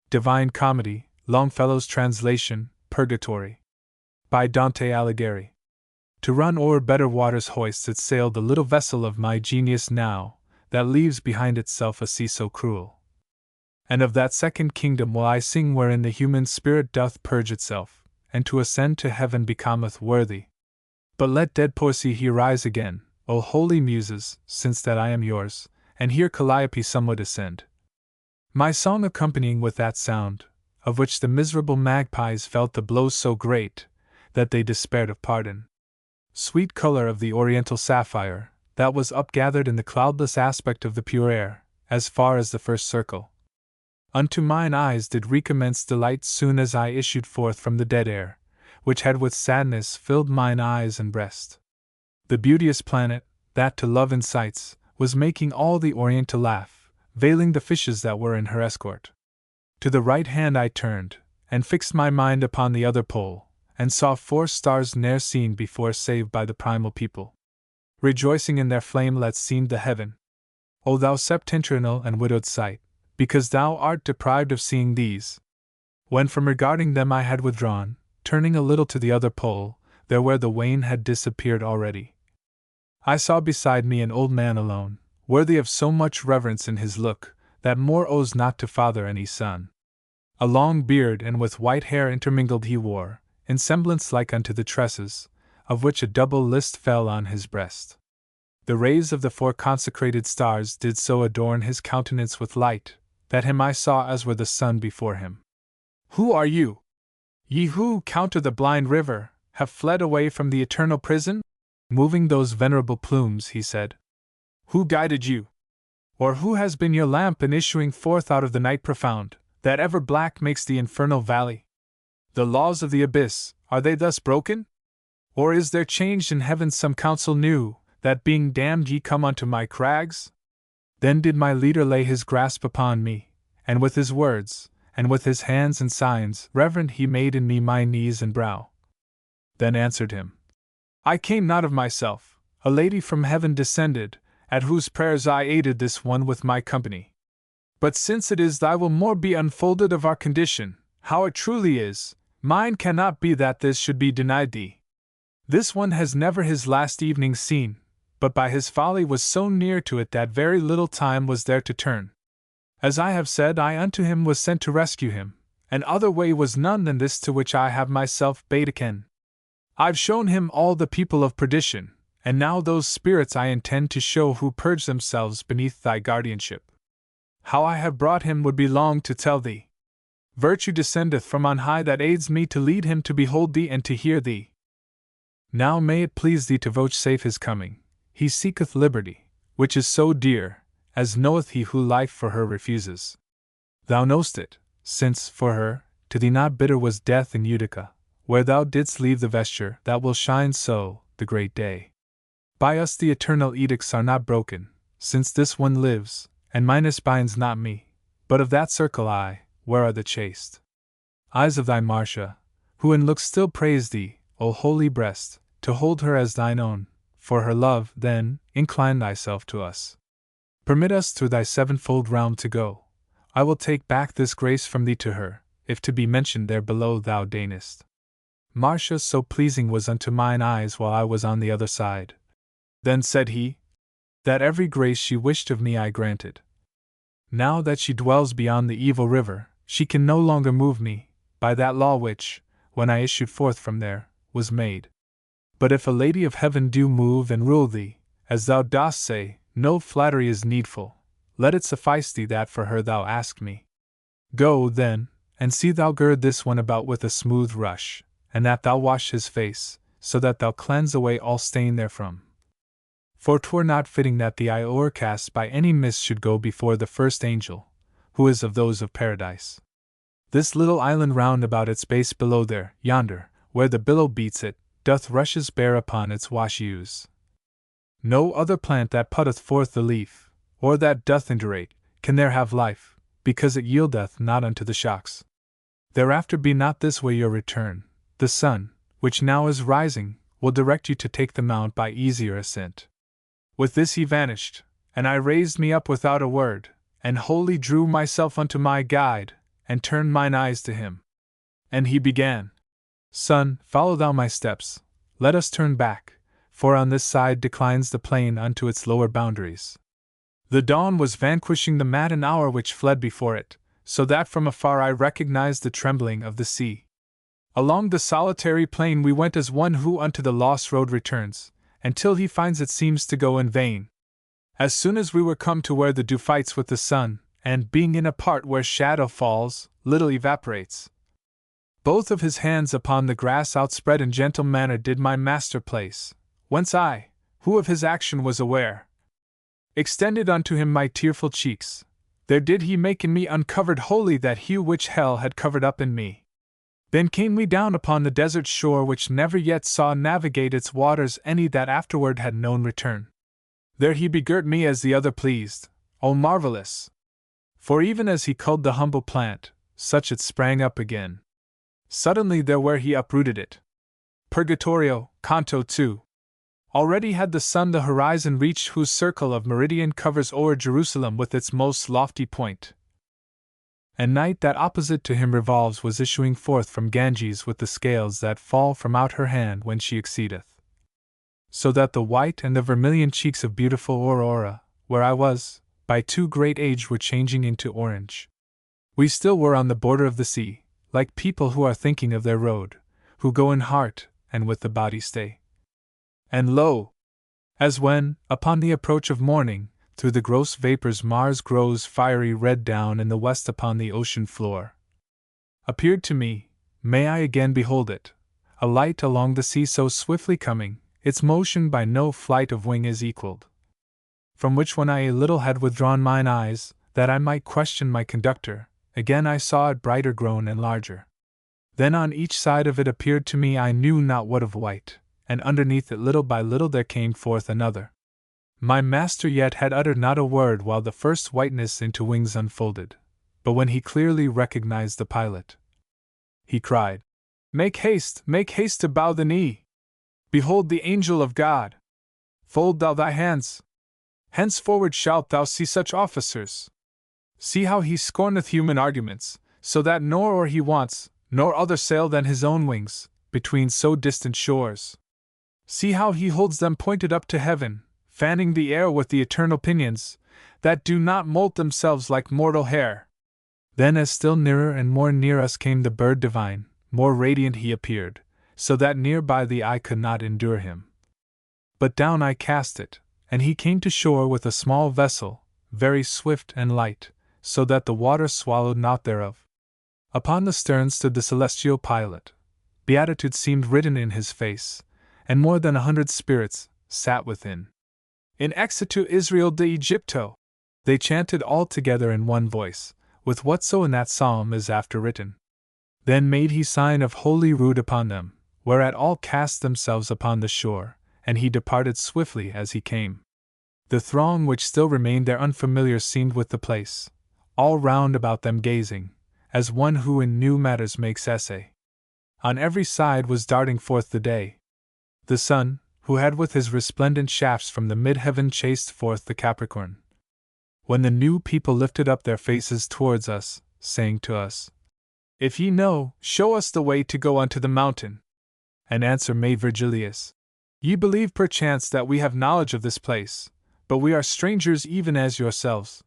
Divine Comedy, Longfellow's translation, Purgatory. By Dante Alighieri. To run o'er better waters hoists its sail the little vessel of my genius now, that leaves behind itself a sea so cruel. And of that second kingdom will I sing wherein the human spirit doth purge itself, and to ascend to heaven becometh worthy. But let dead Poesy he rise again, O holy Muses, since that I am yours, and hear Calliope somewhat ascend. My song accompanying with that sound, of which the miserable magpies felt the blows so great, that they despaired of pardon. Sweet color of the oriental sapphire, that was upgathered in the cloudless aspect of the pure air, as far as the first circle. Unto mine eyes did recommence delight soon as I issued forth from the dead air, which had with sadness filled mine eyes and breast. The beauteous planet, that to love incites, was making all the Orient to laugh, veiling the fishes that were in her escort. To the right hand I turned, and fixed my mind upon the other pole, and saw 4 stars ne'er seen before save by the primal people. Rejoicing in their flamelets seemed the heaven. O thou septentrional and widowed sight, because thou art deprived of seeing these. When from regarding them I had withdrawn, turning a little to the other pole, there where the wain had disappeared already, I saw beside me an old man alone, worthy of so much reverence in his look, that more owes not to father any son. A long beard and with white hair intermingled he wore, in semblance like unto the tresses, of which a double list fell on his breast. The rays of the 4 consecrated stars did so adorn his countenance with light, that him I saw as were the sun before him. Who are you? Ye who, counter the blind river, have fled away from the eternal prison? Moving those venerable plumes, he said. Who guided you? Or who has been your lamp in issuing forth out of the night profound, that ever black makes the infernal valley? The laws of the abyss, are they thus broken? Or is there changed in heaven some counsel new, that being damned ye come unto my crags? Then did my leader lay his grasp upon me, and with his words, and with his hands and signs, reverent he made in me my knees and brow. Then answered him, I came not of myself, a lady from heaven descended, at whose prayers I aided this one with my company. But since it is thy will more be unfolded of our condition, how it truly is, mine cannot be that this should be denied thee. This one has never his last evening seen, but by his folly was so near to it that very little time was there to turn. As I have said, I unto him was sent to rescue him, and other way was none than this to which I have myself bade aken. I've shown him all the people of perdition, and now those spirits I intend to show who purge themselves beneath thy guardianship. How I have brought him would be long to tell thee. Virtue descendeth from on high that aids me to lead him to behold thee and to hear thee. Now may it please thee to vouchsafe his coming. He seeketh liberty, which is so dear, as knoweth he who life for her refuses. Thou know'st it, since, for her, to thee not bitter was death in Utica, where thou didst leave the vesture that will shine so, the great day. By us the eternal edicts are not broken, since this one lives, and minus binds not me, but of that circle I, where are the chaste eyes of thy Marcia, who in looks still praise thee, O holy breast, to hold her as thine own. For her love, then, incline thyself to us. Permit us through thy 7-fold realm to go. I will take back this grace from thee to her, if to be mentioned there below thou deignest. Marcia so pleasing was unto mine eyes while I was on the other side. Then said he, that every grace she wished of me I granted. Now that she dwells beyond the evil river, she can no longer move me, by that law which, when I issued forth from there, was made. But if a lady of heaven do move and rule thee, as thou dost say, no flattery is needful, let it suffice thee that for her thou ask me. Go, then, and see thou gird this one about with a smooth rush, and that thou wash his face, so that thou cleanse away all stain therefrom. For 'twere not fitting that the eye o'ercast by any mist should go before the first angel, who is of those of paradise. This little island round about its base below there, yonder, where the billow beats it, doth rushes bear upon its wash use. No other plant that putteth forth the leaf, or that doth indurate, can there have life, because it yieldeth not unto the shocks. Thereafter be not this way your return. The sun, which now is rising, will direct you to take the mount by easier ascent. With this he vanished, and I raised me up without a word, and wholly drew myself unto my guide, and turned mine eyes to him. And he began, Son, follow thou my steps, let us turn back, for on this side declines the plain unto its lower boundaries. The dawn was vanquishing the matin hour which fled before it, so that from afar I recognized the trembling of the sea. Along the solitary plain we went as one who unto the lost road returns, until he finds it seems to go in vain. As soon as we were come to where the dew fights with the sun, and being in a part where shadow falls, little evaporates, both of his hands upon the grass outspread in gentle manner did my master place, whence I, who of his action was aware, extended unto him my tearful cheeks. There did he make in me uncovered wholly that hue which hell had covered up in me. Then came we down upon the desert shore which never yet saw navigate its waters any that afterward had known return. There he begirt me as the other pleased, O marvelous! For even as he culled the humble plant, such it sprang up again. Suddenly there where he uprooted it. Purgatorio, Canto 2. Already had the sun the horizon reached whose circle of meridian covers o'er Jerusalem with its most lofty point. And night that opposite to him revolves was issuing forth from Ganges with the scales that fall from out her hand when she exceedeth. So that the white and the vermilion cheeks of beautiful Aurora, where I was, by too great age were changing into orange. We still were on the border of the sea, like people who are thinking of their road, who go in heart, and with the body stay. And lo! As when, upon the approach of morning, through the gross vapors Mars grows fiery red down in the west upon the ocean floor, appeared to me, may I again behold it, a light along the sea so swiftly coming, its motion by no flight of wing is equalled. From which when I a little had withdrawn mine eyes, that I might question my conductor, again I saw it brighter grown and larger. Then on each side of it appeared to me I knew not what of white, and underneath it little by little there came forth another. My master yet had uttered not a word while the first whiteness into wings unfolded, but when he clearly recognized the pilot, he cried, make haste to bow the knee! Behold the angel of God! Fold thou thy hands! Henceforward shalt thou see such officers. See how he scorneth human arguments, so that nor or he wants, nor other sail than his own wings, between so distant shores. See how he holds them pointed up to heaven, fanning the air with the eternal pinions, that do not moult themselves like mortal hair. Then as still nearer and more near us came the bird divine, more radiant he appeared, so that near by the eye could not endure him. But down I cast it, and he came to shore with a small vessel, very swift and light, so that the water swallowed naught thereof. Upon the stern stood the celestial pilot. Beatitude seemed written in his face, and more than 100 spirits sat within. In exitu Israel de Egypto, they chanted all together in one voice, with whatso in that psalm is after written. Then made he sign of holy rood upon them, whereat all cast themselves upon the shore, and he departed swiftly as he came. The throng which still remained there unfamiliar seemed with the place, all round about them gazing, as one who in new matters makes essay. On every side was darting forth the day. The sun, who had with his resplendent shafts from the mid-heaven chased forth the Capricorn. When the new people lifted up their faces towards us, saying to us, If ye know, show us the way to go unto the mountain. An answer made Virgilius, Ye believe perchance that we have knowledge of this place, but we are strangers even as yourselves.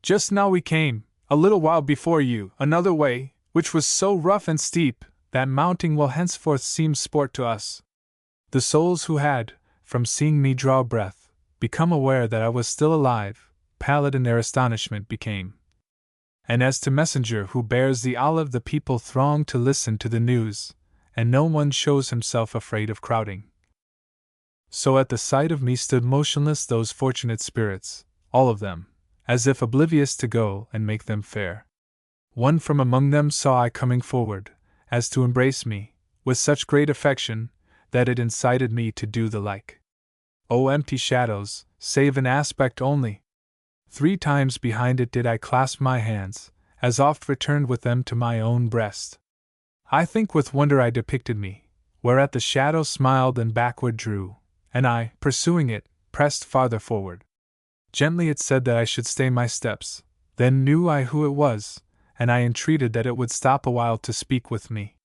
Just now we came, a little while before you, another way, which was so rough and steep, that mounting will henceforth seem sport to us. The souls who had, from seeing me draw breath, become aware that I was still alive, pallid in their astonishment became. And as to messenger who bears the olive, the people throng to listen to the news, and no one shows himself afraid of crowding. So at the sight of me stood motionless those fortunate spirits, all of them, as if oblivious to go and make them fair. One from among them saw I coming forward, as to embrace me, with such great affection, that it incited me to do the like. O empty shadows, save in aspect only! 3 times behind it did I clasp my hands, as oft returned with them to my own breast. I think with wonder I depicted me, whereat the shadow smiled and backward drew, and I, pursuing it, pressed farther forward. Gently it said that I should stay my steps, then knew I who it was, and I entreated that it would stop a while to speak with me.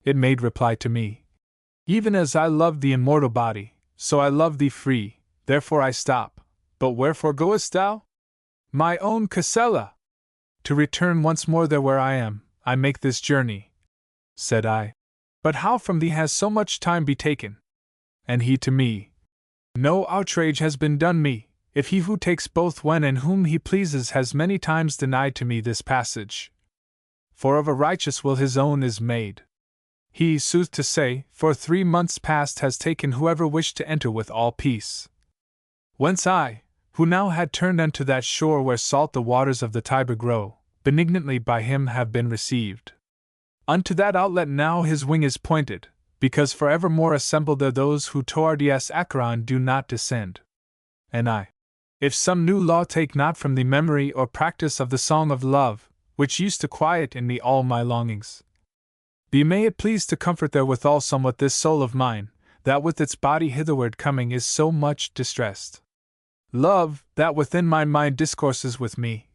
It made reply to me. Even as I love the immortal body, so I love thee free, therefore I stop. But wherefore goest thou? My own Casella! To return once more there where I am, I make this journey, said I. But how from thee has so much time betaken? And he to me. No outrage has been done me, if he who takes both when and whom he pleases has many times denied to me this passage. For of a righteous will his own is made. He, sooth to say, for 3 months past has taken whoever wished to enter with all peace. Whence I, who now had turned unto that shore where salt the waters of the Tiber grow, benignantly by him have been received. Unto that outlet now his wing is pointed, because for evermore assembled there those who towards Acheron do not descend. And I, if some new law take not from the memory or practice of the song of love, which used to quiet in me all my longings, be may it please to comfort therewithal somewhat this soul of mine, that with its body hitherward coming is so much distressed. Love, that within my mind discourses with me.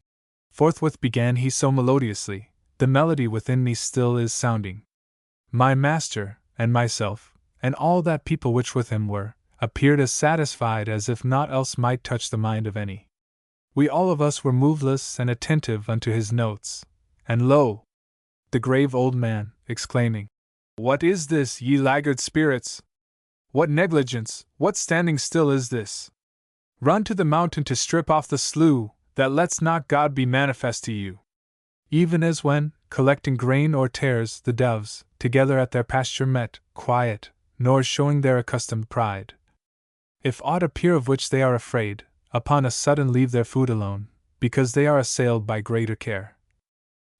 Forthwith began he so melodiously, the melody within me still is sounding. My master, and myself, and all that people which with him were, appeared as satisfied as if naught else might touch the mind of any. We all of us were moveless and attentive unto his notes, and lo! The grave old man, exclaiming, What is this, ye laggard spirits? What negligence, what standing still is this? Run to the mountain to strip off the slough, that lets not God be manifest to you. Even as when, collecting grain or tares, the doves, together at their pasture met, quiet, nor showing their accustomed pride. If aught appear of which they are afraid, upon a sudden leave their food alone, because they are assailed by greater care.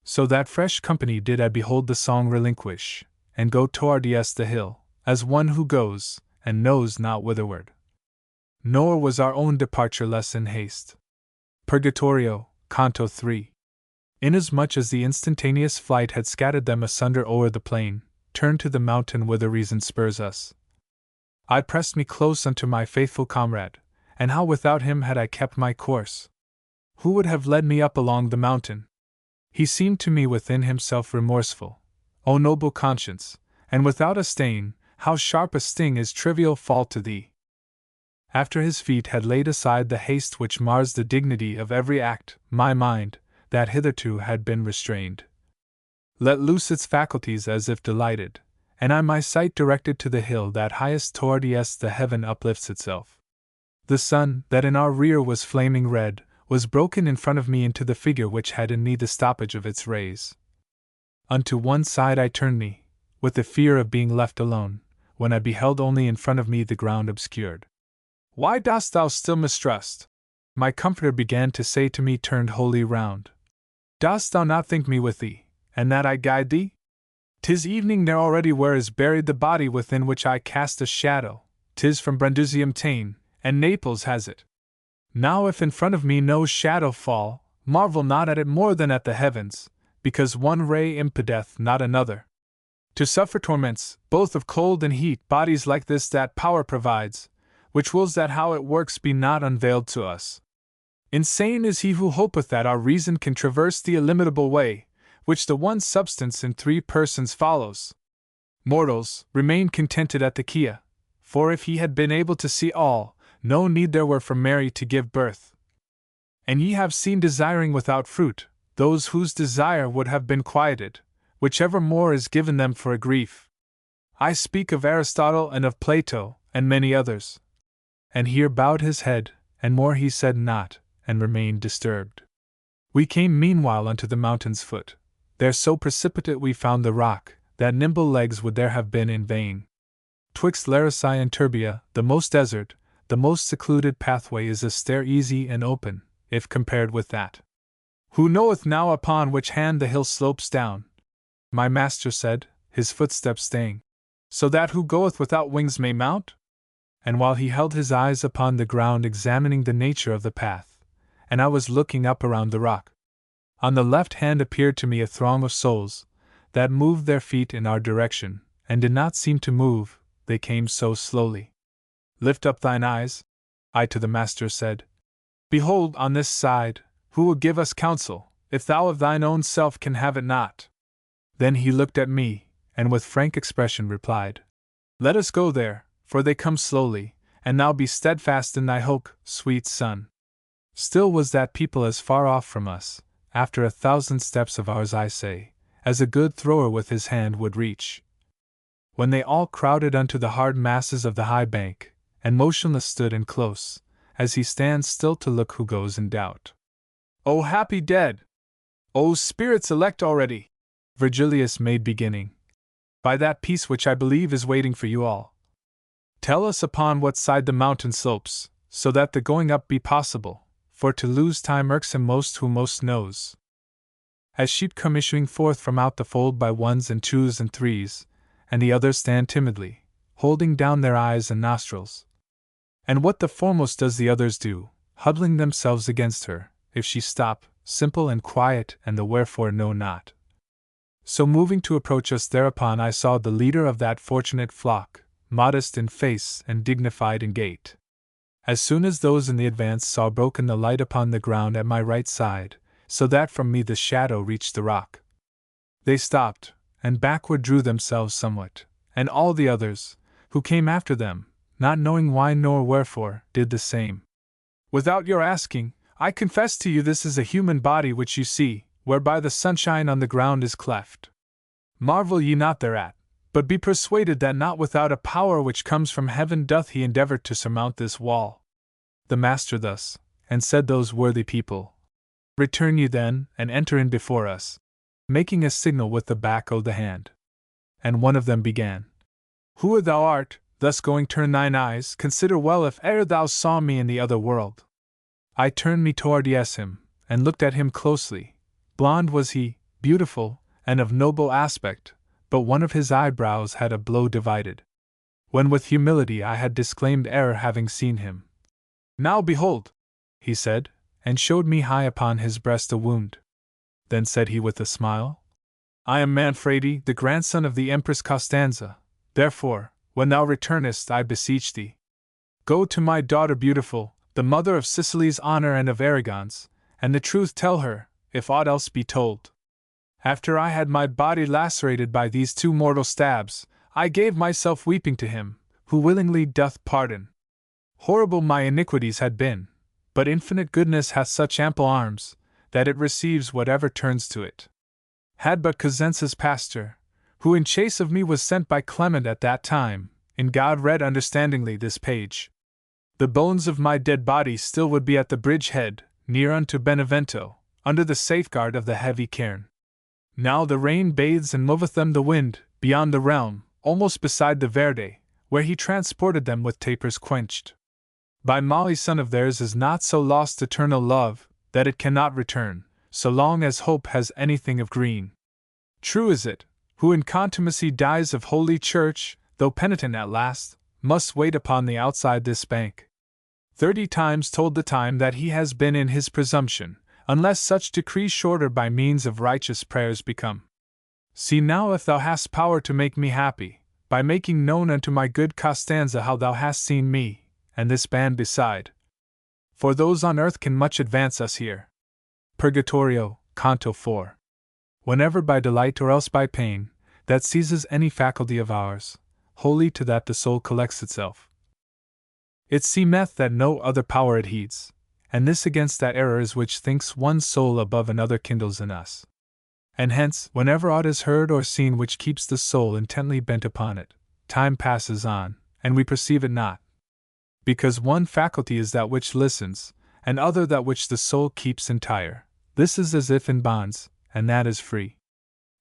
So that fresh company did I behold the song relinquish, and go towards the hill, as one who goes, and knows not whitherward. Nor was our own departure less in haste. Purgatorio, Canto 3. Inasmuch as the instantaneous flight had scattered them asunder o'er the plain, turned to the mountain whither reason spurs us. I pressed me close unto my faithful comrade, and how without him had I kept my course? Who would have led me up along the mountain? He seemed to me within himself remorseful. O noble conscience, and without a stain, how sharp a sting is trivial fault to thee! After his feet had laid aside the haste which mars the dignity of every act, my mind, that hitherto had been restrained, let loose its faculties as if delighted, and I my sight directed to the hill that highest towards the heaven uplifts itself. The sun, that in our rear was flaming red, was broken in front of me into the figure which had in me the stoppage of its rays. Unto one side I turned me, with the fear of being left alone, when I beheld only in front of me the ground obscured. Why dost thou still mistrust? My comforter began to say to me turned wholly round. Dost thou not think me with thee, and that I guide thee? 'Tis evening there already where is buried the body within which I cast a shadow, 'tis from Brundusium ta'en, and Naples has it. Now if in front of me no shadow fall, marvel not at it more than at the heavens, because one ray impedeth not another. To suffer torments, both of cold and heat, bodies like this that power provides, which wills that how it works be not unveiled to us. Insane is he who hopeth that our reason can traverse the illimitable way, which the one substance in 3 persons follows. Mortals, remain contented at the Chia, for if he had been able to see all, no need there were for Mary to give birth. And ye have seen desiring without fruit, those whose desire would have been quieted, whichever more is given them for a grief. I speak of Aristotle and of Plato, and many others. And here bowed his head, and more he said not, and remained disturbed. We came meanwhile unto the mountain's foot. There so precipitate we found the rock, that nimble legs would there have been in vain. Twixt Larissae and Turbia, the most desert, the most secluded pathway is a stair easy and open, if compared with that. Who knoweth now upon which hand the hill slopes down? My master said, his footsteps staying, so that who goeth without wings may mount? And while he held his eyes upon the ground examining the nature of the path, and I was looking up around the rock, on the left hand appeared to me a throng of souls, that moved their feet in our direction, and did not seem to move, they came so slowly. Lift up thine eyes, I to the master said. Behold on this side, who will give us counsel, if thou of thine own self can have it not. Then he looked at me, and with frank expression replied, Let us go there, for they come slowly, and now be steadfast in thy hope, sweet son. Still was that people as far off from us, after 1,000 steps of ours I say, as a good thrower with his hand would reach. When they all crowded unto the hard masses of the high bank, and motionless stood and close, as he stands still to look who goes in doubt. O happy dead! O spirits elect already! Virgilius made beginning. By that peace which I believe is waiting for you all. Tell us upon what side the mountain slopes, so that the going up be possible, for to lose time irks him most who most knows. As sheep come issuing forth from out the fold by ones and twos and threes, and the others stand timidly, holding down their eyes and nostrils. And what the foremost does the others do, huddling themselves against her, if she stop, simple and quiet, and the wherefore know not. So moving to approach us thereupon I saw the leader of that fortunate flock, modest in face and dignified in gait. As soon as those in the advance saw broken the light upon the ground at my right side, so that from me the shadow reached the rock, they stopped, and backward drew themselves somewhat, and all the others, who came after them, not knowing why nor wherefore, did the same. Without your asking, I confess to you this is a human body which you see, whereby the sunshine on the ground is cleft. Marvel ye not thereat, but be persuaded that not without a power which comes from heaven doth he endeavor to surmount this wall. The master thus, and said those worthy people, Return ye then, and enter in before us, making a signal with the back o' the hand. And one of them began, Whoe'er thou art, thus going turn thine eyes, consider well if e'er thou saw me in the other world. I turned me towards him, and looked at him closely. Blond was he, beautiful, and of noble aspect, but one of his eyebrows had a blow divided. When with humility I had disclaimed error having seen him. Now behold, he said, and showed me high upon his breast a wound. Then said he with a smile, I am Manfredi, the grandson of the Empress Costanza, therefore, when thou returnest I beseech thee, go to my daughter beautiful, the mother of Sicily's honor and of Aragon's, and the truth tell her, if aught else be told. After I had my body lacerated by these 2 mortal stabs, I gave myself weeping to him, who willingly doth pardon. Horrible my iniquities had been, but infinite goodness hath such ample arms, that it receives whatever turns to it. Had but Cosenza's pastor, who in chase of me was sent by Clement at that time, in God read understandingly this page, the bones of my dead body still would be at the bridge head, near unto Benevento, under the safeguard of the heavy cairn. Now the rain bathes and moveth them the wind, beyond the realm, almost beside the Verde, where he transported them with tapers quenched. By Molly son of theirs is not so lost eternal love, that it cannot return, so long as hope has anything of green. True is it, who in contumacy dies of Holy Church, though penitent at last, must wait upon the outside this bank. 30 times told the time that he has been in his presumption, unless such decree shorter by means of righteous prayers become. See now if thou hast power to make me happy, by making known unto my good Costanza how thou hast seen me, and this band beside. For those on earth can much advance us here. Purgatorio, Canto 4. Whenever by delight or else by pain, that seizes any faculty of ours, wholly to that the soul collects itself. It seemeth that no other power it heeds, and this against that error is which thinks one soul above another kindles in us. And hence, whenever aught is heard or seen which keeps the soul intently bent upon it, time passes on, and we perceive it not. Because one faculty is that which listens, and other that which the soul keeps entire. This is as if in bonds, and that is free.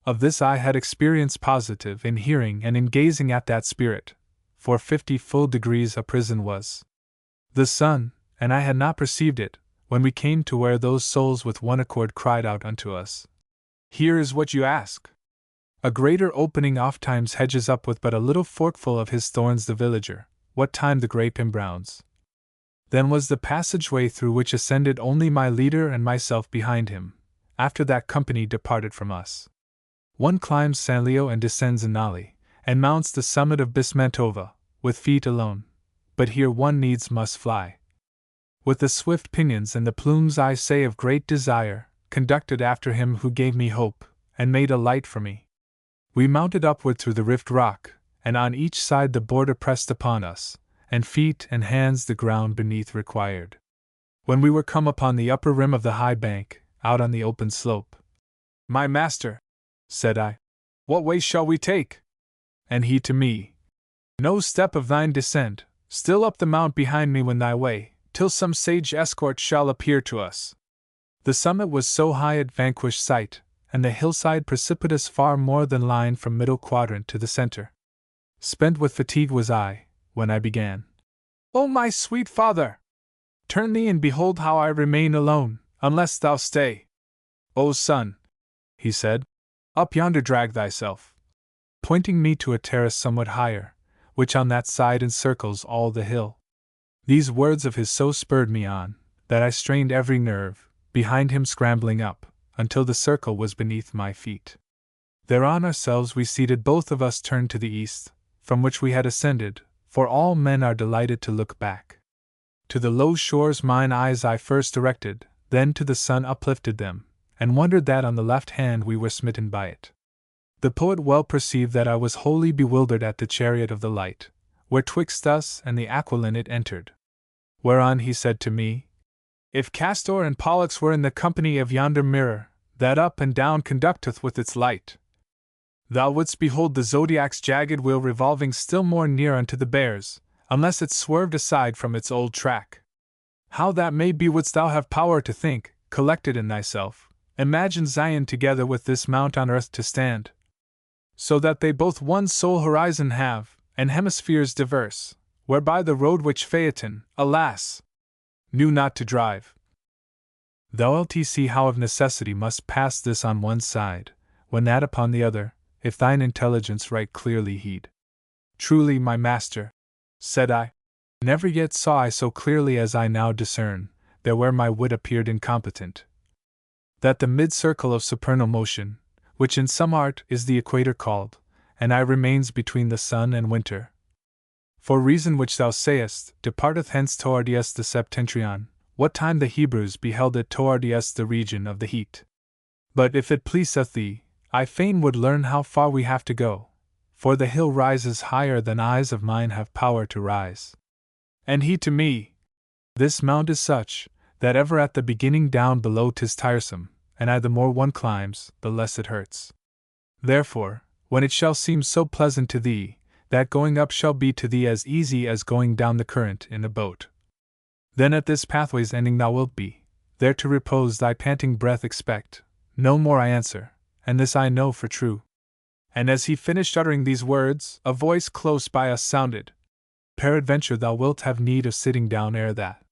Of this I had experience positive in hearing and in gazing at that spirit, for 50 full degrees a prison was. The sun, and I had not perceived it, when we came to where those souls with one accord cried out unto us. Here is what you ask. A greater opening ofttimes hedges up with but a little forkful of his thorns the villager, what time the grape embrowns. Then was the passageway through which ascended only my leader and myself behind him, after that company departed from us. One climbs San Leo and descends Anali, and mounts the summit of Bismantova, with feet alone, but here one needs must fly. With the swift pinions and the plumes I say of great desire, conducted after him who gave me hope, and made a light for me. We mounted upward through the rift rock, and on each side the border pressed upon us, and feet and hands the ground beneath required. When we were come upon the upper rim of the high bank, out on the open slope, "My master," said I, "what way shall we take?" And he to me, "No step of thine descend, still up the mount behind me when thy way, till some sage escort shall appear to us." The summit was so high it vanquished sight, and the hillside precipitous far more than line from middle quadrant to the center. Spent with fatigue was I, when I began. "O my sweet father! Turn thee and behold how I remain alone, unless thou stay. O son," he said, "up yonder drag thyself," pointing me to a terrace somewhat higher, which on that side encircles all the hill. These words of his so spurred me on, that I strained every nerve, behind him scrambling up, until the circle was beneath my feet. Thereon ourselves we seated, both of us turned to the east, from which we had ascended, for all men are delighted to look back. To the low shores mine eyes I first directed, then to the sun uplifted them, and wondered that on the left hand we were smitten by it. The poet well perceived that I was wholly bewildered at the chariot of the light, where twixt us and the Aquiline it entered. Whereon he said to me, "If Castor and Pollux were in the company of yonder mirror, that up and down conducteth with its light, thou wouldst behold the zodiac's jagged wheel revolving still more near unto the Bears, unless it swerved aside from its old track. How that may be wouldst thou have power to think, collected in thyself, imagine Zion together with this mount on earth to stand, so that they both one sole horizon have, and hemispheres diverse, whereby the road which Phaeton, alas, knew not to drive. Thou wilt see how of necessity must pass this on one side, when that upon the other, if thine intelligence right clearly heed." "Truly, my master," said I, "never yet saw I so clearly as I now discern, there where my wit appeared incompetent, that the mid-circle of supernal motion, which in some art is the equator called, and I remains between the sun and winter, for reason which thou sayest, departeth hence towardius the septentrion, what time the Hebrews beheld it towardius the region of the heat. But if it pleaseth thee, I fain would learn how far we have to go, for the hill rises higher than eyes of mine have power to rise." And he to me, "This mount is such, that ever at the beginning down below 'tis tiresome, and the more one climbs, the less it hurts. Therefore, when it shall seem so pleasant to thee, that going up shall be to thee as easy as going down the current in a boat. Then at this pathway's ending thou wilt be, there to repose thy panting breath expect, no more I answer, and this I know for true." And as he finished uttering these words, a voice close by us sounded, "Peradventure thou wilt have need of sitting down ere that."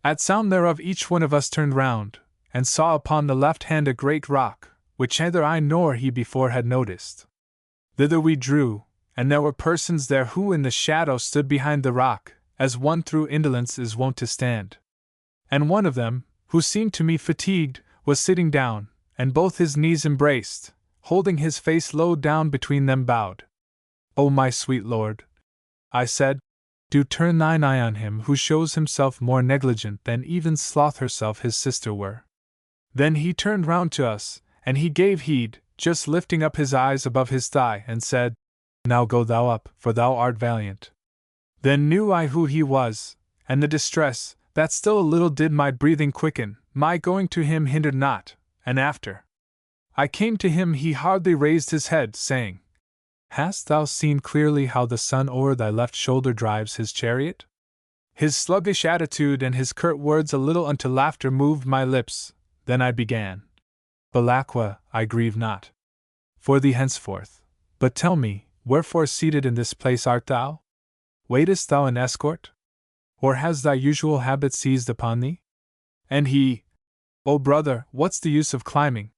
At sound thereof each one of us turned round, and saw upon the left hand a great rock, which neither I nor he before had noticed. Thither we drew, and there were persons there who in the shadow stood behind the rock, as one through indolence is wont to stand. And one of them, who seemed to me fatigued, was sitting down, and both his knees embraced, holding his face low down between them bowed. "O my sweet lord," I said, "do turn thine eye on him who shows himself more negligent than even Sloth herself his sister were." Then he turned round to us, and he gave heed, just lifting up his eyes above his thigh, and said, "Now go thou up, for thou art valiant." Then knew I who he was, and the distress, that still a little did my breathing quicken, my going to him hindered not, and after I came to him he hardly raised his head, saying, "Hast thou seen clearly how the sun o'er thy left shoulder drives his chariot?" His sluggish attitude and his curt words a little unto laughter moved my lips. Then I began, "Belacqua, I grieve not for thee henceforth, but tell me, wherefore seated in this place art thou? Waitest thou an escort? Or has thy usual habit seized upon thee?" And he, "O brother, what's the use of climbing,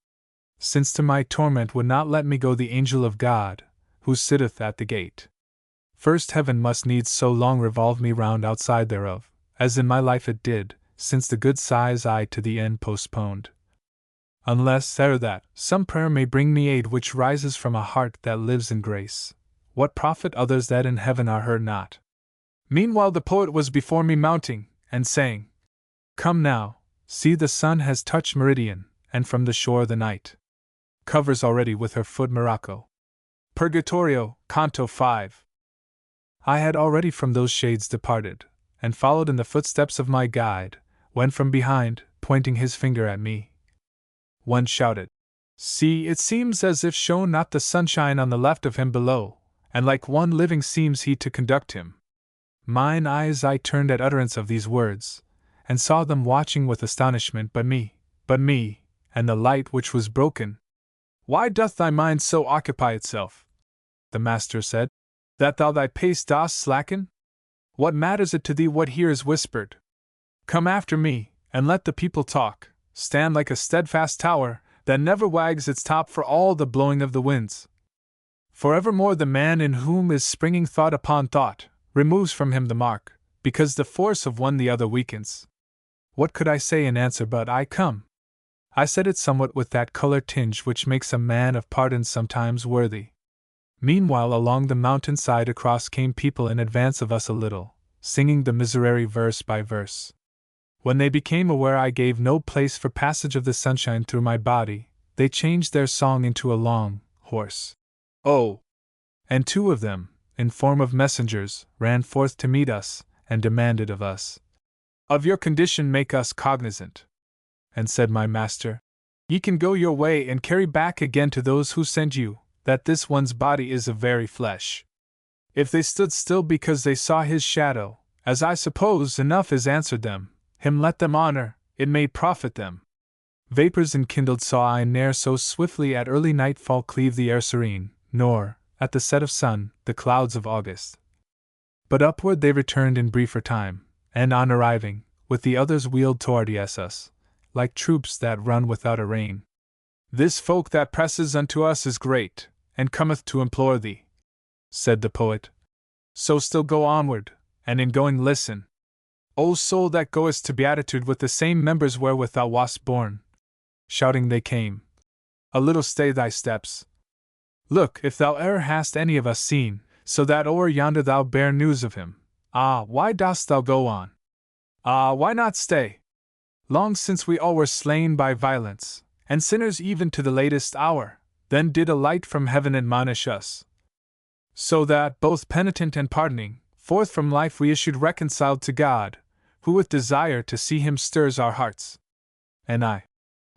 since to my torment would not let me go the angel of God, who sitteth at the gate? First heaven must needs so long revolve me round outside thereof, as in my life it did, since the good sighs I to the end postponed. Unless, ere that, some prayer may bring me aid which rises from a heart that lives in grace, what profit others that in heaven are heard not?" Meanwhile the poet was before me mounting, and saying, "Come now, see the sun has touched meridian, and from the shore the night covers already with her foot Morocco. Purgatorio, Canto 5. I had already from those shades departed, and followed in the footsteps of my guide, when from behind, pointing his finger at me, one shouted, "See, it seems as if shone not the sunshine on the left of him below, and like one living seems he to conduct him." Mine eyes I turned at utterance of these words, and saw them watching with astonishment but me, and the light which was broken. "Why doth thy mind so occupy itself," the master said, "that thou thy pace dost slacken? What matters it to thee what here is whispered? Come after me, and let the people talk. Stand like a steadfast tower, that never wags its top for all the blowing of the winds. Forevermore the man in whom is springing thought upon thought, removes from him the mark, because the force of one the other weakens." What could I say in answer but "I come"? I said it somewhat with that color tinge which makes a man of pardon sometimes worthy. Meanwhile along the mountain side across came people in advance of us a little, singing the miserere verse by verse. When they became aware I gave no place for passage of the sunshine through my body, they changed their song into a long, hoarse "Oh!" And two of them, in form of messengers, ran forth to meet us, and demanded of us, "Of your condition make us cognizant." And said my master, "Ye can go your way and carry back again to those who sent you, that this one's body is of very flesh." If they stood still because they saw his shadow, as I suppose enough is answered them, him let them honor, it may profit them. Vapors enkindled saw I ne'er so swiftly at early nightfall cleave the air serene, nor, at the set of sun, the clouds of August. But upward they returned in briefer time, and on arriving, with the others wheeled towards us, like troops that run without a rein. "This folk that presses unto us is great, and cometh to implore thee," said the poet. "So still go onward, and in going listen. O soul that goest to beatitude with the same members wherewith thou wast born." Shouting they came. "A little stay thy steps. Look if thou e'er hast any of us seen, so that o'er yonder thou bear news of him. Ah, why dost thou go on? Ah, why not stay? Long since we all were slain by violence, and sinners even to the latest hour, then did a light from heaven admonish us. So that, both penitent and pardoning, forth from life we issued reconciled to God, who with desire to see him stirs our hearts. And I,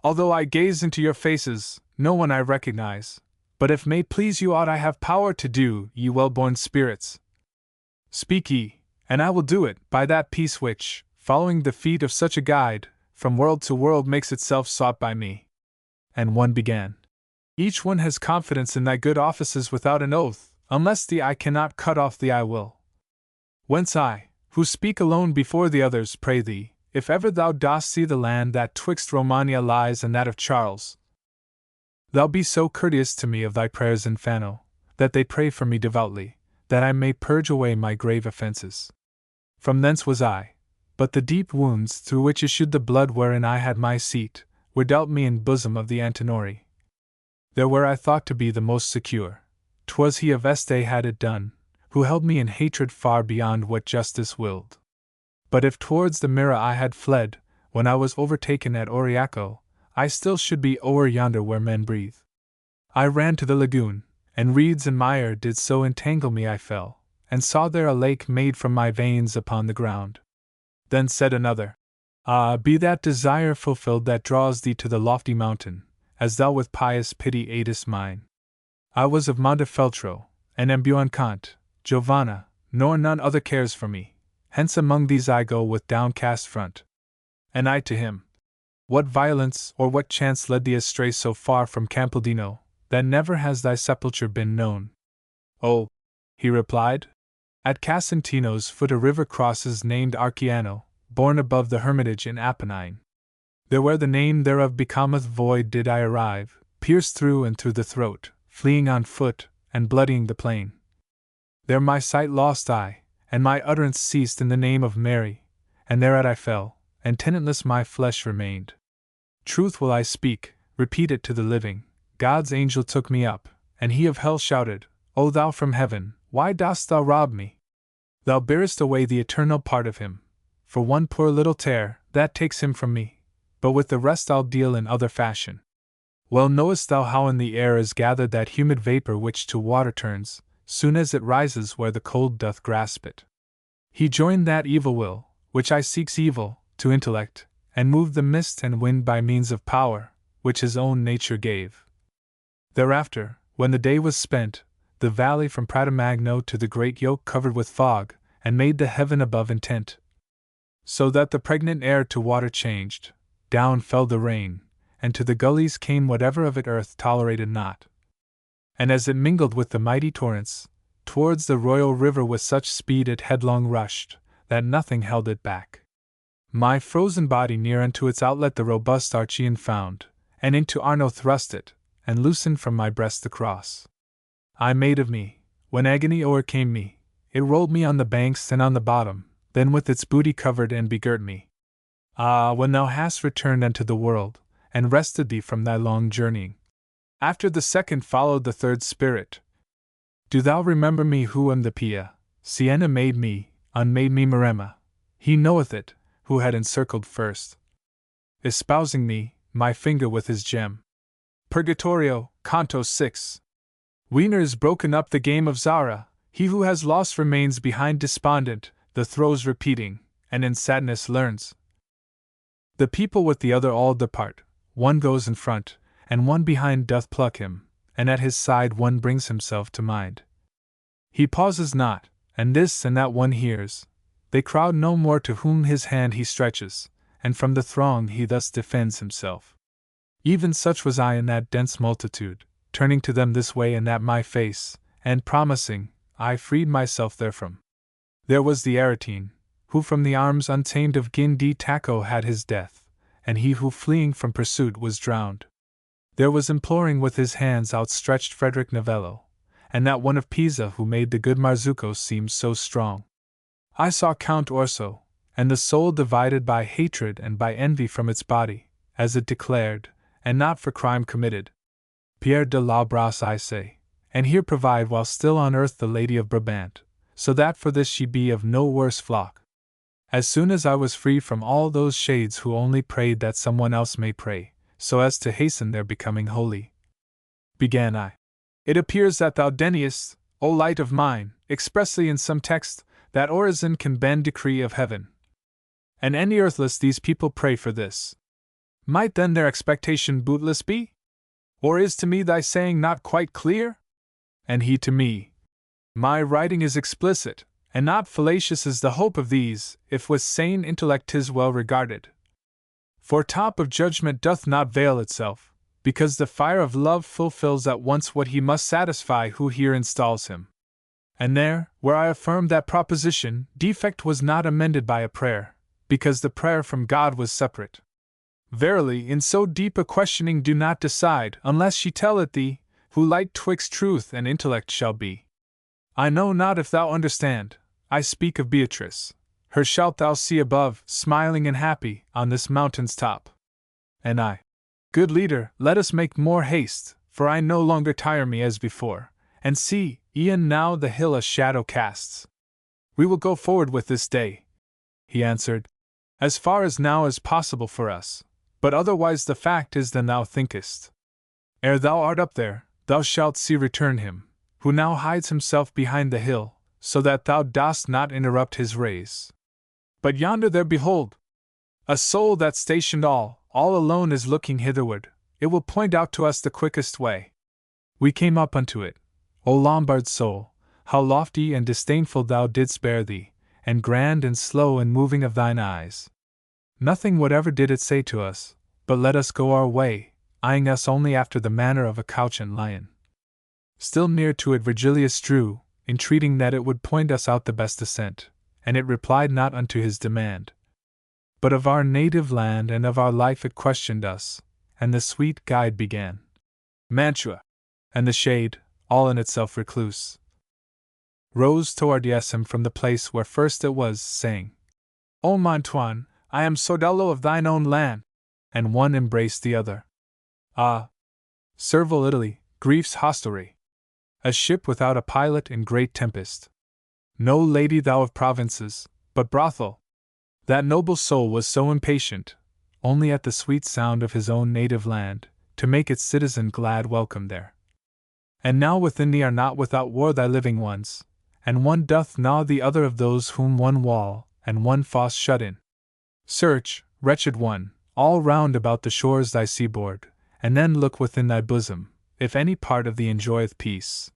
although I gaze into your faces, no one I recognize, but if may please you aught I have power to do, ye well-born spirits. Speak ye, and I will do it, by that peace which, following the feet of such a guide, from world to world makes itself sought by me. And one began. Each one has confidence in thy good offices without an oath, unless the I cannot cut off the I will. Whence I, who speak alone before the others, pray thee, if ever thou dost see the land that twixt Romagna lies and that of Charles, thou be so courteous to me of thy prayers in Fano, that they pray for me devoutly, that I may purge away my grave offences. From thence was I, but the deep wounds through which issued the blood wherein I had my seat, were dealt me in bosom of the Antinori. There where I thought to be the most secure, 'twas he of Este had it done, who held me in hatred far beyond what justice willed. But if towards the Mira I had fled, when I was overtaken at Auriaco, I still should be o'er yonder where men breathe. I ran to the lagoon, and reeds and mire did so entangle me I fell, and saw there a lake made from my veins upon the ground. Then said another, "Ah, be that desire fulfilled that draws thee to the lofty mountain, as thou with pious pity aidest mine." I was of Montefeltro, and am Buoncant, Giovanna, nor none other cares for me, hence among these I go with downcast front. And I to him, "What violence or what chance led thee astray so far from Campaldino, that never has thy sepulture been known?" "Oh," he replied, "at Casentino's foot a river crosses named Arciano, born above the hermitage in Apennine. There where the name thereof becometh void did I arrive, pierced through and through the throat, fleeing on foot, and bloodying the plain. There my sight lost I, and my utterance ceased in the name of Mary, and thereat I fell, and tenantless my flesh remained. Truth will I speak, repeat it to the living, God's angel took me up, and he of hell shouted, O thou from heaven, why dost thou rob me? Thou bearest away the eternal part of him, for one poor little tear, that takes him from me. but with the rest I'll deal in other fashion. Well knowest thou how in the air is gathered that humid vapor which to water turns, soon as it rises where the cold doth grasp it. He joined that evil will, which I seeks evil, to intellect, and moved the mist and wind by means of power, which his own nature gave. Thereafter, when the day was spent, the valley from Pratomagno to the great yoke covered with fog, and made the heaven above intent. So that the pregnant air to water changed, down fell the rain, and to the gullies came whatever of it earth tolerated not. And as it mingled with the mighty torrents, towards the royal river with such speed it headlong rushed, that nothing held it back. My frozen body near unto its outlet the robust Archean found, and into Arno thrust it, and loosened from my breast the cross. I made of me, when agony o'ercame me, it rolled me on the banks and on the bottom, then with its booty covered and begirt me. Ah, when thou hast returned unto the world, and rested thee from thy long journeying. After the second followed the third spirit. Do thou remember me who am the Pia? Siena made me, unmade me Maremma. He knoweth it, who had encircled first, espousing me, my finger with his gem. Purgatorio, Canto 6. Wiener is broken up the game of Zara, he who has lost remains behind despondent, the throes repeating, and in sadness learns. The people with the other all depart, one goes in front, and one behind doth pluck him, and at his side one brings himself to mind. He pauses not, and this and that one hears. They crowd no more to whom his hand he stretches, and from the throng he thus defends himself. Even such was I in that dense multitude, turning to them this way and that my face, and promising, I freed myself therefrom. There was the Aretine, who from the arms untamed of Gin di Tacco had his death, and he who fleeing from pursuit was drowned. There was imploring with his hands outstretched Frederick Novello, and that one of Pisa who made the good Marzucco seem so strong. I saw Count Orso, and the soul divided by hatred and by envy from its body, as it declared, and not for crime committed. Pierre de la Brasse I say, and here provide while still on earth the Lady of Brabant, so that for this she be of no worse flock. As soon as I was free from all those shades who only prayed that someone else may pray, so as to hasten their becoming holy, began I. It appears that thou deniest, O light of mine, expressly in some text, that orison can bend decree of heaven. And any earthless these people pray for this. Might then their expectation bootless be? Or is to me thy saying not quite clear? And he to me, my writing is explicit, and not fallacious as the hope of these, if with sane intellect 'tis well regarded. For top of judgment doth not veil itself, because the fire of love fulfills at once what he must satisfy who here installs him. And there, where I affirm that proposition, defect was not amended by a prayer, because the prayer from God was separate. Verily, in so deep a questioning do not decide, unless she tell it thee, who light twixt truth and intellect shall be. I know not if thou understand, I speak of Beatrice. Her shalt thou see above, smiling and happy, on this mountain's top. And I, good leader, let us make more haste, for I no longer tire me as before, and see, e'en now the hill a shadow casts. We will go forward with this day, he answered, as far as now is possible for us, but otherwise the fact is than thou thinkest. Ere thou art up there, thou shalt see return him, who now hides himself behind the hill, so that thou dost not interrupt his rays. But yonder there behold! A soul that stationed all alone is looking hitherward, it will point out to us the quickest way. We came up unto it. O Lombard soul, how lofty and disdainful thou didst bear thee, and grand and slow in moving of thine eyes. Nothing whatever did it say to us, but let us go our way, eyeing us only after the manner of a couchant lion. Still near to it Virgilius drew, entreating that it would point us out the best ascent, and it replied not unto his demand. But of our native land and of our life it questioned us, and the sweet guide began. Mantua, and the shade, all in itself recluse, rose towards him from the place where first it was, saying, O Mantuan, I am Sordello of thine own land, and one embraced the other. Ah, servile Italy, grief's hostelry, a ship without a pilot in great tempest. No lady thou of provinces, but brothel. That noble soul was so impatient, only at the sweet sound of his own native land, to make its citizen glad welcome there. And now within thee are not without war thy living ones, and one doth gnaw the other of those whom one wall and one fosse shut in. Search, wretched one, all round about the shores thy seaboard, and then look within thy bosom, if any part of thee enjoyeth peace.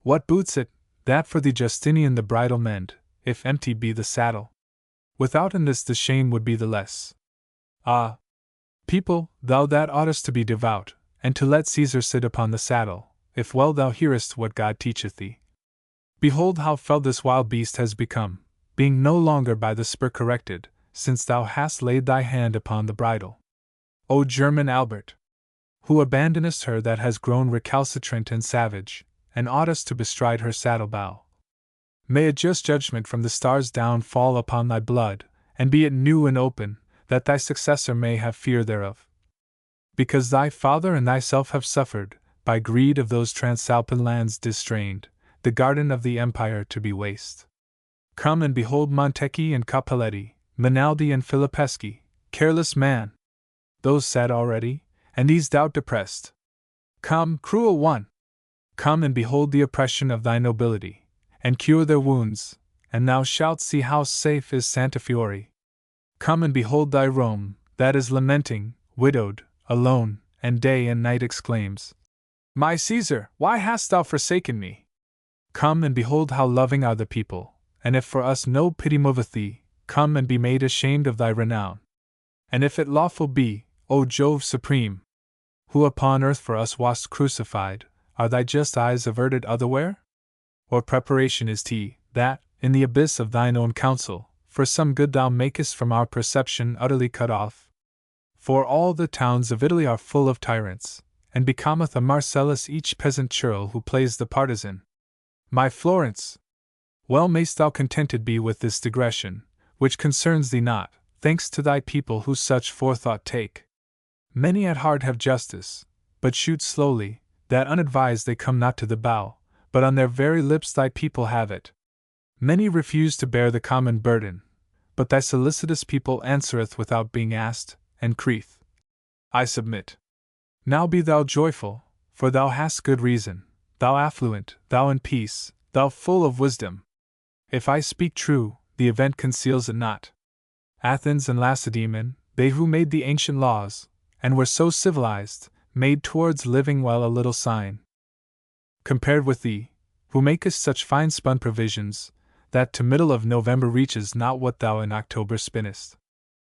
What boots it, that for thee Justinian the bridle mend, if empty be the saddle? Withouten this the shame would be the less. Ah! People, thou that oughtest to be devout, and to let Caesar sit upon the saddle, if well thou hearest what God teacheth thee. Behold how fell this wild beast has become, being no longer by the spur corrected, since thou hast laid thy hand upon the bridle. O German Albert! Who abandonest her that has grown recalcitrant and savage, and oughtest to bestride her saddle bow. May a just judgment from the stars down fall upon thy blood, and be it new and open, that thy successor may have fear thereof. Because thy father and thyself have suffered, by greed of those Transalpine lands distrained, the garden of the empire to be waste. Come and behold Montecchi and Cappelletti, Minaldi and Filippeschi, careless man! Those sad already, and these doubt depressed. Come, cruel one! Come and behold the oppression of thy nobility, and cure their wounds, and thou shalt see how safe is Santa Fiore. Come and behold thy Rome, that is lamenting, widowed, alone, and day and night exclaims, My Caesar, why hast thou forsaken me? Come and behold how loving are the people, and if for us no pity moveth thee, come and be made ashamed of thy renown. And if it lawful be, O Jove supreme, who upon earth for us wast crucified, are thy just eyes averted otherwhere? Or preparation is tea, that, in the abyss of thine own counsel, for some good thou makest from our perception utterly cut off? For all the towns of Italy are full of tyrants, and becometh a Marcellus each peasant churl who plays the partisan. My Florence! Well mayst thou contented be with this digression, which concerns thee not, thanks to thy people who such forethought take. Many at heart have justice, but shoot slowly, that unadvised they come not to the bow, but on their very lips thy people have it. Many refuse to bear the common burden, but thy solicitous people answereth without being asked, and crieth. I submit. Now be thou joyful, for thou hast good reason, thou affluent, thou in peace, thou full of wisdom. If I speak true, the event conceals it not. Athens and Lacedaemon, they who made the ancient laws, and were so civilized, made towards living well a little sign. Compared with thee, who makest such fine spun provisions, that to middle of November reaches not what thou in October spinnest.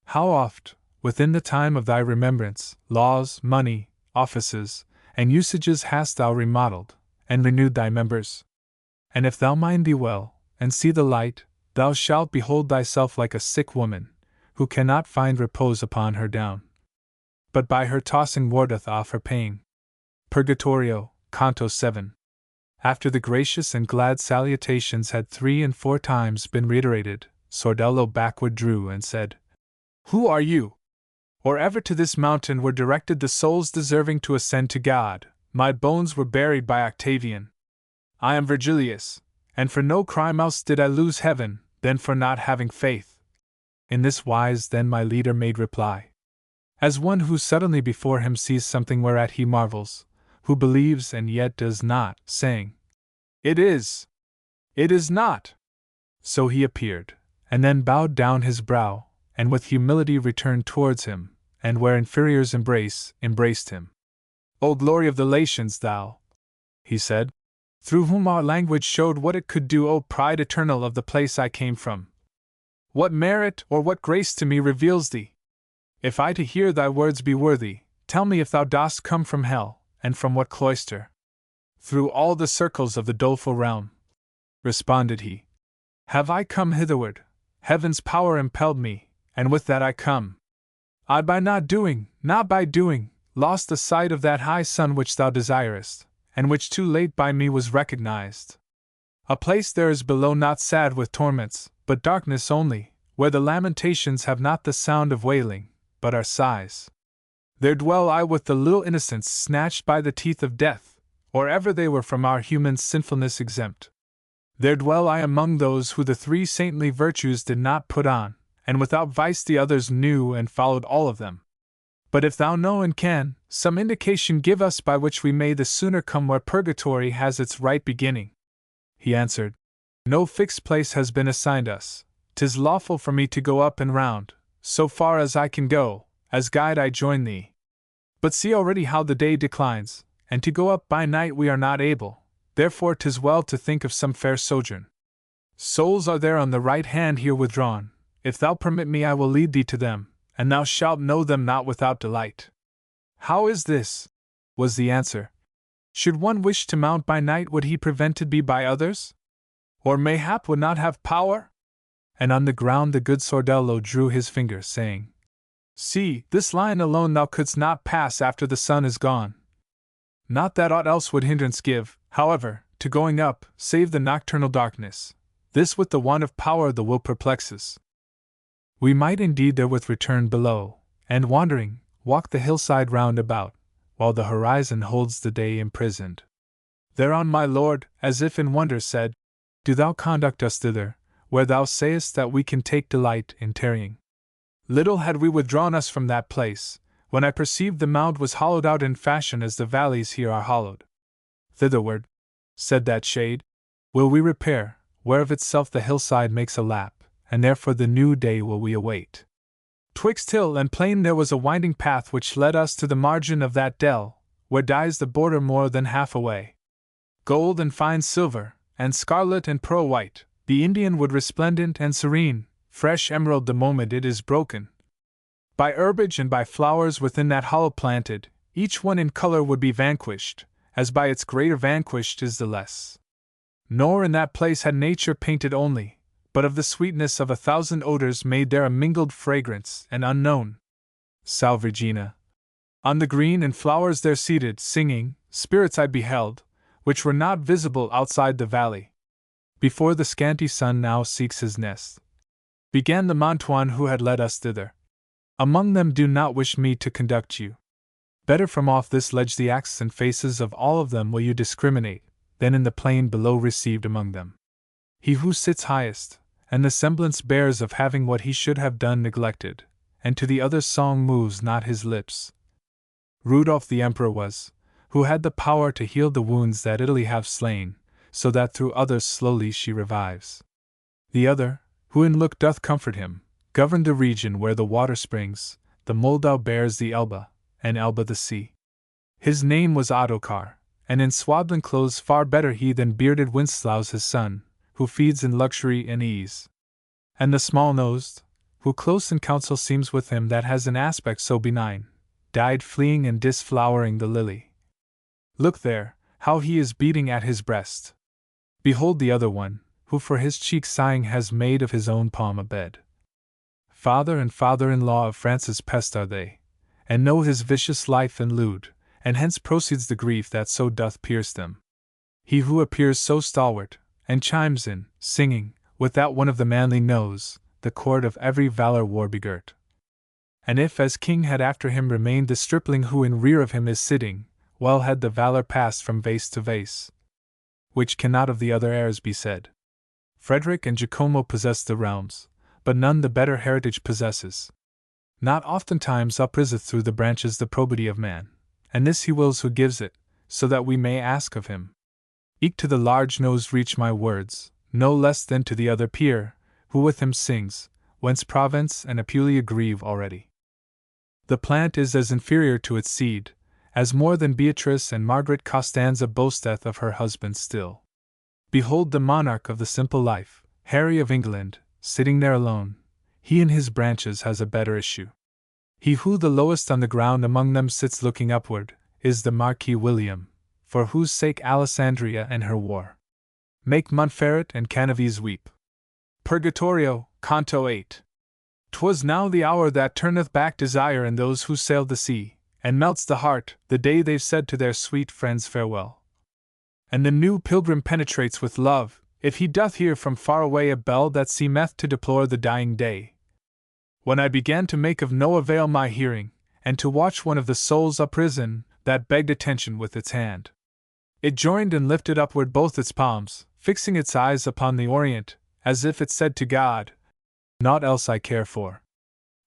How oft, within the time of thy remembrance, laws, money, offices, and usages hast thou remodeled, and renewed thy members? And if thou mind thee well, and see the light, thou shalt behold thyself like a sick woman, who cannot find repose upon her down, but by her tossing wardeth off her pain. Purgatorio, Canto 7. After the gracious and glad salutations had 3 and 4 times been reiterated, Sordello backward drew and said, Who are you? Or ever to this mountain were directed the souls deserving to ascend to God, my bones were buried by Octavian. I am Virgilius, and for no crime else did I lose heaven, than for not having faith. In this wise then my leader made reply, as one who suddenly before him sees something whereat he marvels, who believes and yet does not, saying, It is not. So he appeared, and then bowed down his brow, and with humility returned towards him, and where inferiors embraced him. O glory of the Latians, thou, he said, through whom our language showed what it could do, O pride eternal of the place I came from! What merit or what grace to me reveals thee? If I to hear thy words be worthy, tell me if thou dost come from hell, and from what cloister? Through all the circles of the doleful realm, responded he, have I come hitherward. Heaven's power impelled me, and with that I come. I by not by doing, lost the sight of that high sun which thou desirest, and which too late by me was recognized. A place there is below not sad with torments, but darkness only, where the lamentations have not the sound of wailing, but are sighs. There dwell I with the little innocents snatched by the teeth of death, or ever they were from our human sinfulness exempt. There dwell I among those who the 3 saintly virtues did not put on, and without vice the others knew and followed all of them. But if thou know and can, some indication give us by which we may the sooner come where purgatory has its right beginning. He answered, No fixed place has been assigned us. 'Tis lawful for me to go up and round, so far as I can go, as guide I join thee. But see already how the day declines, and to go up by night we are not able, therefore 'tis well to think of some fair sojourn. Souls are there on the right hand here withdrawn. If thou permit me I will lead thee to them, and thou shalt know them not without delight. How is this? Was the answer. Should one wish to mount by night, would he prevented be by others? Or mayhap would not have power? And on the ground the good Sordello drew his finger, saying, See, this line alone thou couldst not pass after the sun is gone. Not that aught else would hindrance give, however, to going up, save the nocturnal darkness. This with the want of power the will perplexes. We might indeed therewith return below, and wandering, walk the hillside round about, while the horizon holds the day imprisoned. Thereon my lord, as if in wonder, said, Do thou conduct us thither, where thou sayest that we can take delight in tarrying. Little had we withdrawn us from that place, when I perceived the mound was hollowed out in fashion as the valleys here are hollowed. Thitherward, said that shade, will we repair, where of itself the hillside makes a lap, and therefore the new day will we await. Twixt hill and plain there was a winding path which led us to the margin of that dell, where dies the border more than half away. Gold and fine silver, and scarlet and pearl white, the Indian wood resplendent and serene, fresh emerald the moment it is broken. By herbage and by flowers within that hollow planted, each one in color would be vanquished, as by its greater vanquished is the less. Nor in that place had nature painted only, but of the sweetness of 1,000 odors made there a mingled fragrance and unknown. Salve Regina. On the green and flowers there seated, singing, spirits I beheld, which were not visible outside the valley. Before the scanty sun now seeks his nest, began the Mantuan who had led us thither. Among them do not wish me to conduct you. Better from off this ledge the acts and faces of all of them will you discriminate, than in the plain below received among them. He who sits highest, and the semblance bears of having what he should have done neglected, and to the other's song moves not his lips. Rudolph the Emperor was, who had the power to heal the wounds that Italy have slain, so that through others slowly she revives. The other, who in look doth comfort him, governed the region where the water springs, the Moldau bears the Elbe, and Elbe the sea. His name was Ottokar, and in swaddling clothes far better he than bearded Wenceslaus his son, who feeds in luxury and ease. And the small-nosed, who close in counsel seems with him that has an aspect so benign, died fleeing and disflowering the lily. Look there, how he is beating at his breast. Behold the other one, who for his cheek sighing has made of his own palm a bed. Father and father-in-law of Francis Pest are they, and know his vicious life and lewd, and hence proceeds the grief that so doth pierce them. He who appears so stalwart, and chimes in, singing, without one of the manly knows, the chord of every valor war begirt. And if as king had after him remained the stripling who in rear of him is sitting, well had the valor passed from vase to vase. Which cannot of the other heirs be said. Frederick and Giacomo possess the realms, but none the better heritage possesses. Not oftentimes upriseth through the branches the probity of man, and this he wills who gives it, so that we may ask of him. Eke to the large-nosed reach my words, no less than to the other peer, who with him sings, whence Provence and Apulia grieve already. The plant is as inferior to its seed, as more than Beatrice and Margaret Costanza boasteth of her husband still. Behold the monarch of the simple life, Harry of England, sitting there alone, he in his branches has a better issue. He who the lowest on the ground among them sits looking upward, is the Marquis William, for whose sake Alessandria and her war make Montferrat and Canaves weep. Purgatorio, Canto 8. 'Twas now the hour that turneth back desire in those who sailed the sea, and melts the heart, the day they've said to their sweet friends farewell. And the new pilgrim penetrates with love, if he doth hear from far away a bell that seemeth to deplore the dying day. When I began to make of no avail my hearing, and to watch one of the souls uprisen, that begged attention with its hand. It joined and lifted upward both its palms, fixing its eyes upon the Orient, as if it said to God, Naught else I care for.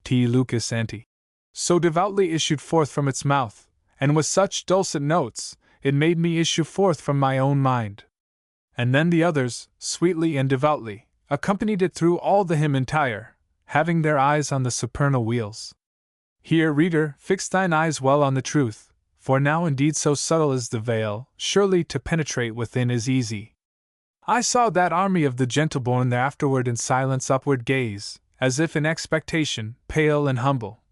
T. Lucas Ante. So devoutly issued forth from its mouth, and with such dulcet notes, it made me issue forth from my own mind. And then the others, sweetly and devoutly, accompanied it through all the hymn entire, having their eyes on the supernal wheels. Here, reader, fix thine eyes well on the truth, for now indeed so subtle is the veil, surely to penetrate within is easy. I saw that army of the gentle-born there afterward in silence upward gaze, as if in expectation, pale and humble.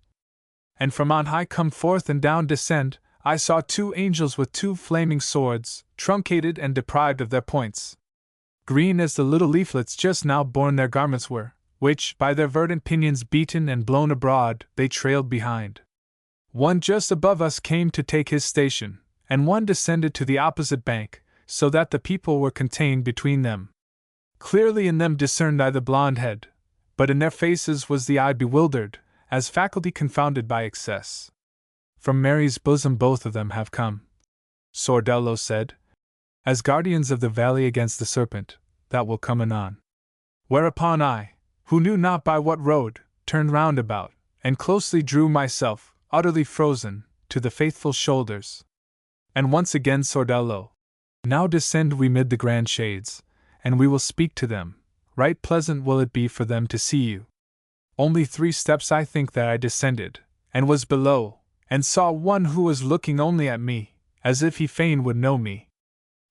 And from on high come forth and down descend, I saw 2 angels with 2 flaming swords, truncated and deprived of their points. Green as the little leaflets just now born their garments were, which, by their verdant pinions beaten and blown abroad, they trailed behind. One just above us came to take his station, and one descended to the opposite bank, so that the people were contained between them. Clearly in them discerned I the blonde head, but in their faces was the eye bewildered, as faculty confounded by excess. From Mary's bosom both of them have come, Sordello said, as guardians of the valley against the serpent, that will come anon. Whereupon I, who knew not by what road, turned round about, and closely drew myself, utterly frozen, to the faithful shoulders. And once again Sordello. Now descend we mid the grand shades, and we will speak to them. Right pleasant will it be for them to see you. Only 3 steps I think that I descended, and was below, and saw one who was looking only at me, as if he fain would know me.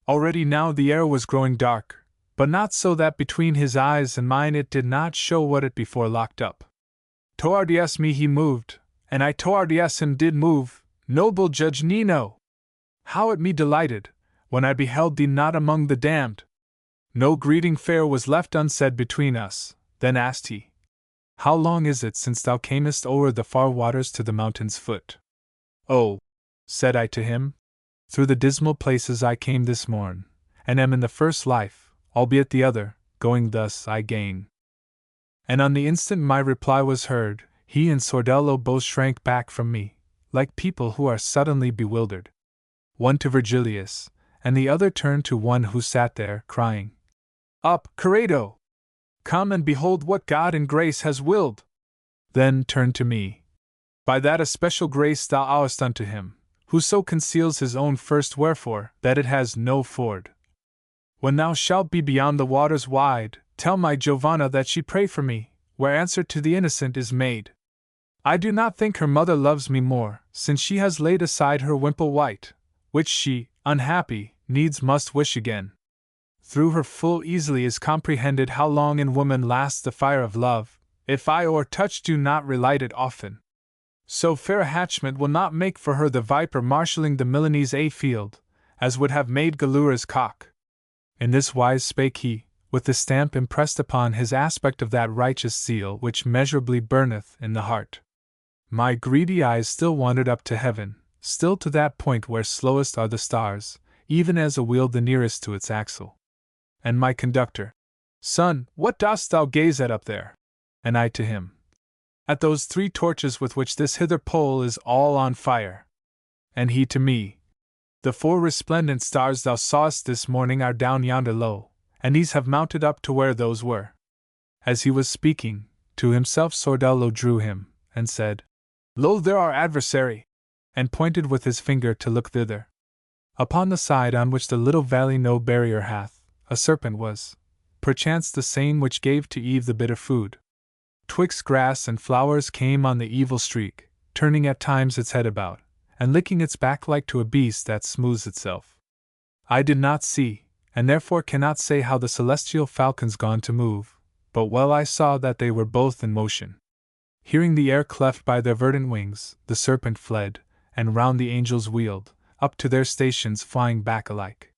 Already now the air was growing dark, but not so that between his eyes and mine it did not show what it before locked up. Towards me he moved, and I towards him did move, noble Judge Nino! How it me delighted, when I beheld thee not among the damned! No greeting fair was left unsaid between us. Then asked he, How long is it since thou camest o'er the far waters to the mountain's foot? Oh, said I to him, through the dismal places I came this morn, and am in the first life, albeit the other, going thus I gain. And on the instant my reply was heard, he and Sordello both shrank back from me, like people who are suddenly bewildered. One to Virgilius, and the other turned to one who sat there, crying, Up, Corrado! Come and behold what God in grace has willed! Then turned to me. By that especial grace thou owest unto him, who so conceals his own first wherefore, that it has no ford. When thou shalt be beyond the waters wide, tell my Giovanna that she pray for me, where answer to the innocent is made. I do not think her mother loves me more, since she has laid aside her wimple white, which she, unhappy, needs must wish again. Through her full easily is comprehended how long in woman lasts the fire of love, if eye or touch do not relight it often. So fair a hatchment will not make for her the viper marshalling the Milanese field, as would have made Galura's cock. In this wise spake he, with the stamp impressed upon his aspect of that righteous zeal which measurably burneth in the heart. My greedy eyes still wandered up to heaven, still to that point where slowest are the stars, even as a wheel the nearest to its axle. And my conductor, Son, what dost thou gaze at up there? And I to him, At those 3 torches with which this hither pole is all on fire. And he to me, The 4 resplendent stars thou sawest this morning are down yonder low, and these have mounted up to where those were. As he was speaking, to himself Sordello drew him, and said, Lo, there our adversary! And pointed with his finger to look thither. Upon the side on which the little valley no barrier hath, a serpent was, perchance the same which gave to Eve the bitter food. Twixt grass and flowers came on the evil streak, turning at times its head about, and licking its back like to a beast that smooths itself. I did not see, and therefore cannot say how the celestial falcons gone to move, but well I saw that they were both in motion. Hearing the air cleft by their verdant wings, the serpent fled, and round the angels wheeled, up to their stations flying back alike.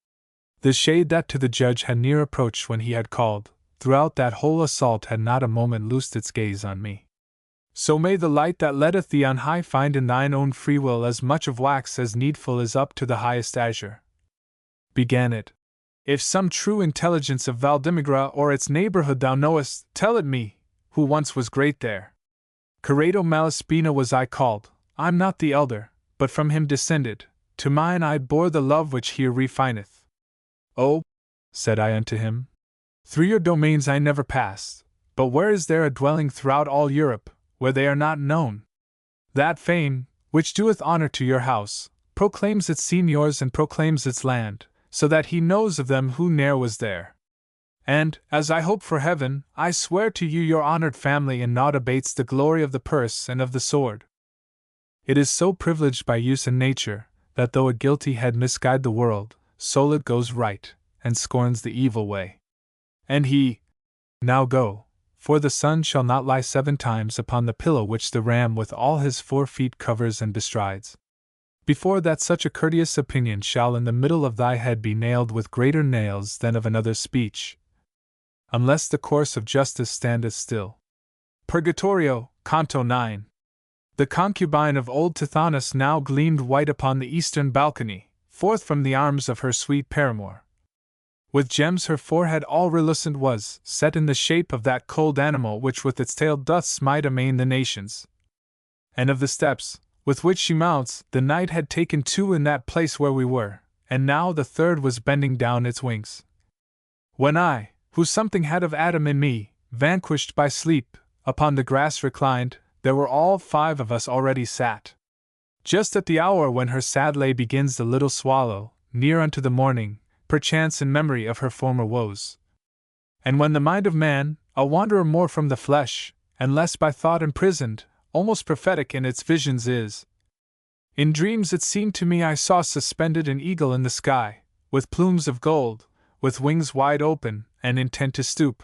The shade that to the judge had near approached when he had called, throughout that whole assault had not a moment loosed its gaze on me. So may the light that letteth thee on high find in thine own free will as much of wax as needful is up to the highest azure. Began it. If some true intelligence of Valdimigra or its neighborhood thou knowest, tell it me, who once was great there. Corrado Malaspina was I called, I'm not the elder, but from him descended, to mine I bore the love which here refineth. Oh, said I unto him, through your domains I never passed, But where is there a dwelling throughout all Europe, where they are not known? That fame, which doeth honor to your house, proclaims its seigneurs and proclaims its land, so that he knows of them who ne'er was there. And, as I hope for heaven, I swear to you your honored family in naught abates the glory of the purse and of the sword. It is so privileged by use and nature, that though a guilty head misguide the world, so it goes right, and scorns the evil way. And he, now go, for the sun shall not lie 7 times upon the pillow which the ram with all his 4 feet covers and bestrides, before that such a courteous opinion shall in the middle of thy head be nailed with greater nails than of another's speech, unless the course of justice standeth still. Purgatorio, Canto 9. The concubine of old Tithonus now gleamed white upon the eastern balcony, forth from the arms of her sweet paramour. With gems her forehead all relucent was, set in the shape of that cold animal which with its tail doth smite amain the nations. And of the steps, with which she mounts, the night had taken 2 in that place where we were, and now the 3rd was bending down its wings. When I, who something had of Adam in me, vanquished by sleep, upon the grass reclined, there were all 5 of us already sat. Just at the hour when her sad lay begins the little swallow, near unto the morning, perchance in memory of her former woes. And when the mind of man, a wanderer more from the flesh, and less by thought imprisoned, almost prophetic in its visions is. In dreams it seemed to me I saw suspended an eagle in the sky, with plumes of gold, with wings wide open, and intent to stoop.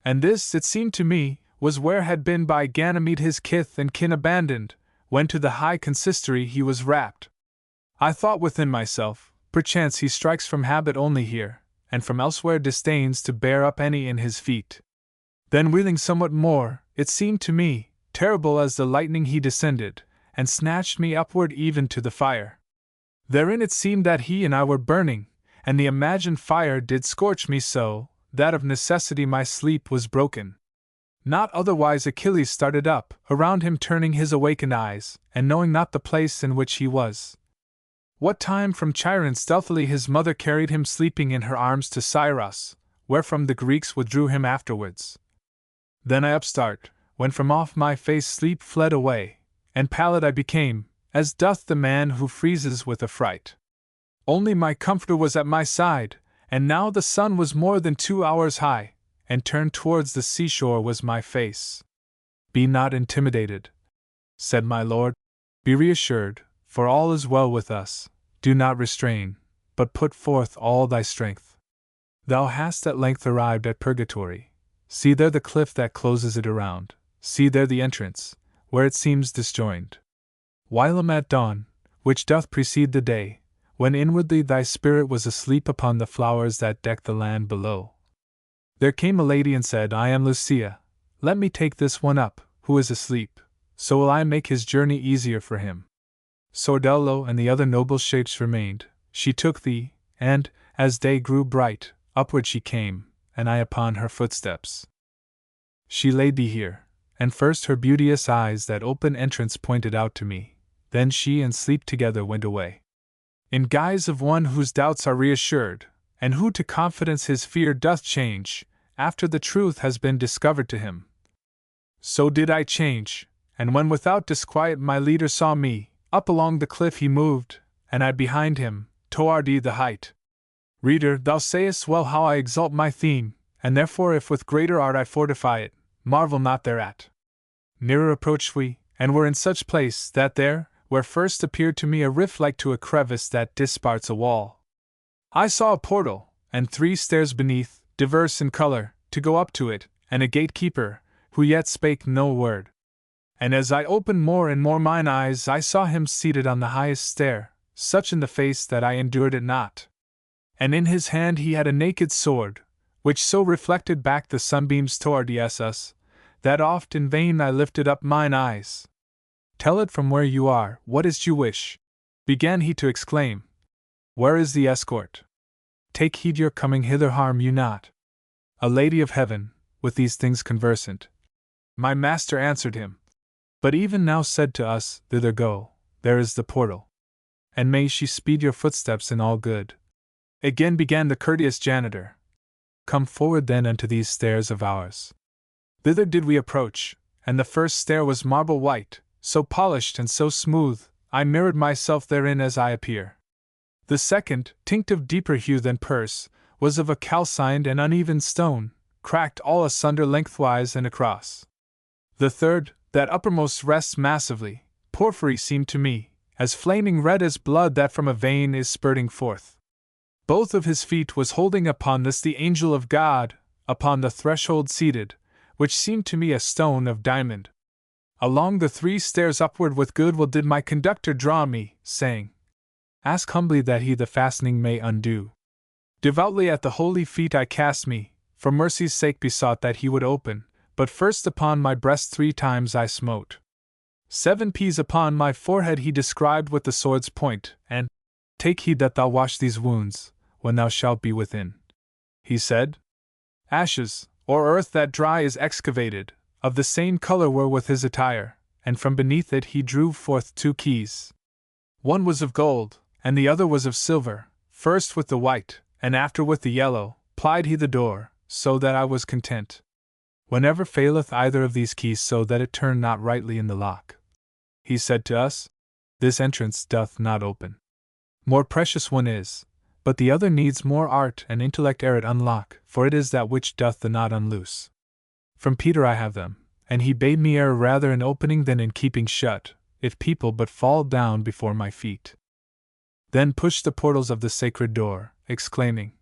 And this, it seemed to me, was where had been by Ganymede his kith and kin abandoned, when to the high consistory he was rapt. I thought within myself, perchance he strikes from habit only here, and from elsewhere disdains to bear up any in his feet. Then wheeling somewhat more, it seemed to me, terrible as the lightning he descended, and snatched me upward even to the fire. Therein it seemed that he and I were burning, and the imagined fire did scorch me so, that of necessity my sleep was broken. Not otherwise Achilles started up, around him turning his awakened eyes, and knowing not the place in which he was. What time from Chiron stealthily his mother carried him sleeping in her arms to Scyros, wherefrom the Greeks withdrew him afterwards. Then I upstart, when from off my face sleep fled away, and pallid I became, as doth the man who freezes with affright. Only my comforter was at my side, and now the sun was more than 2 hours high, and turned towards the seashore was my face. Be not intimidated, said my lord. Be reassured, for all is well with us. Do not restrain, but put forth all thy strength. Thou hast at length arrived at Purgatory. See there the cliff that closes it around. See there the entrance, where it seems disjoined. Whilom at dawn, which doth precede the day, when inwardly thy spirit was asleep upon the flowers that deck the land below, there came a lady and said, I am Lucia. Let me take this one up, who is asleep, so will I make his journey easier for him. Sordello and the other noble shapes remained. She took thee, and, as day grew bright, upward she came, and I upon her footsteps. She laid thee here, and first her beauteous eyes that open entrance pointed out to me, then she and sleep together went away. In guise of one whose doubts are reassured, and who to confidence his fear doth change, after the truth has been discovered to him. So did I change, and when without disquiet my leader saw me, up along the cliff he moved, and I behind him, toward the height. Reader, thou sayest well how I exalt my theme, and therefore if with greater art I fortify it, marvel not thereat. Nearer approached we, and were in such place that there, where first appeared to me a rift like to a crevice that disparts a wall, I saw a portal, and 3 stairs beneath, diverse in color, to go up to it, and a gatekeeper, who yet spake no word. And as I opened more and more mine eyes, I saw him seated on the highest stair, such in the face that I endured it not. And in his hand he had a naked sword, which so reflected back the sunbeams toward us, that oft in vain I lifted up mine eyes. Tell it from where you are, what is't you wish? Began he to exclaim. Where is the escort? Take heed your coming hither harm you not. A lady of heaven, with these things conversant. My master answered him. But even now said to us, thither go, there is the portal. And may she speed your footsteps in all good. Again began the courteous janitor. Come forward then unto these stairs of ours. Thither did we approach, and the first stair was marble white, so polished and so smooth, I mirrored myself therein as I appear. The second, tinct of deeper hue than purse, was of a calcined and uneven stone, cracked all asunder lengthwise and across. The third, that uppermost rests massively, porphyry seemed to me, as flaming red as blood that from a vein is spurting forth. Both of his feet was holding upon this the angel of God, upon the threshold seated, which seemed to me a stone of diamond. Along the 3 stairs upward with good will did my conductor draw me, saying, Ask humbly that he the fastening may undo. Devoutly at the holy feet I cast me, for mercy's sake besought that he would open, but first upon my breast 3 times I smote. 7 P's upon my forehead he described with the sword's point, and, Take heed that thou wash these wounds, when thou shalt be within. He said, Ashes, or earth that dry is excavated, of the same color were with his attire, and from beneath it he drew forth 2 keys. One was of gold, and the other was of silver, first with the white, and after with the yellow, plied he the door, so that I was content. Whenever faileth either of these keys so that it turn not rightly in the lock, he said to us, This entrance doth not open. More precious one is, but the other needs more art and intellect ere it unlock, for it is that which doth the knot unloose. From Peter I have them, and he bade me err rather in opening than in keeping shut, if people but fall down before my feet. Then pushed the portals of the sacred door, exclaiming,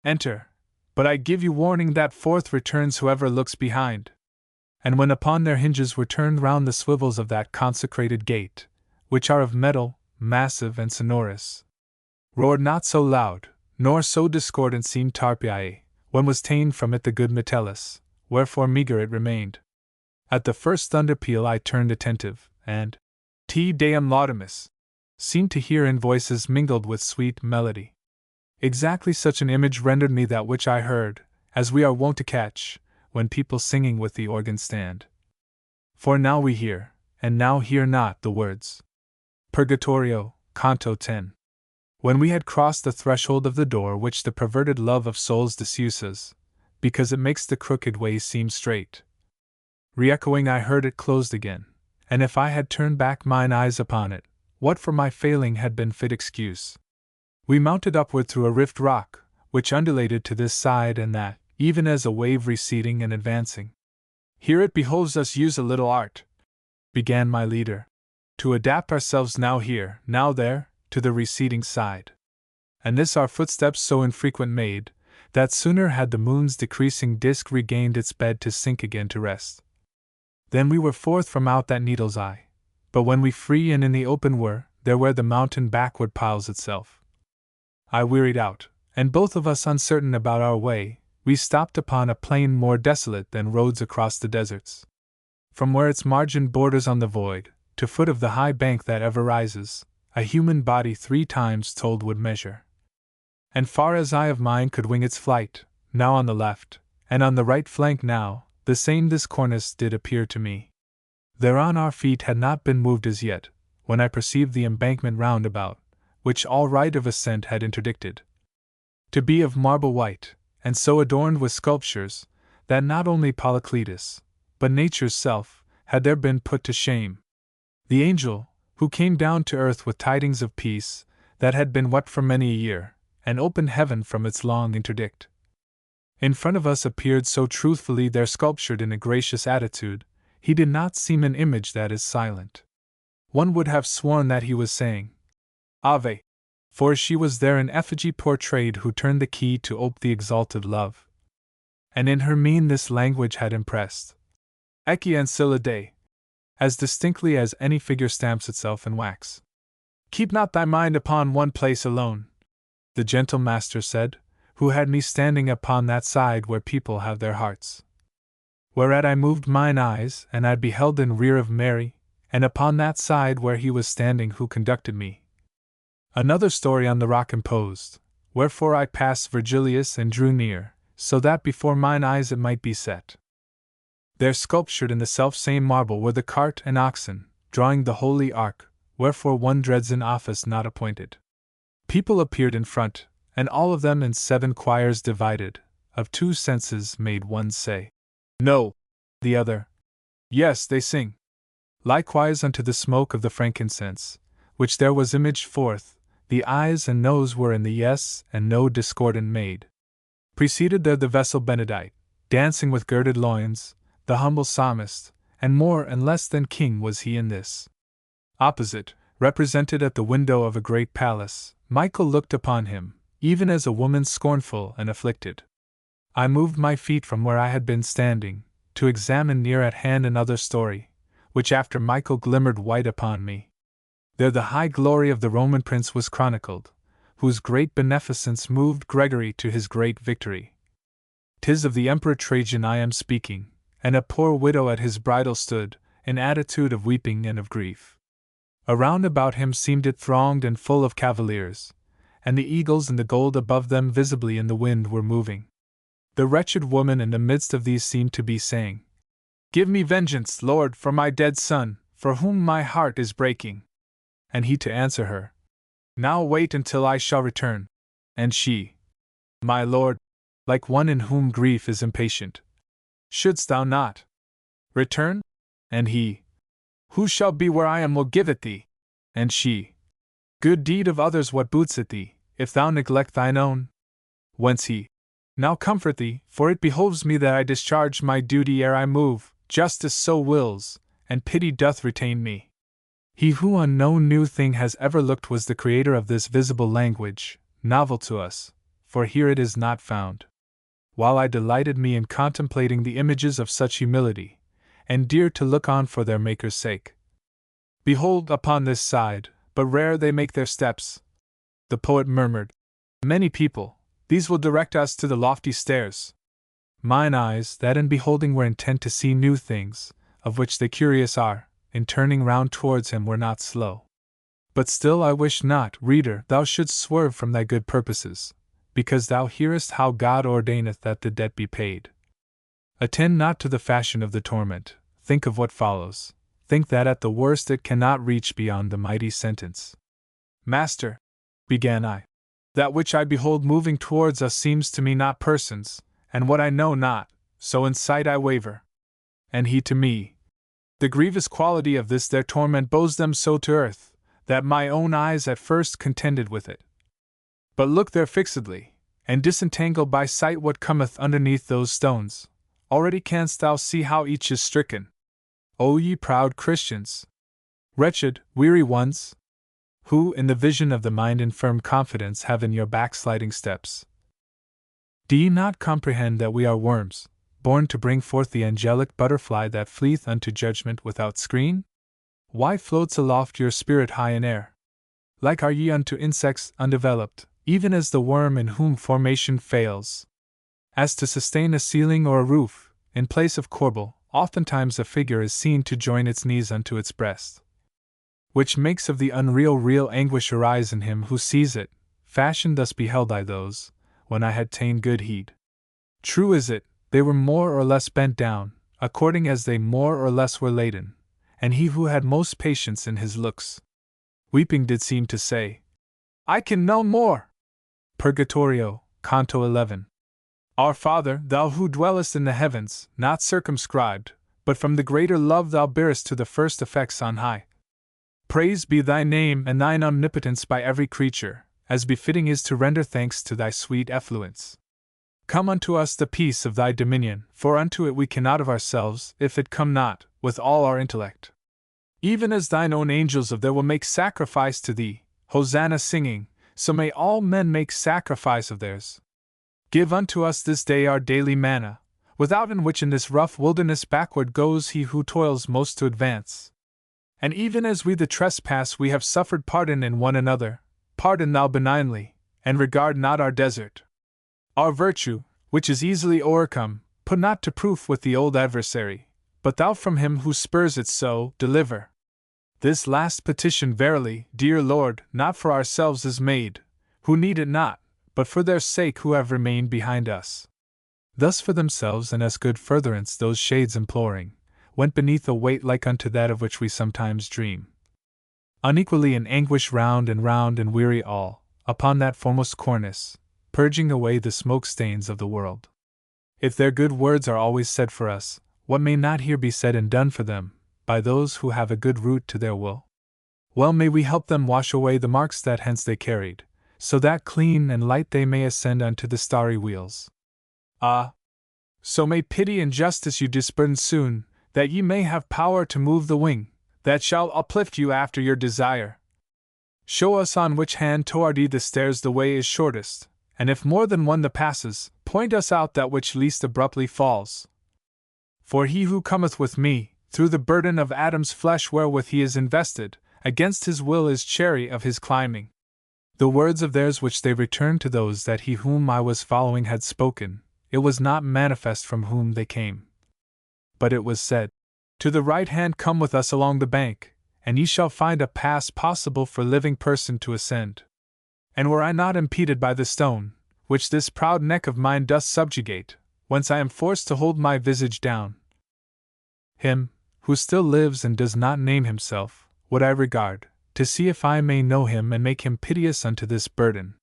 Enter, but I give you warning that forth returns whoever looks behind. And when upon their hinges were turned round the swivels of that consecrated gate, which are of metal, massive and sonorous, roared not so loud, nor so discordant seemed Tarpeiae, when was ta'en from it the good Metellus, wherefore meagre it remained. At the first thunder peal I turned attentive, and, Te Deum Laudamus, seemed to hear in voices mingled with sweet melody. Exactly such an image rendered me that which I heard, as we are wont to catch, when people singing with the organ stand. For now we hear, and now hear not, the words. Purgatorio, Canto 10. When we had crossed the threshold of the door which the perverted love of souls disuses, because it makes the crooked way seem straight, re-echoing I heard it closed again, and if I had turned back mine eyes upon it, what for my failing had been fit excuse? We mounted upward through a rift rock, which undulated to this side and that, even as a wave receding and advancing. Here it behoves us use a little art, began my leader, to adapt ourselves now here, now there, to the receding side. And this our footsteps so infrequent made, that sooner had the moon's decreasing disk regained its bed to sink again to rest. Then we were forth from out that needle's eye, but when we free and in the open were, there where the mountain backward piles itself, I wearied out, and both of us uncertain about our way, we stopped upon a plain more desolate than roads across the deserts. From where its margin borders on the void, to foot of the high bank that ever rises, a human body 3 times told would measure. And far as eye of mine could wing its flight, now on the left, and on the right flank now, the same this cornice did appear to me. Thereon our feet had not been moved as yet, when I perceived the embankment round about, which all right of ascent had interdicted, to be of marble white, and so adorned with sculptures, that not only Polycletus, but nature's self, had there been put to shame. The angel, who came down to earth with tidings of peace, that had been wept for many a year, and opened heaven from its long interdict, in front of us appeared so truthfully there sculptured in a gracious attitude, he did not seem an image that is silent. One would have sworn that he was saying, Ave, for she was there an effigy portrayed who turned the key to ope the exalted love. And in her mien this language had impressed, Ecce ancilla Dei, as distinctly as any figure stamps itself in wax. Keep not thy mind upon one place alone, the gentle master said, who had me standing upon that side where people have their hearts. Whereat I moved mine eyes, and I beheld in rear of Mary, and upon that side where he was standing who conducted me, another story on the rock imposed, wherefore I passed Virgilius and drew near, so that before mine eyes it might be set. There sculptured in the self-same marble were the cart and oxen, drawing the holy ark, wherefore one dreads an office not appointed. People appeared in front, and all of them in 7 choirs divided, of 2 senses made one say, No, The other, yes, they sing. Likewise unto the smoke of the frankincense, which there was imaged forth, the eyes and nose were in the yes and no discordant made. Preceded there the vessel Benedite, dancing with girded loins, the humble psalmist, and more and less than king was he in this. Opposite, represented at the window of a great palace, Michael looked upon him, even as a woman scornful and afflicted. I moved my feet from where I had been standing, to examine near at hand another story, which after Michael glimmered white upon me. There the high glory of the Roman prince was chronicled, whose great beneficence moved Gregory to his great victory. 'Tis of the Emperor Trajan I am speaking, and a poor widow at his bridal stood, in attitude of weeping and of grief. Around about him seemed it thronged and full of cavaliers, and the eagles in the gold above them visibly in the wind were moving. The wretched woman in the midst of these seemed to be saying, "Give me vengeance, Lord, for my dead son, for whom my heart is breaking." And he to answer her, "Now wait until I shall return." And she, "My Lord," like one in whom grief is impatient, "shouldst thou not return?" And he, "Who shall be where I am will give it thee." And she, "Good deed of others what boots it thee, if thou neglect thine own?" Whence he, "Now comfort thee, for it behoves me that I discharge my duty ere I move, justice so wills, and pity doth retain me." He who on no new thing has ever looked was the creator of this visible language, novel to us, for here it is not found. While I delighted me in contemplating the images of such humility, and dear to look on for their Maker's sake. Behold, upon this side, but rare they make their steps. The poet murmured, "Many people, these will direct us to the lofty stairs." Mine eyes, that in beholding were intent to see new things, of which they curious are, in turning round towards him were not slow. But still I wish not, reader, thou shouldst swerve from thy good purposes, because thou hearest how God ordaineth that the debt be paid. Attend not to the fashion of the torment, think of what follows, think that at the worst it cannot reach beyond the mighty sentence. "Master," began I, "that which I behold moving towards us seems to me not persons, and what I know not, so in sight I waver." And he to me, "The grievous quality of this their torment bows them so to earth, that my own eyes at first contended with it. But look there fixedly, and disentangle by sight what cometh underneath those stones. Already canst thou see how each is stricken. O ye proud Christians! Wretched, weary ones! Who, in the vision of the mind in firm confidence have in your backsliding steps. Do ye not comprehend that we are worms, born to bring forth the angelic butterfly that fleeth unto judgment without screen? Why floats aloft your spirit high in air? Like are ye unto insects undeveloped, even as the worm in whom formation fails. As to sustain a ceiling or a roof, in place of corbel, oftentimes a figure is seen to join its knees unto its breast. Which makes of the unreal real anguish arise in him who sees it. Fashion thus beheld I those, when I had ta'en good heed. True is it, they were more or less bent down, according as they more or less were laden, and he who had most patience in his looks, weeping did seem to say, "I can no more." Purgatorio, Canto 11. Our Father, thou who dwellest in the heavens, not circumscribed, but from the greater love thou bearest to the first effects on high. Praised be thy name and thine omnipotence by every creature, as befitting is to render thanks to thy sweet effluence. Come unto us the peace of thy dominion, for unto it we cannot of ourselves, if it come not, with all our intellect. Even as thine own angels of there will make sacrifice to thee, Hosanna singing, so may all men make sacrifice of theirs. Give unto us this day our daily manna, without in which in this rough wilderness backward goes he who toils most to advance. And even as we the trespass we have suffered pardon in one another, pardon thou benignly, and regard not our desert. Our virtue, which is easily o'ercome, put not to proof with the old adversary, but thou from him who spurs it so, deliver. This last petition verily, dear Lord, not for ourselves is made, who need it not, but for their sake who have remained behind us. Thus for themselves and as good furtherance those shades imploring, went beneath a weight like unto that of which we sometimes dream. Unequally in anguish round and weary all, upon that foremost cornice, purging away the smoke stains of the world. If their good words are always said for us, what may not here be said and done for them, by those who have a good root to their will? Well may we help them wash away the marks that hence they carried, so that clean and light they may ascend unto the starry wheels. Ah! So may pity and justice you disburden soon, that ye may have power to move the wing, that shall uplift you after your desire. Show us on which hand toward the stairs the way is shortest, and if more than one the passes, point us out that which least abruptly falls. For he who cometh with me, through the burden of Adam's flesh wherewith he is invested, against his will is chary of his climbing. The words of theirs which they returned to those that he whom I was following had spoken, it was not manifest from whom they came. But it was said, To the right hand come with us along the bank, and ye shall find a pass possible for living person to ascend. And were I not impeded by the stone, which this proud neck of mine doth subjugate, whence I am forced to hold my visage down, him, who still lives and does not name himself, would I regard, to see if I may know him and make him piteous unto this burden.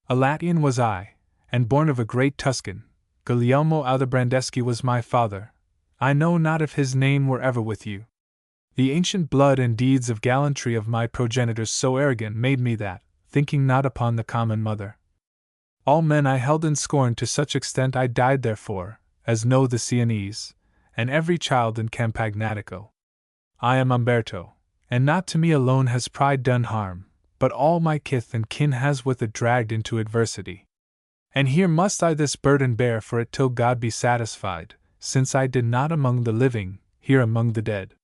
A Latian was I, and born of a great Tuscan. Guglielmo Aldobrandeschi was my father. I know not if his name were ever with you. The ancient blood and deeds of gallantry of my progenitors so arrogant made me that, thinking not upon the common mother, all men I held in scorn to such extent I died therefore, as know the Sienese, and every child in Campagnatico. I am Umberto, and not to me alone has pride done harm, but all my kith and kin has with it dragged into adversity. And here must I this burden bear for it till God be satisfied, since I did not among the living, here among the dead.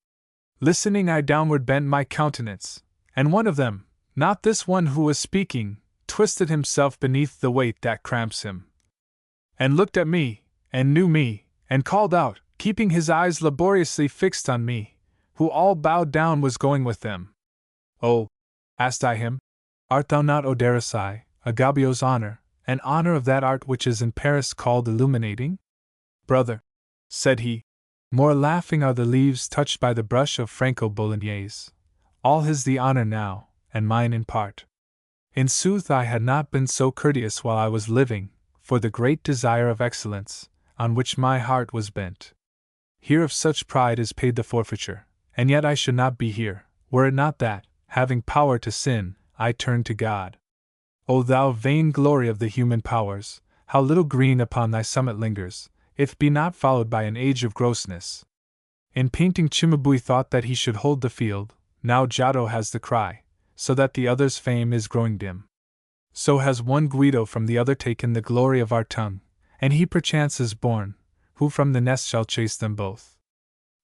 Listening I downward bent my countenance, and one of them, not this one who was speaking, twisted himself beneath the weight that cramps him, and looked at me, and knew me, and called out, keeping his eyes laboriously fixed on me, who all bowed down was going with them. Oh, asked I him, art thou not Odericai, Agabio's honor, an honor of that art which is in Paris called illuminating? Brother, said he, more laughing are the leaves touched by the brush of Franco Bolognese. All his the honor now, and mine in part. In sooth I had not been so courteous while I was living, for the great desire of excellence, on which my heart was bent. Here of such pride is paid the forfeiture, and yet I should not be here, were it not that, having power to sin, I turn to God. O thou vain glory of the human powers, how little green upon thy summit lingers, if be not followed by an age of grossness. In painting Cimabue thought that he should hold the field, now Giotto has the cry, so that the other's fame is growing dim. So has one Guido from the other taken the glory of our tongue, and he perchance is born, who from the nest shall chase them both.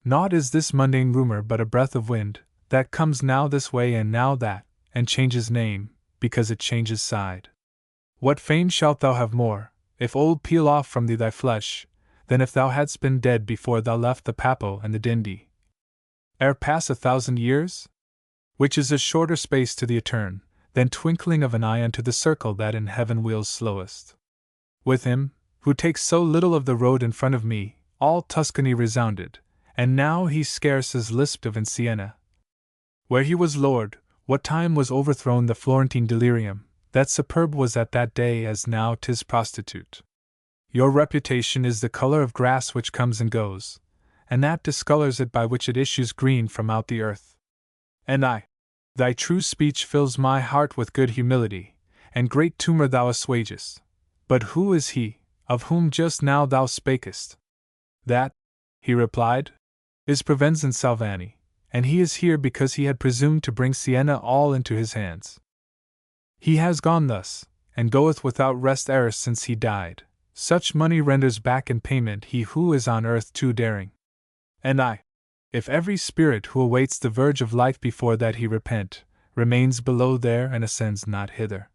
Naught is this mundane rumor but a breath of wind, that comes now this way and now that, and changes name, because it changes side. What fame shalt thou have more, if old peel off from thee thy flesh, than if thou hadst been dead before thou left the Papo and the Dindi? Ere pass 1,000 years? Which is a shorter space to the etern, than twinkling of an eye unto the circle that in heaven wheels slowest. With him, who takes so little of the road in front of me, all Tuscany resounded, and now he scarce is lisped of in Siena. Where he was lord, what time was overthrown the Florentine delirium, that superb was at that day as now 'tis prostitute. Your reputation is the color of grass which comes and goes, and that discolors it by which it issues green from out the earth. And thy true speech fills my heart with good humility, and great tumor thou assuagest. But who is he, of whom just now thou spakest? That, he replied, is Provenzan Salvani, and he is here because he had presumed to bring Siena all into his hands. He has gone thus, and goeth without rest e'er since he died. Such money renders back in payment he who is on earth too daring. And if every spirit who awaits the verge of life before that he repent, remains below there and ascends not hither,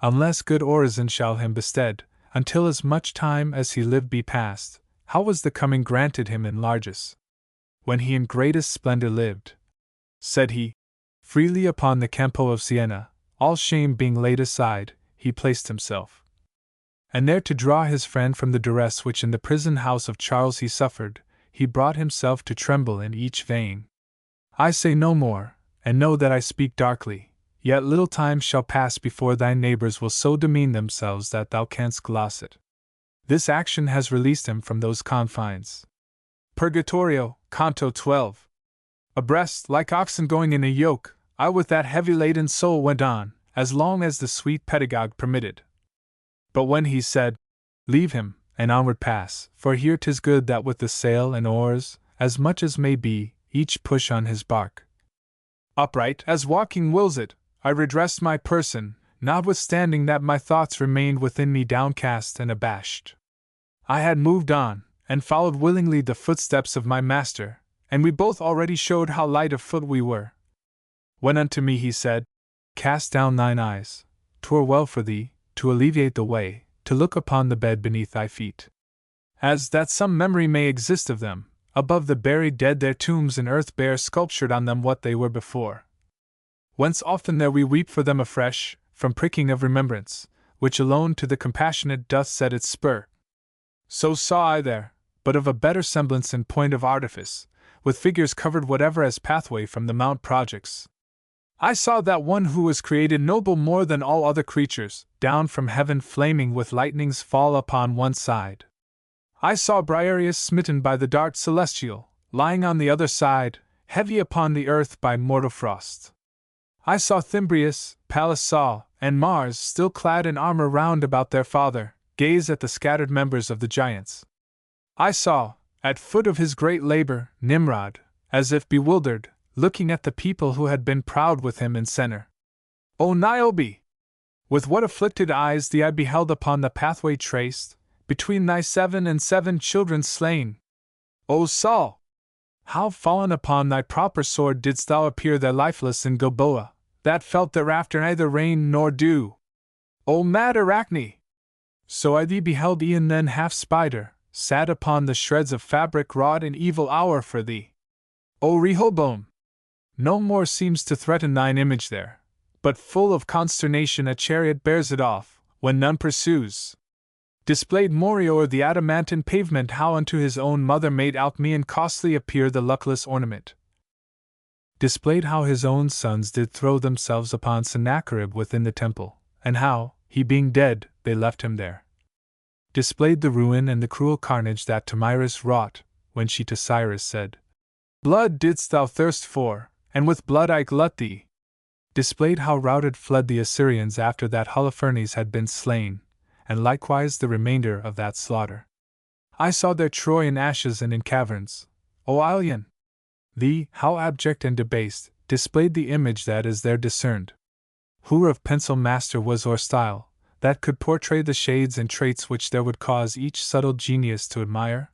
unless good orison shall him bested, until as much time as he lived be past, how was the coming granted him in largess? When he in greatest splendor lived, said he, freely upon the Campo of Siena, all shame being laid aside, he placed himself. And there to draw his friend from the duress which in the prison house of Charles he suffered, he brought himself to tremble in each vein. I say no more, and know that I speak darkly, yet little time shall pass before thy neighbors will so demean themselves that thou canst gloss it. This action has released him from those confines. Purgatorio, Canto 12. Abreast, like oxen going in a yoke, I with that heavy-laden soul went on, as long as the sweet pedagogue permitted. But when he said, "Leave him, and onward pass, for here 'tis good that with the sail and oars, as much as may be, each push on his bark," upright as walking wills it, I redressed my person, notwithstanding that my thoughts remained within me downcast and abashed. I had moved on, and followed willingly the footsteps of my master, and we both already showed how light of foot we were. When unto me he said, "Cast down thine eyes, 'twere well for thee, to alleviate the way, to look upon the bed beneath thy feet. As that some memory may exist of them, above the buried dead their tombs in earth bear sculptured on them what they were before. Whence often there we weep for them afresh, from pricking of remembrance, which alone to the compassionate doth set its spur. So saw I there, but of a better semblance in point of artifice, with figures covered whatever as pathway from the mount projects. I saw that one who was created noble more than all other creatures, down from heaven flaming with lightnings fall upon one side. I saw Briareus smitten by the dart celestial, lying on the other side, heavy upon the earth by mortal frost. I saw Thymbrius, Pallas saw, and Mars, still clad in armor round about their father, gaze at the scattered members of the giants. I saw, at foot of his great labor, Nimrod, as if bewildered, looking at the people who had been proud with him in center. O Niobe! With what afflicted eyes the eye beheld upon the pathway traced, between thy 7 and 7 children slain! O Saul! How fallen upon thy proper sword didst thou appear there lifeless in Gilboa, that felt thereafter neither rain nor dew! O mad Arachne! So I thee beheld e'en then half spider, sat upon the shreds of fabric wrought in evil hour for thee. O Rehoboam! No more seems to threaten thine image there, but full of consternation a chariot bears it off, when none pursues. Displayed Mori o'er the adamantine pavement how unto his own mother made Alcmaeon costly appear the luckless ornament. Displayed how his own sons did throw themselves upon Sennacherib within the temple, and how, he being dead, they left him there. Displayed the ruin and the cruel carnage that Thamyris wrought, when she to Cyrus said, "Blood didst thou thirst for, and with blood I glut thee." Displayed how routed fled the Assyrians after that Holofernes had been slain, and likewise the remainder of that slaughter. I saw their Troy in ashes and in caverns. O Ilion! Thee, how abject and debased, displayed the image that is there discerned. Who of pencil master was or style, that could portray the shades and traits which there would cause each subtle genius to admire?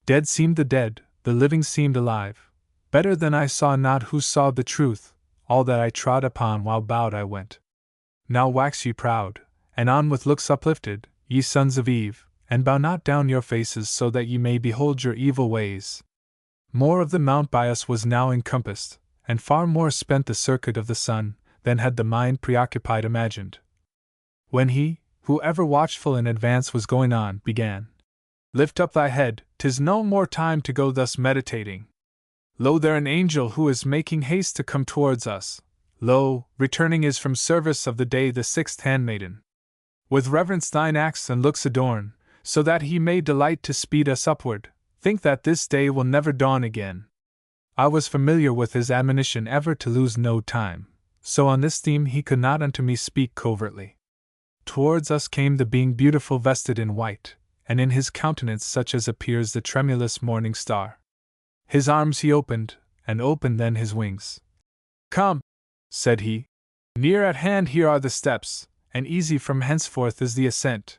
Dead seemed the dead, the living seemed alive. Better than I saw not who saw the truth, all that I trod upon while bowed I went. Now wax ye proud, and on with looks uplifted, ye sons of Eve, and bow not down your faces so that ye may behold your evil ways. More of the mount by us was now encompassed, and far more spent the circuit of the sun, than had the mind preoccupied imagined. When he, who ever watchful in advance was going on, began, "Lift up thy head, 'tis no more time to go thus meditating. Lo, there an angel who is making haste to come towards us. Lo, returning is from service of the day the 6th handmaiden. With reverence thine acts and looks adorn, so that he may delight to speed us upward. Think that this day will never dawn again." I was familiar with his admonition ever to lose no time, so on this theme he could not unto me speak covertly. Towards us came the being beautiful vested in white, and in his countenance such as appears the tremulous morning star. His arms he opened, and opened then his wings. "Come," said he, "near at hand here are the steps, and easy from henceforth is the ascent."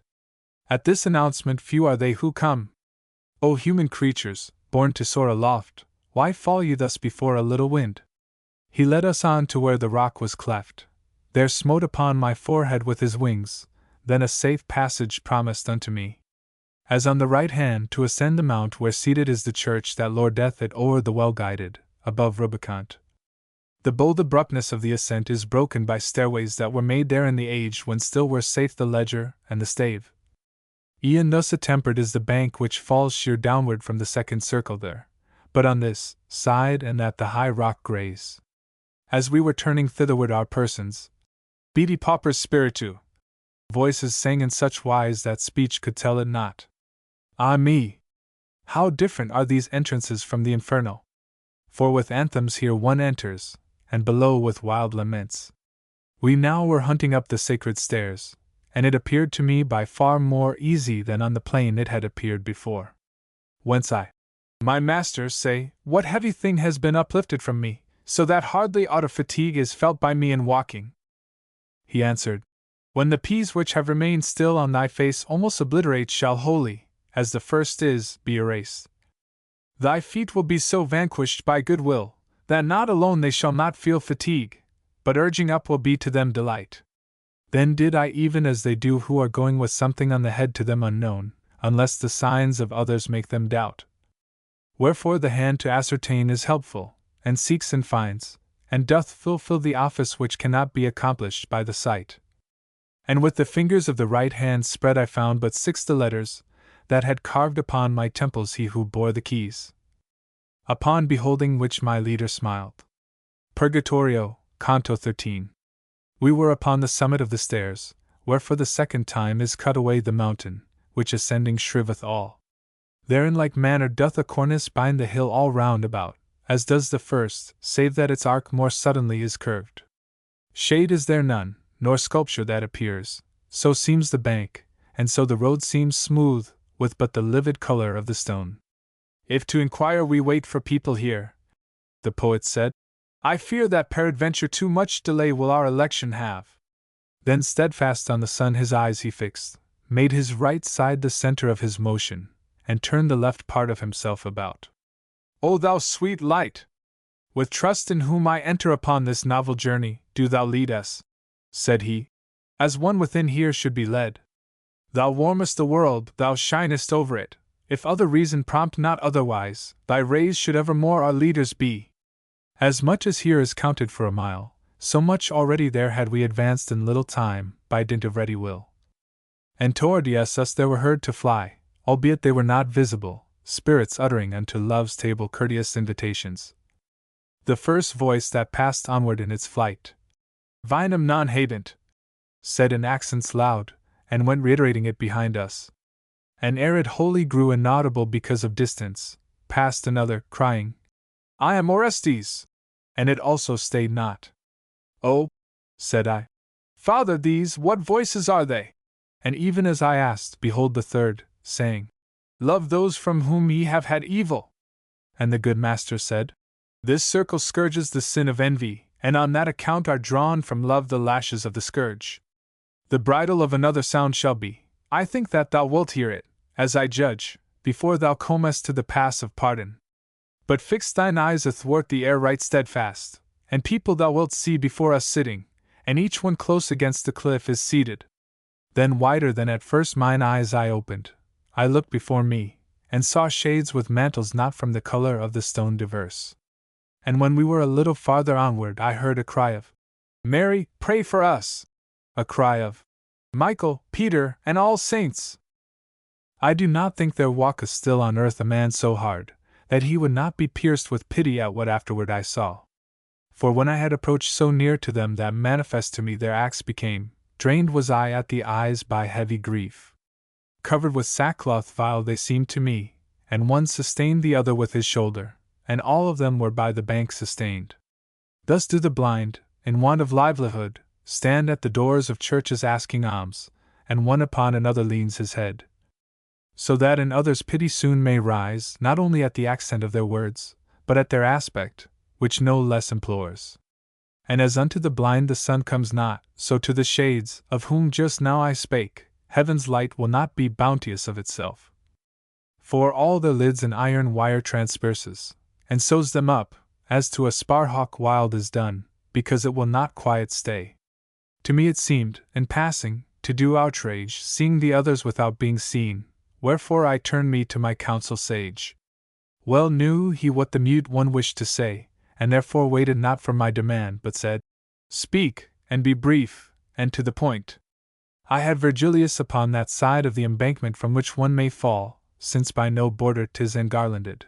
At this announcement few are they who come. O human creatures, born to soar aloft, why fall ye thus before a little wind? He led us on to where the rock was cleft. There smote upon my forehead with his wings, then a safe passage promised unto me. As on the right hand to ascend the mount where seated is the church that lordeth it o'er the well-guided, above Rubicant. The bold abruptness of the ascent is broken by stairways that were made there in the age when still were safe the ledger and the stave. E'en thus attempered is the bank which falls sheer downward from the second circle there, but on this side and that the high rock graze. As we were turning thitherward our persons, "Beati Paupers Spiritu," voices sang in such wise that speech could tell it not. Ah me! How different are these entrances from the Inferno! For with anthems here one enters, and below with wild laments. We now were hunting up the sacred stairs, and it appeared to me by far more easy than on the plain it had appeared before. Whence my masters say, what heavy thing has been uplifted from me, so that hardly aught of fatigue is felt by me in walking? He answered, when the peas which have remained still on thy face almost obliterate shall wholly, as the first is, be erased. Thy feet will be so vanquished by good will, that not alone they shall not feel fatigue, but urging up will be to them delight. Then did I even as they do who are going with something on the head to them unknown, unless the signs of others make them doubt. Wherefore the hand to ascertain is helpful, and seeks and finds, and doth fulfill the office which cannot be accomplished by the sight. And with the fingers of the right hand spread I found but 6 the letters, that had carved upon my temples he who bore the keys. Upon beholding which my leader smiled. Purgatorio, Canto 13. We were upon the summit of the stairs, where for the second time is cut away the mountain, which ascending shriveth all. There in like manner doth a cornice bind the hill all round about, as does the first, save that its arc more suddenly is curved. Shade is there none, nor sculpture that appears, so seems the bank, and so the road seems smooth, with but the livid color of the stone. If to inquire we wait for people here, the poet said, I fear that peradventure too much delay will our election have. Then steadfast on the sun his eyes he fixed, made his right side the center of his motion, and turned the left part of himself about. O thou sweet light! With trust in whom I enter upon this novel journey, do thou lead us, said he, as one within here should be led. Thou warmest the world, thou shinest over it, if other reason prompt not otherwise, thy rays should evermore our leaders be. As much as here is counted for a mile, so much already there had we advanced in little time, by dint of ready will. And towards us there were heard to fly, albeit they were not visible, spirits uttering unto love's table courteous invitations. The first voice that passed onward in its flight, Vinum non habent, said in accents loud, and went reiterating it behind us. And ere it wholly grew inaudible because of distance, passed another, crying, I am Orestes! And it also stayed not. Oh, said I, Father, these, what voices are they? And even as I asked, behold the third, saying, Love those from whom ye have had evil. And the good master said, This circle scourges the sin of envy, and on that account are drawn from love the lashes of the scourge. The bridle of another sound shall be, I think that thou wilt hear it, as I judge, before thou comest to the pass of pardon. But fix thine eyes athwart the air right steadfast, and people thou wilt see before us sitting, and each one close against the cliff is seated. Then wider than at first mine eyes I opened, I looked before me, and saw shades with mantles not from the color of the stone diverse. And when we were a little farther onward I heard a cry of, Mary, pray for us! A cry of, Michael, Peter, and all saints! I do not think there walketh still on earth a man so hard, that he would not be pierced with pity at what afterward I saw. For when I had approached so near to them that manifest to me their acts became, drained was I at the eyes by heavy grief. Covered with sackcloth vile they seemed to me, and one sustained the other with his shoulder, and all of them were by the bank sustained. Thus do the blind, in want of livelihood, stand at the doors of churches asking alms, and one upon another leans his head. So that in others pity soon may rise, not only at the accent of their words, but at their aspect, which no less implores. And as unto the blind the sun comes not, so to the shades, of whom just now I spake, heaven's light will not be bounteous of itself. For all their lids an iron wire transperces, and sews them up, as to a sparhawk wild is done, because it will not quiet stay. To me it seemed, in passing, to do outrage, seeing the others without being seen, wherefore I turned me to my counsel sage. Well knew he what the mute one wished to say, and therefore waited not for my demand, but said, Speak, and be brief, and to the point. I had Virgilius upon that side of the embankment from which one may fall, since by no border 'tis engarlanded.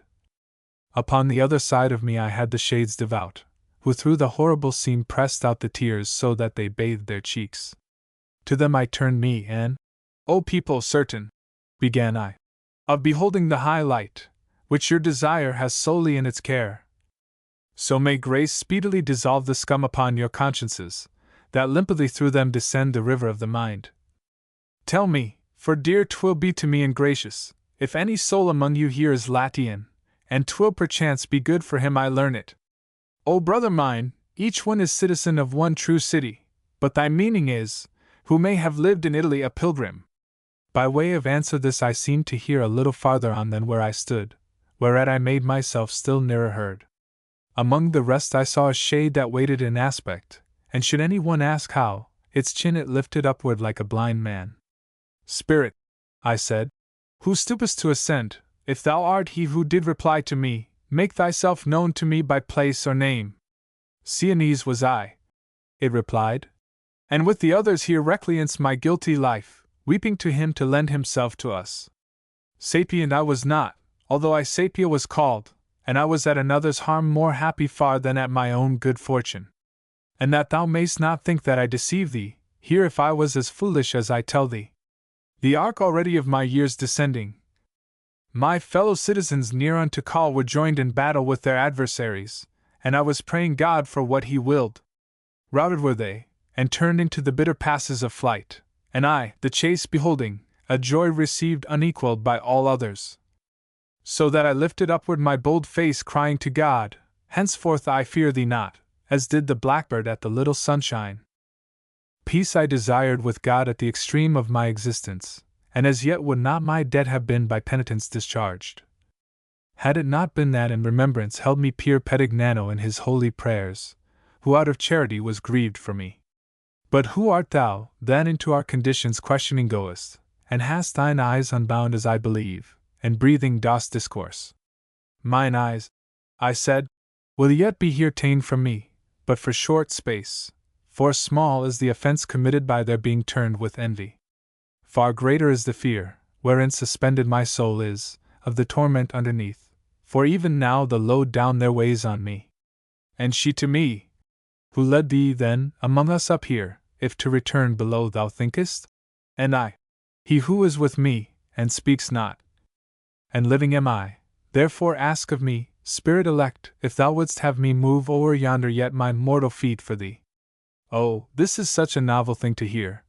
Upon the other side of me I had the shades devout, who through the horrible scene pressed out the tears so that they bathed their cheeks. To them I turned me, and, O people certain, began I. of beholding the high light, which your desire has solely in its care. So may grace speedily dissolve the scum upon your consciences, that limpidly through them descend the river of the mind. Tell me, for dear 'twill be to me and gracious, if any soul among you here is Latian, and 'twill perchance be good for him I learn it. O brother mine, each one is citizen of one true city, but thy meaning is, who may have lived in Italy a pilgrim. By way of answer this I seemed to hear a little farther on than where I stood, whereat I made myself still nearer heard. Among the rest I saw a shade that waited in aspect, and should any one ask how, its chin it lifted upward like a blind man. Spirit, I said, who stoopest to ascend, if thou art he who did reply to me, make thyself known to me by place or name. Sienese was I, it replied, and with the others here recreants my guilty life, weeping to him to lend himself to us. Sapient I was not, although I Sapia was called, and I was at another's harm more happy far than at my own good fortune. And that thou mayst not think that I deceive thee, hear if I was as foolish as I tell thee. The arc already of my years descending, my fellow citizens near unto call were joined in battle with their adversaries, and I was praying God for what he willed. Routed were they, and turned into the bitter passes of flight, and I, the chase beholding, a joy received unequalled by all others. So that I lifted upward my bold face crying to God, henceforth I fear thee not, as did the blackbird at the little sunshine. Peace I desired with God at the extreme of my existence, and as yet would not my debt have been by penitence discharged, had it not been that in remembrance held me Pier Pedignano in his holy prayers, who out of charity was grieved for me. But who art thou, then into our conditions questioning goest, and hast thine eyes unbound as I believe, and breathing dost discourse? Mine eyes, I said, will yet be here ta'en from me, but for short space, for small is the offence committed by their being turned with envy. Far greater is the fear, wherein suspended my soul is, of the torment underneath, for even now the load down there weighs on me. And she to me, who led thee then among us up here, if to return below thou thinkest? And I, he who is with me, and speaks not. And living am I, therefore ask of me, Spirit elect, if thou wouldst have me move o'er yonder yet my mortal feet for thee. Oh, this is such a novel thing to hear.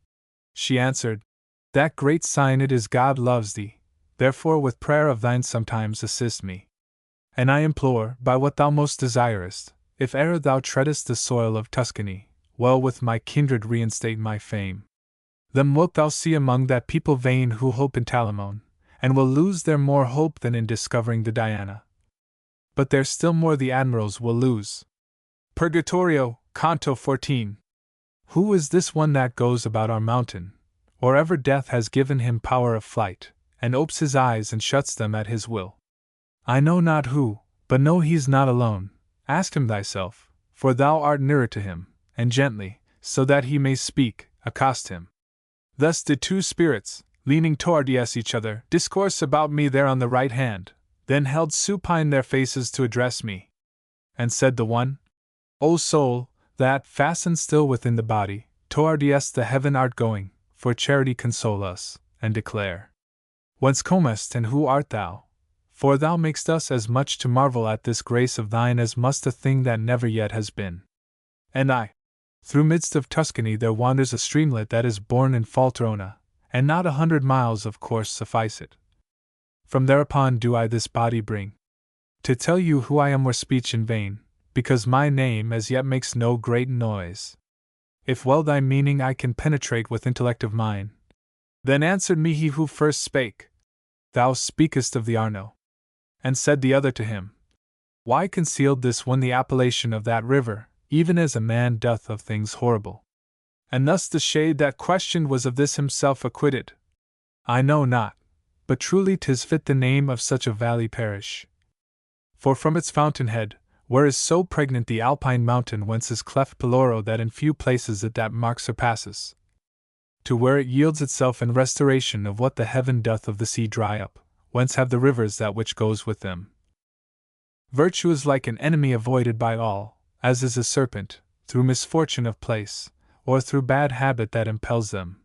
She answered, that great sign it is God loves thee, therefore with prayer of thine sometimes assist me. And I implore, by what thou most desirest, if e'er thou treadest the soil of Tuscany, well with my kindred reinstate my fame. Them wilt thou see among that people vain who hope in Talamone, and will lose their more hope than in discovering the Diana. But there still more the admirals will lose. Purgatorio, Canto 14. Who is this one that goes about our mountain, or ever death has given him power of flight, and opes his eyes and shuts them at his will? I know not who, but know he's not alone. Ask him thyself, for thou art nearer to him, and gently, so that he may speak, accost him. Thus did two spirits, leaning towards each other, discourse about me there on the right hand, then held supine their faces to address me. And said the one, O soul, that, fastened still within the body, towards the heaven art going, for charity console us, and declare. Whence comest and who art thou? For thou makest us as much to marvel at this grace of thine as must a thing that never yet has been. And I, through midst of Tuscany there wanders a streamlet that is born in Falterona, and not 100 miles of course suffice it. From thereupon do I this body bring. To tell you who I am were speech in vain, because my name as yet makes no great noise. If well thy meaning I can penetrate with intellect of mine. Then answered me he who first spake, Thou speakest of the Arno. And said the other to him, Why concealed this one the appellation of that river, even as a man doth of things horrible? And thus the shade that questioned was of this himself acquitted. I know not, but truly 'tis fit the name of such a valley perish. For from its fountainhead, where is so pregnant the alpine mountain whence is cleft Peloro that in few places it that mark surpasses, to where it yields itself in restoration of what the heaven doth of the sea dry up, whence have the rivers that which goes with them. Virtue is like an enemy avoided by all, as is a serpent, through misfortune of place, or through bad habit that impels them.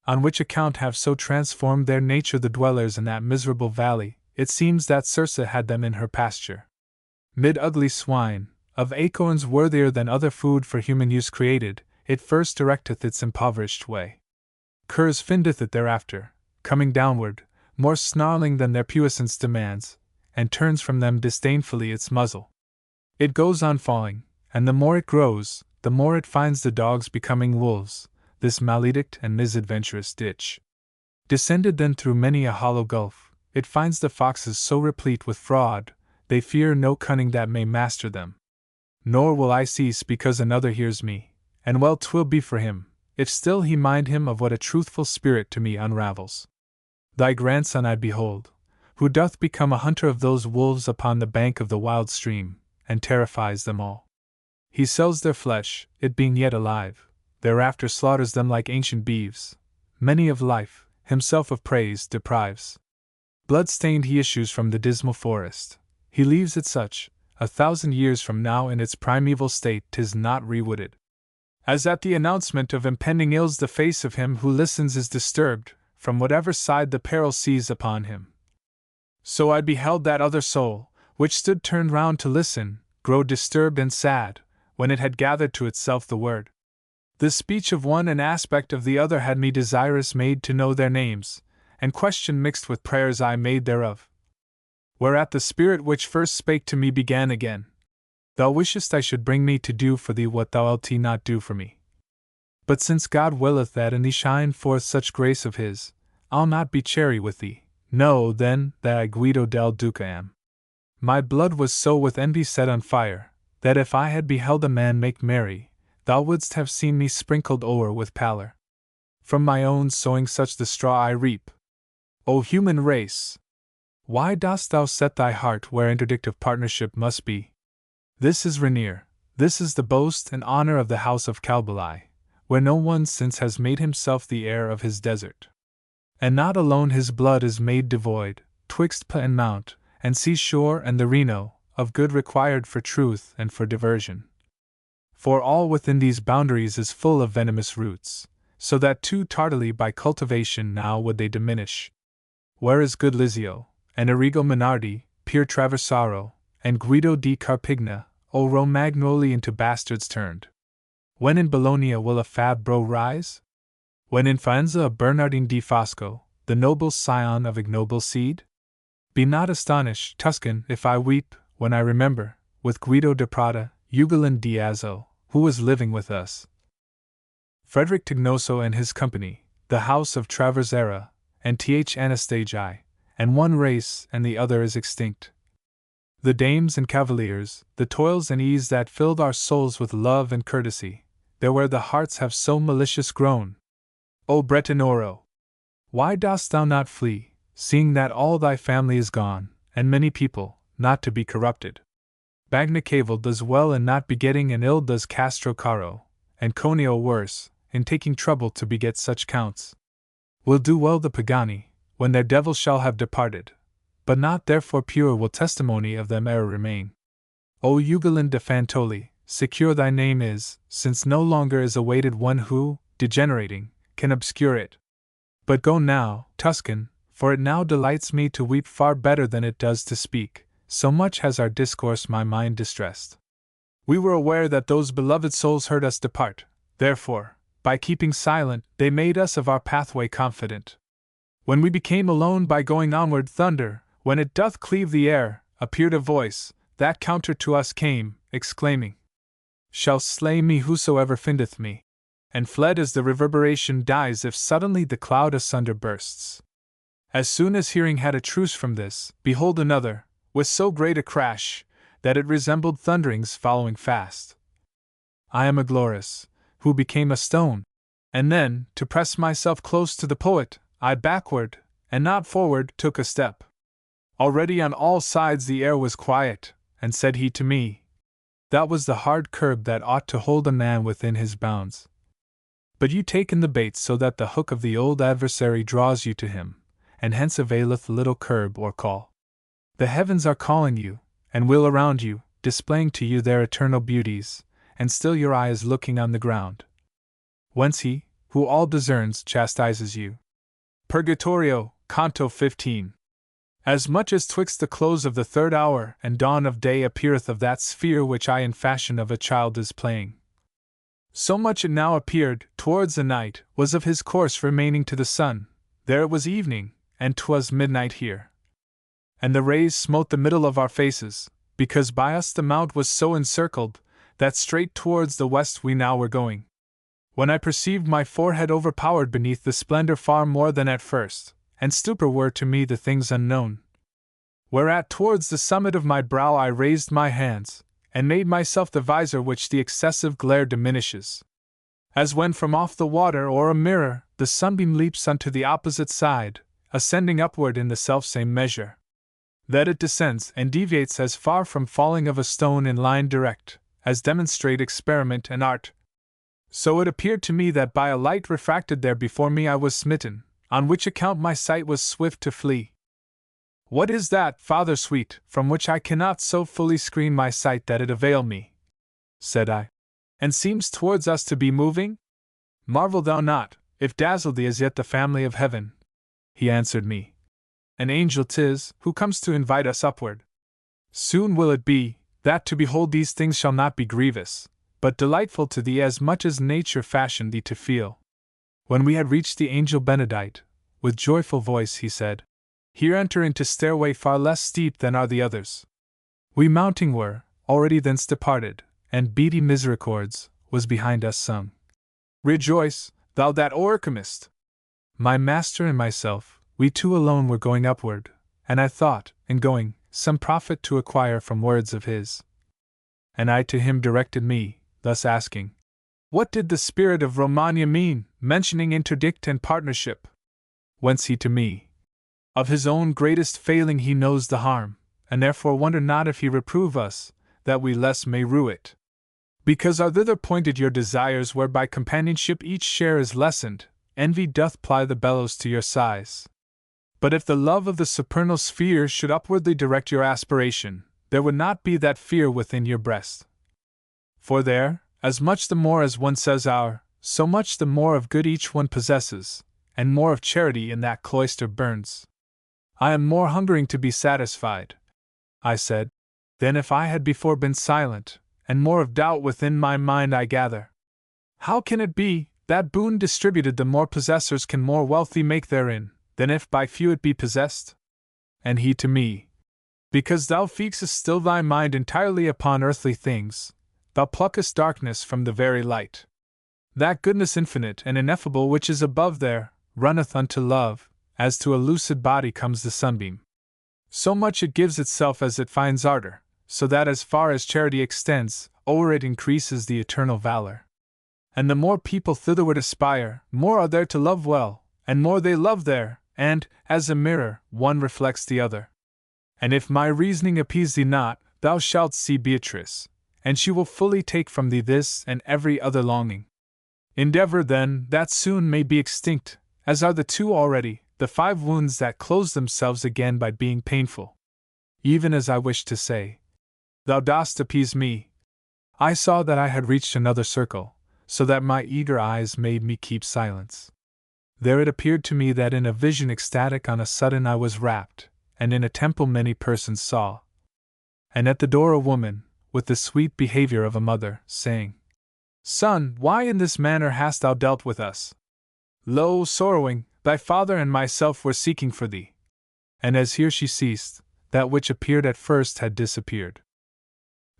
on which account have so transformed their nature the dwellers in that miserable valley, it seems that Circe had them in her pasture. Mid ugly swine, of acorns worthier than other food for human use created, it first directeth its impoverished way. Curs findeth it thereafter, coming downward, more snarling than their puissance demands, and turns from them disdainfully its muzzle. It goes on falling, and the more it grows, the more it finds the dogs becoming wolves, this maledict and misadventurous ditch. Descended then through many a hollow gulf, it finds the foxes so replete with fraud, they fear no cunning that may master them. Nor will I cease because another hears me, and well 'twill be for him, if still he mind him of what a truthful spirit to me unravels. Thy grandson I behold, who doth become a hunter of those wolves upon the bank of the wild stream, and terrifies them all. He sells their flesh, it being yet alive, thereafter slaughters them like ancient beeves, many of life, himself of praise deprives. Blood-stained he issues from the dismal forest, he leaves it such, 1,000 years from now in its primeval state 'tis not rewooded. As at the announcement of impending ills the face of him who listens is disturbed, from whatever side the peril seize upon him. So I beheld that other soul, which stood turned round to listen, grow disturbed and sad, when it had gathered to itself the word. The speech of one and aspect of the other had me desirous made to know their names, and question mixed with prayers I made thereof. Whereat the spirit which first spake to me began again. Thou wishest I should bring me to do for thee what thou wilt not do for me. But since God willeth that in thee shine forth such grace of his, I'll not be chary with thee. Know, then, that I Guido del Duca am. My blood was so with envy set on fire, that if I had beheld a man make merry, thou wouldst have seen me sprinkled o'er with pallor. From my own sowing such the straw I reap. O human race! Why dost thou set thy heart where interdict of partnership must be? This is Rainier, this is the boast and honor of the house of Calbali, where no one since has made himself the heir of his desert. And not alone his blood is made devoid, twixt Pa and Mount, and sea-shore and the Reno, of good required for truth and for diversion. For all within these boundaries is full of venomous roots, so that too tardily by cultivation now would they diminish. Where is good Lizio, and Arrigo Minardi, Pier Traversaro, and Guido di Carpigna, O Romagnoli into bastards turned? When in Bologna will a Fabbro rise? When in Faenza a Bernardine di Fosco, the noble scion of ignoble seed? Be not astonished, Tuscan, if I weep, when I remember, with Guido de Prada, Ugolin di Azzo, who was living with us, Frederick Tignoso and his company, the house of Traversera, and Th Anastagi, and one race and the other is extinct. The dames and cavaliers, the toils and ease that filled our souls with love and courtesy, there where the hearts have so malicious grown. O Bretonoro! Why dost thou not flee, seeing that all thy family is gone, and many people, not to be corrupted? Bagnacaval does well in not begetting, and ill does Castro Caro, and Conio worse, in taking trouble to beget such counts. Will do well the Pagani, when their devil shall have departed, but not therefore pure will testimony of them e'er remain. O Ugolin de Fantoli, secure thy name is, since no longer is awaited one who, degenerating, can obscure it. But go now, Tuscan, for it now delights me to weep far better than it does to speak, so much has our discourse my mind distressed. We were aware that those beloved souls heard us depart, therefore, by keeping silent, they made us of our pathway confident. When we became alone by going onward, thunder, when it doth cleave the air, appeared a voice, that counter to us came, exclaiming, Shall slay me whosoever findeth me, and fled as the reverberation dies if suddenly the cloud asunder bursts. As soon as hearing had a truce from this, behold another, with so great a crash, that it resembled thunderings following fast. I am Aglaurus, who became a stone, and then, to press myself close to the poet, I backward, and not forward, took a step. Already on all sides the air was quiet, and said he to me, That was the hard curb that ought to hold a man within his bounds. But you take in the bait so that the hook of the old adversary draws you to him, and hence availeth little curb or call. The heavens are calling you, and will around you, displaying to you their eternal beauties, and still your eye is looking on the ground. Whence he, who all discerns, chastises you. Purgatorio, Canto 15. As much as twixt the close of the third hour and dawn of day appeareth of that sphere which I in fashion of a child is playing, so much it now appeared, towards the night, was of his course remaining to the sun. There it was evening, and 'twas midnight here. And the rays smote the middle of our faces, because by us the mount was so encircled, that straight towards the west we now were going. When I perceived my forehead overpowered beneath the splendor far more than at first, and stupor were to me the things unknown. Whereat towards the summit of my brow I raised my hands, and made myself the visor which the excessive glare diminishes. As when from off the water or a mirror the sunbeam leaps unto the opposite side, ascending upward in the selfsame measure, that it descends and deviates as far from falling of a stone in line direct, as demonstrate experiment and art. So it appeared to me that by a light refracted there before me I was smitten, on which account my sight was swift to flee. What is that, Father sweet, from which I cannot so fully screen my sight that it avail me? Said I. And seems towards us to be moving? Marvel thou not, if dazzled thee as yet the family of heaven. He answered me. An angel 'tis, who comes to invite us upward. Soon will it be, that to behold these things shall not be grievous, but delightful to thee as much as nature fashioned thee to feel. When we had reached the angel Benedict, with joyful voice he said, Here enter into stairway far less steep than are the others. We mounting were, already thence departed, and beaty misericords was behind us sung. Rejoice, thou that o'ercomest! My master and myself, we two alone were going upward, and I thought, in going, some profit to acquire from words of his. And I to him directed me, thus asking, What did the spirit of Romagna mean, mentioning interdict and partnership? Whence he to me, Of his own greatest failing he knows the harm, and therefore wonder not if he reprove us, that we less may rue it. Because are thither pointed your desires, whereby companionship each share is lessened, envy doth ply the bellows to your sighs. But if the love of the supernal sphere should upwardly direct your aspiration, there would not be that fear within your breast. For there, as much the more as one says our, so much the more of good each one possesses, and more of charity in that cloister burns. I am more hungering to be satisfied, I said, than if I had before been silent, and more of doubt within my mind I gather. How can it be, that boon distributed the more possessors can more wealthy make therein, than if by few it be possessed? And he to me, Because thou fixest still thy mind entirely upon earthly things, thou pluckest darkness from the very light. That goodness infinite and ineffable which is above there, runneth unto love, as to a lucid body comes the sunbeam. So much it gives itself as it finds ardor, so that as far as charity extends, o'er it increases the eternal valor. And the more people thitherward aspire, more are there to love well, and more they love there, and, as a mirror, one reflects the other. And if my reasoning appease thee not, thou shalt see Beatrice, and she will fully take from thee this and every other longing. Endeavor, then, that soon may be extinct, as are the two already, the 5 wounds that close themselves again by being painful. Even as I wished to say, Thou dost appease me. I saw that I had reached another circle, so that my eager eyes made me keep silence. There it appeared to me that in a vision ecstatic on a sudden I was wrapped, and in a temple many persons saw. And at the door a woman, with the sweet behavior of a mother, saying, Son, why in this manner hast thou dealt with us? Lo, sorrowing, thy father and myself were seeking for thee. And as here she ceased, that which appeared at first had disappeared.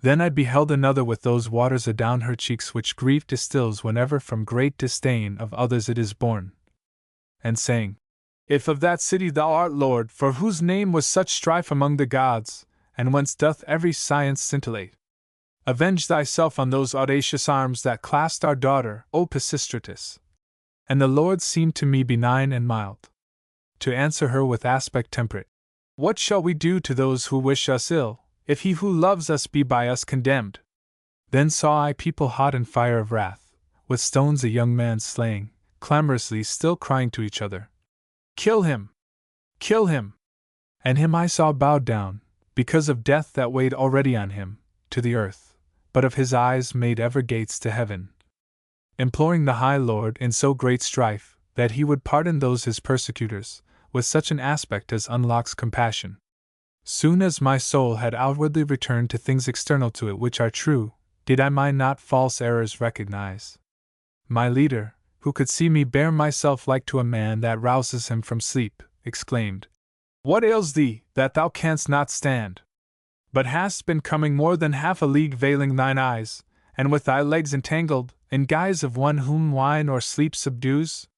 Then I beheld another with those waters adown her cheeks which grief distills whenever from great disdain of others it is born. And saying, If of that city thou art Lord, for whose name was such strife among the gods, and whence doth every science scintillate, avenge thyself on those audacious arms that clasped our daughter, O Pisistratus. And the Lord seemed to me benign and mild, to answer her with aspect temperate. What shall we do to those who wish us ill, if he who loves us be by us condemned? Then saw I people hot in fire of wrath, with stones a young man slaying, clamorously still crying to each other, Kill him! Kill him! And him I saw bowed down, because of death that weighed already on him, to the earth, but of his eyes made ever gates to heaven. imploring the High Lord in so great strife that he would pardon those his persecutors, with such an aspect as unlocks compassion. Soon as my soul had outwardly returned to things external to it which are true, did I my not false errors recognize. My leader, who could see me bear myself like to a man that rouses him from sleep, exclaimed, "What ails thee, that thou canst not stand? But hast been coming more than half a league veiling thine eyes, and with thy legs entangled, in guise of one whom wine or sleep subdues?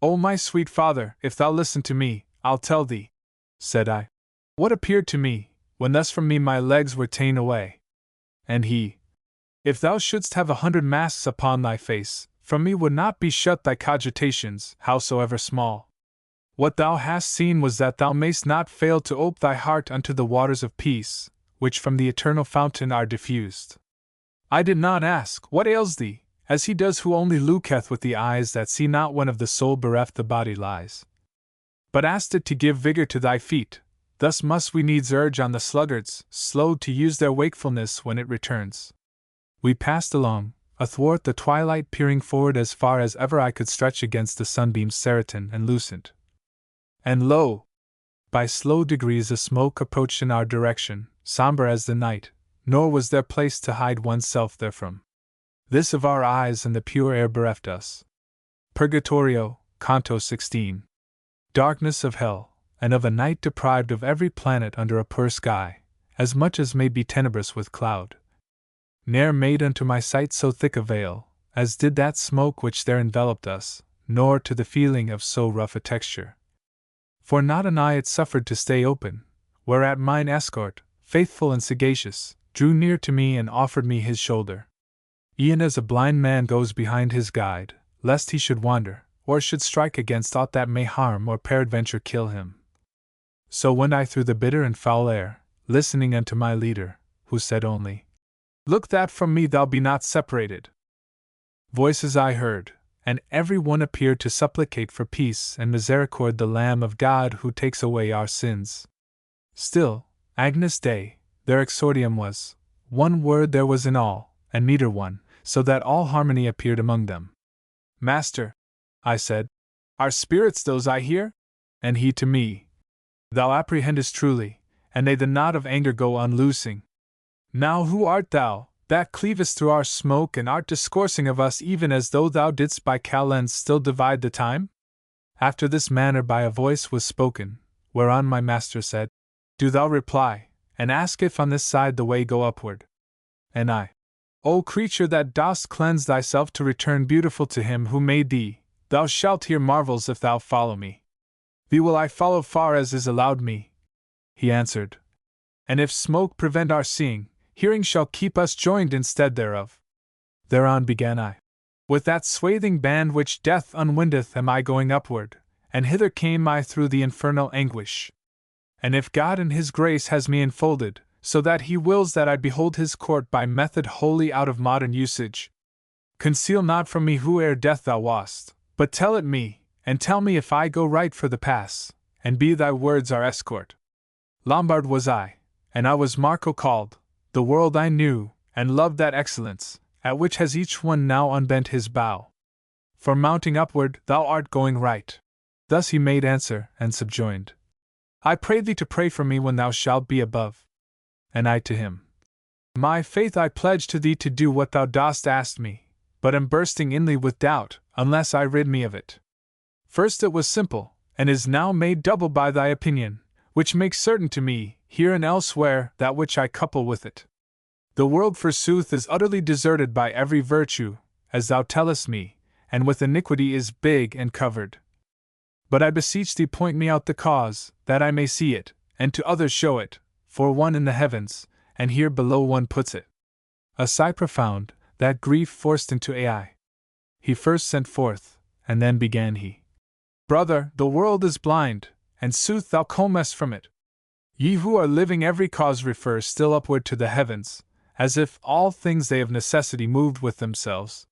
O my sweet father, if thou listen to me, I'll tell thee," said I, "what appeared to me, when thus from me my legs were ta'en away." And he, "If thou shouldst have 100 masks upon thy face, from me would not be shut thy cogitations, howsoever small. What thou hast seen was that thou mayst not fail to ope thy heart unto the waters of peace, which from the eternal fountain are diffused. I did not ask, What ails thee? As he does who only looketh with the eyes that see not when of the soul bereft the body lies. But asked it to give vigor to thy feet. Thus must we needs urge on the sluggards, slow to use their wakefulness when it returns. We passed along, athwart the twilight, peering forward as far as ever I could stretch against the sunbeams certain and lucent. And lo! By slow degrees a smoke approached in our direction, somber as the night, nor was there place to hide oneself therefrom. This of our eyes and the pure air bereft us. Purgatorio, Canto 16. Darkness of hell, and of a night deprived of every planet under a pure sky, as much as may be tenebrous with cloud. Ne'er made unto my sight so thick a veil, as did that smoke which there enveloped us, nor to the feeling of so rough a texture. For not an eye it suffered to stay open, whereat mine escort, faithful and sagacious, drew near to me and offered me his shoulder. E'en as a blind man goes behind his guide, lest he should wander, or should strike against aught that may harm or peradventure kill him. So went I through the bitter and foul air, listening unto my leader, who said only, "Look that from me thou be not separated." Voices I heard, and every one appeared to supplicate for peace and misericord the Lamb of God who takes away our sins. Still, Agnus Dei, their exordium was, one word there was in all, and meter one, so that all harmony appeared among them. "Master," I said, "are spirits those I hear?" And he to me, "Thou apprehendest truly, and they the knot of anger go unloosing. Now who art thou, that cleavest through our smoke and art discoursing of us even as though thou didst by calends still divide the time?" After this manner by a voice was spoken, whereon my master said, "Do thou reply, and ask if on this side the way go upward." And I, "O creature that dost cleanse thyself to return beautiful to him who made thee, thou shalt hear marvels if thou follow me." "Thee will I follow far as is allowed me," he answered. "And if smoke prevent our seeing, hearing shall keep us joined instead thereof." Thereon began I. "With that swathing band which death unwindeth am I going upward, and hither came I through the infernal anguish. And if God in His grace has me enfolded, so that He wills that I behold His court by method wholly out of modern usage, conceal not from me who ere death thou wast, but tell it me, and tell me if I go right for the pass, and be thy words our escort." Lombard was I, and I was Marco called. The world I knew, and loved that excellence, at which has each one now unbent his bow. "For mounting upward, thou art going right." Thus he made answer, and subjoined, "I pray thee to pray for me when thou shalt be above." And I to him, "My faith I pledge to thee to do what thou dost ask me, but am bursting inly with doubt, unless I rid me of it. First it was simple, and is now made double by thy opinion, which makes certain to me, here and elsewhere, that which I couple with it. The world forsooth is utterly deserted by every virtue, as thou tellest me, and with iniquity is big and covered. But I beseech thee point me out the cause, that I may see it, and to others show it, for one in the heavens, and here below one puts it." A sigh profound, that grief forced into ai. He first sent forth, and then began he. "Brother, the world is blind, and sooth thou comest from it. Ye who are living every cause refer still upward to the heavens, as if all things they of necessity moved with themselves.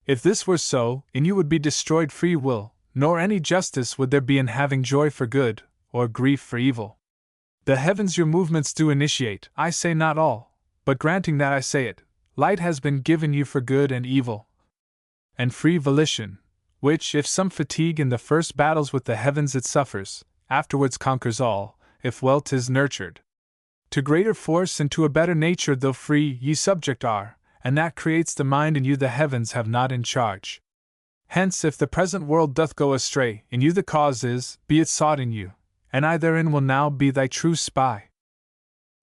If this were so, in you would be destroyed free will, nor any justice would there be in having joy for good, or grief for evil. The heavens your movements do initiate, I say not all, but granting that I say it, light has been given you for good and evil. and free volition, which, if some fatigue in the first battles with the heavens it suffers, afterwards conquers all, if well 'tis nurtured. To greater force and to a better nature though free ye subject are, and that creates the mind in you the heavens have not in charge. Hence if the present world doth go astray, in you the cause is, be it sought in you, and I therein will now be thy true spy.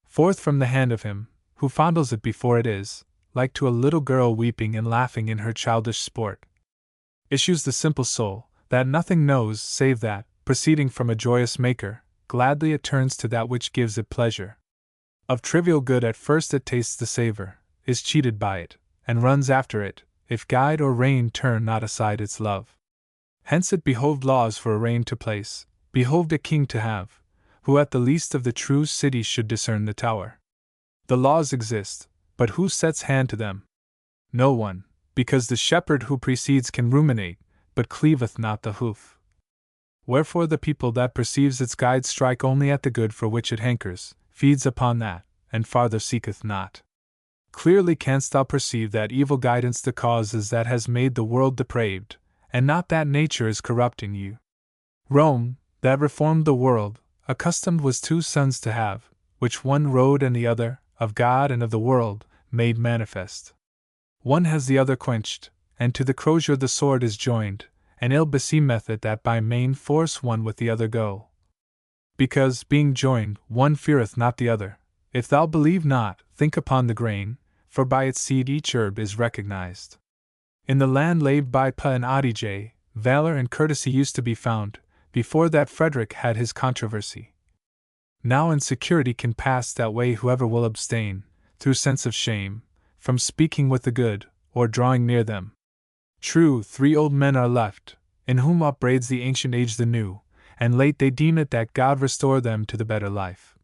Forth from the hand of him, who fondles it before it is, like to a little girl weeping and laughing in her childish sport, issues the simple soul, that nothing knows save that, proceeding from a joyous Maker, gladly it turns to that which gives it pleasure. Of trivial good at first it tastes the savor, is cheated by it, and runs after it, if guide or rein turn not aside its love. Hence it behoved laws for a reign to place, behoved a king to have, who at the least of the true city should discern the tower. The laws exist, but who sets hand to them? No one, because the shepherd who precedes can ruminate, but cleaveth not the hoof. Wherefore the people that perceives its guides strike only at the good for which it hankers, feeds upon that, and farther seeketh not. Clearly canst thou perceive that evil guidance the cause is that has made the world depraved, and not that nature is corrupting you. Rome, that reformed the world, accustomed was two sons to have, which one rode and the other, of God and of the world, made manifest. One has the other quenched, and to the crosier the sword is joined, and ill beseemeth it that by main force one with the other go. Because, being joined, one feareth not the other. If thou believe not, think upon the grain, for by its seed each herb is recognized. In the land laid by Pa and Adige, valor and courtesy used to be found, before that Frederick had his controversy. Now in security can pass that way whoever will abstain, through sense of shame, from speaking with the good, or drawing near them. True, 3 old men are left, in whom upbraids the ancient age the new, and late they deem it that God restore them to the better life.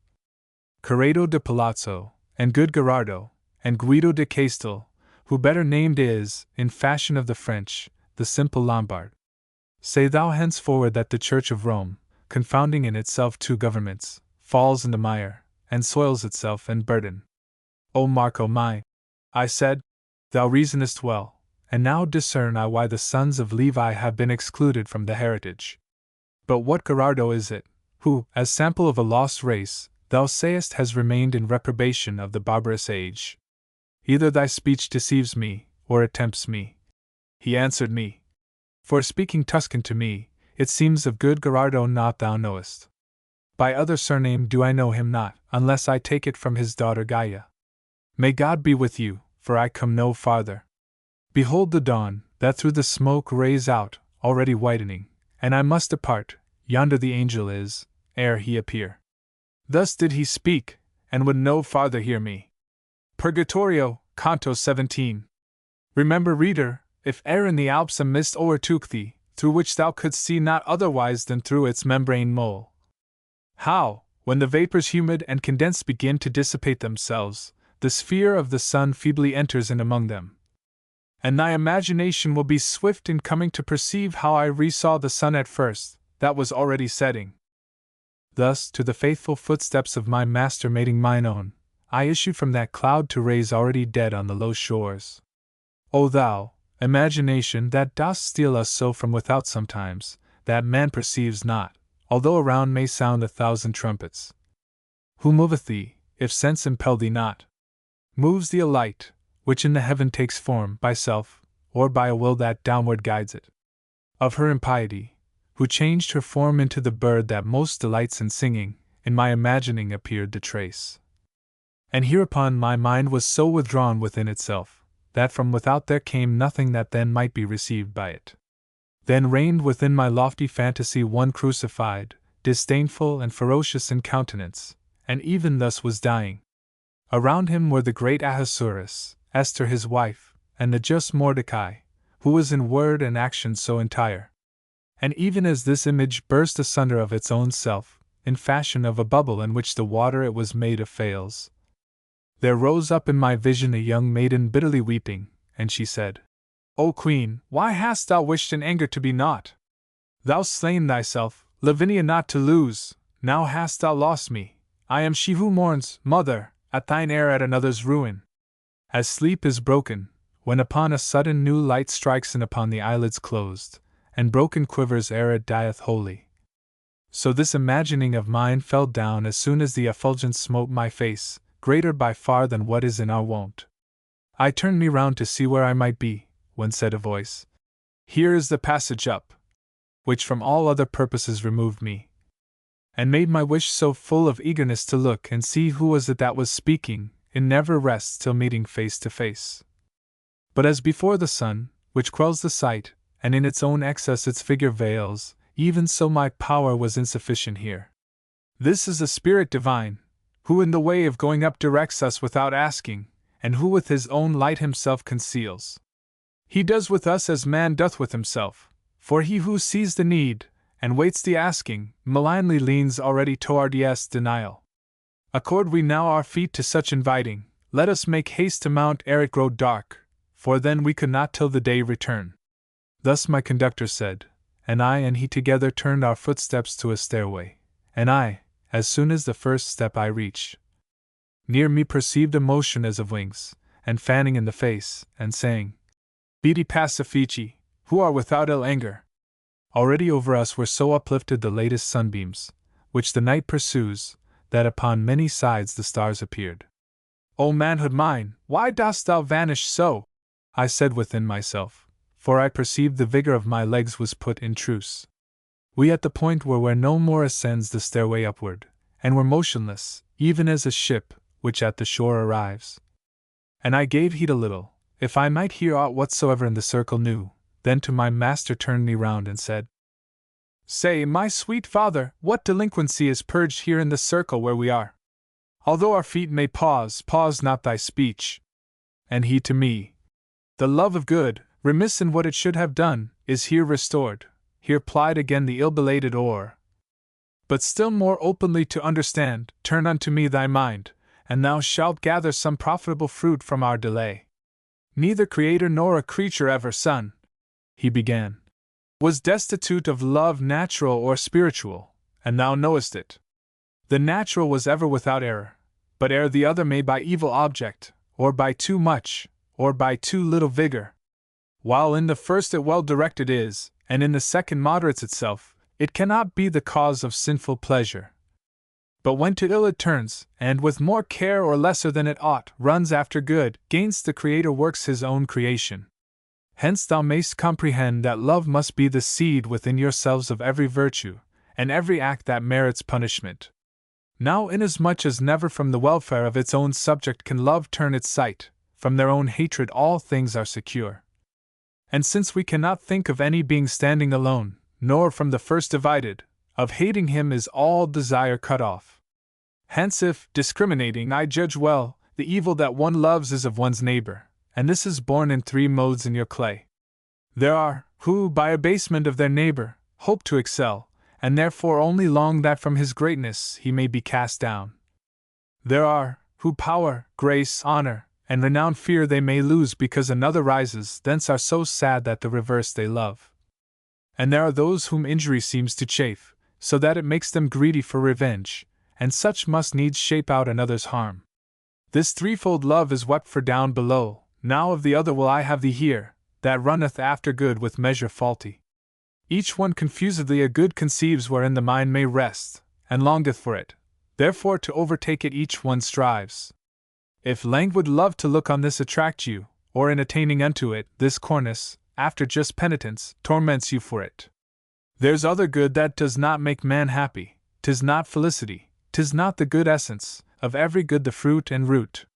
Corrado de Palazzo, and good Gherardo, and Guido de Castel, who better named is, in fashion of the French, the simple Lombard. Say thou henceforward that the Church of Rome, confounding in itself 2 governments, falls in the mire, and soils itself in burden. O Marco mine, I said, thou reasonest well, and now discern I why the sons of Levi have been excluded from the heritage. But what Gherardo is it, who, as sample of a lost race, thou sayest has remained in reprobation of the barbarous age? Either thy speech deceives me, or it tempts me. He answered me. For speaking Tuscan to me, it seems of good Gherardo not thou knowest. By other surname do I know him not, unless I take it from his daughter Gaia. May God be with you, for I come no farther. Behold the dawn, that through the smoke rays out, already whitening, and I must depart, yonder the angel is, ere he appear. Thus did he speak, and would no farther hear me. Purgatorio, Canto 17. Remember, reader, if e'er in the Alps a mist o'ertook thee, through which thou couldst see not otherwise than through its membrane mole. How, when the vapors humid and condensed begin to dissipate themselves, the sphere of the sun feebly enters in among them. And thy imagination will be swift in coming to perceive how I resaw the sun at first, that was already setting. Thus, to the faithful footsteps of my master mating mine own, I issued from that cloud to raise already dead on the low shores. O thou, imagination, that dost steal us so from without sometimes, that man perceives not, although around may sound 1,000 trumpets. Who moveth thee, if sense impel thee not? Moves thee a light, which in the heaven takes form by self, or by a will that downward guides it. Of her impiety, who changed her form into the bird that most delights in singing, in my imagining appeared the trace. And hereupon my mind was so withdrawn within itself, that from without there came nothing that then might be received by it. Then reigned within my lofty fantasy one crucified, disdainful and ferocious in countenance, and even thus was dying. Around him were the great Ahasuerus, Esther his wife, and the just Mordecai, who was in word and action so entire. And even as this image burst asunder of its own self, in fashion of a bubble in which the water it was made of fails, there rose up in my vision a young maiden bitterly weeping, and she said, O Queen, why hast thou wished in anger to be naught? Thou slain thyself, Lavinia not to lose, now hast thou lost me. I am she who mourns, mother, at thine heir at another's ruin. As sleep is broken, when upon a sudden new light strikes in upon the eyelids closed, and broken quivers ere it dieth wholly. So this imagining of mine fell down as soon as the effulgence smote my face, greater by far than what is in our wont. I turned me round to see where I might be, when said a voice, "Here is the passage up," which from all other purposes removed me, and made my wish so full of eagerness to look and see who was it that was speaking, it never rests till meeting face to face. But as before the sun, which quells the sight, and in its own excess its figure veils, even so my power was insufficient here. This is a Spirit divine, who in the way of going up directs us without asking, and who with his own light himself conceals. He does with us as man doth with himself, for he who sees the need, and waits the asking, malignly leans already towards denial. Accord we now our feet to such inviting, let us make haste to mount ere it grow dark, for then we could not till the day return. Thus my conductor said, and I and he together turned our footsteps to a stairway, and I, as soon as the first step I reached, near me perceived a motion as of wings, and fanning in the face, and saying, "Vidi pacifici, who are without ill anger." Already over us were so uplifted the latest sunbeams, which the night pursues, that upon many sides the stars appeared. "O manhood mine, why dost thou vanish so?" I said within myself, for I perceived the vigor of my legs was put in truce. We at the point were where no more ascends the stairway upward, and were motionless, even as a ship, which at the shore arrives. And I gave heed a little, if I might hear aught whatsoever in the circle new, then to my master turned me round and said, "Say, my sweet father, what delinquency is purged here in the circle where we are? Although our feet may pause, pause not thy speech." And he to me, "The love of good, remiss in what it should have done, is here restored, here plied again the ill-belated oar. But still more openly to understand, turn unto me thy mind, and thou shalt gather some profitable fruit from our delay. Neither creator nor a creature ever, son," he began, "was destitute of love natural or spiritual, and thou knowest it. The natural was ever without error, but ere the other may by evil object, or by too much, or by too little vigor. While in the first it well directed is, and in the second moderates itself, it cannot be the cause of sinful pleasure. But when to ill it turns, and with more care or lesser than it ought, runs after good, gainst the Creator works his own creation. Hence thou mayst comprehend that love must be the seed within yourselves of every virtue, and every act that merits punishment. Now inasmuch as never from the welfare of its own subject can love turn its sight, from their own hatred all things are secure. And since we cannot think of any being standing alone, nor from the first divided, of hating him is all desire cut off. Hence if, discriminating, I judge well, the evil that one loves is of one's neighbor, and this is born in three modes in your clay. There are, who, by abasement of their neighbor, hope to excel, and therefore only long that from his greatness he may be cast down. There are, who power, grace, honor, and renown fear they may lose because another rises, thence are so sad that the reverse they love. And there are those whom injury seems to chafe, so that it makes them greedy for revenge, and such must needs shape out another's harm. This threefold love is wept for down below, now of the other will I have thee here, that runneth after good with measure faulty. Each one confusedly a good conceives wherein the mind may rest, and longeth for it, therefore to overtake it each one strives. If languid love to look on this attract you, or in attaining unto it, this cornice, after just penitence, torments you for it. There's other good that does not make man happy, 'tis not felicity, 'tis not the good essence, of every good the fruit and root.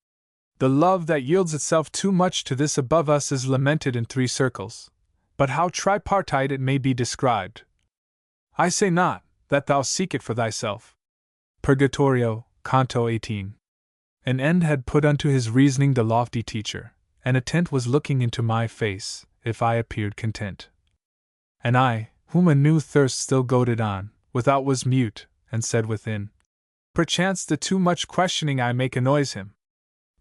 The love that yields itself too much to this above us is lamented in three circles, but how tripartite it may be described. I say not, that thou seek it for thyself. Purgatorio, Canto 18. An end had put unto his reasoning the lofty teacher, and a tent was looking into my face, if I appeared content. And I, whom a new thirst still goaded on, without was mute, and said within, "Perchance the too much questioning I make annoys him."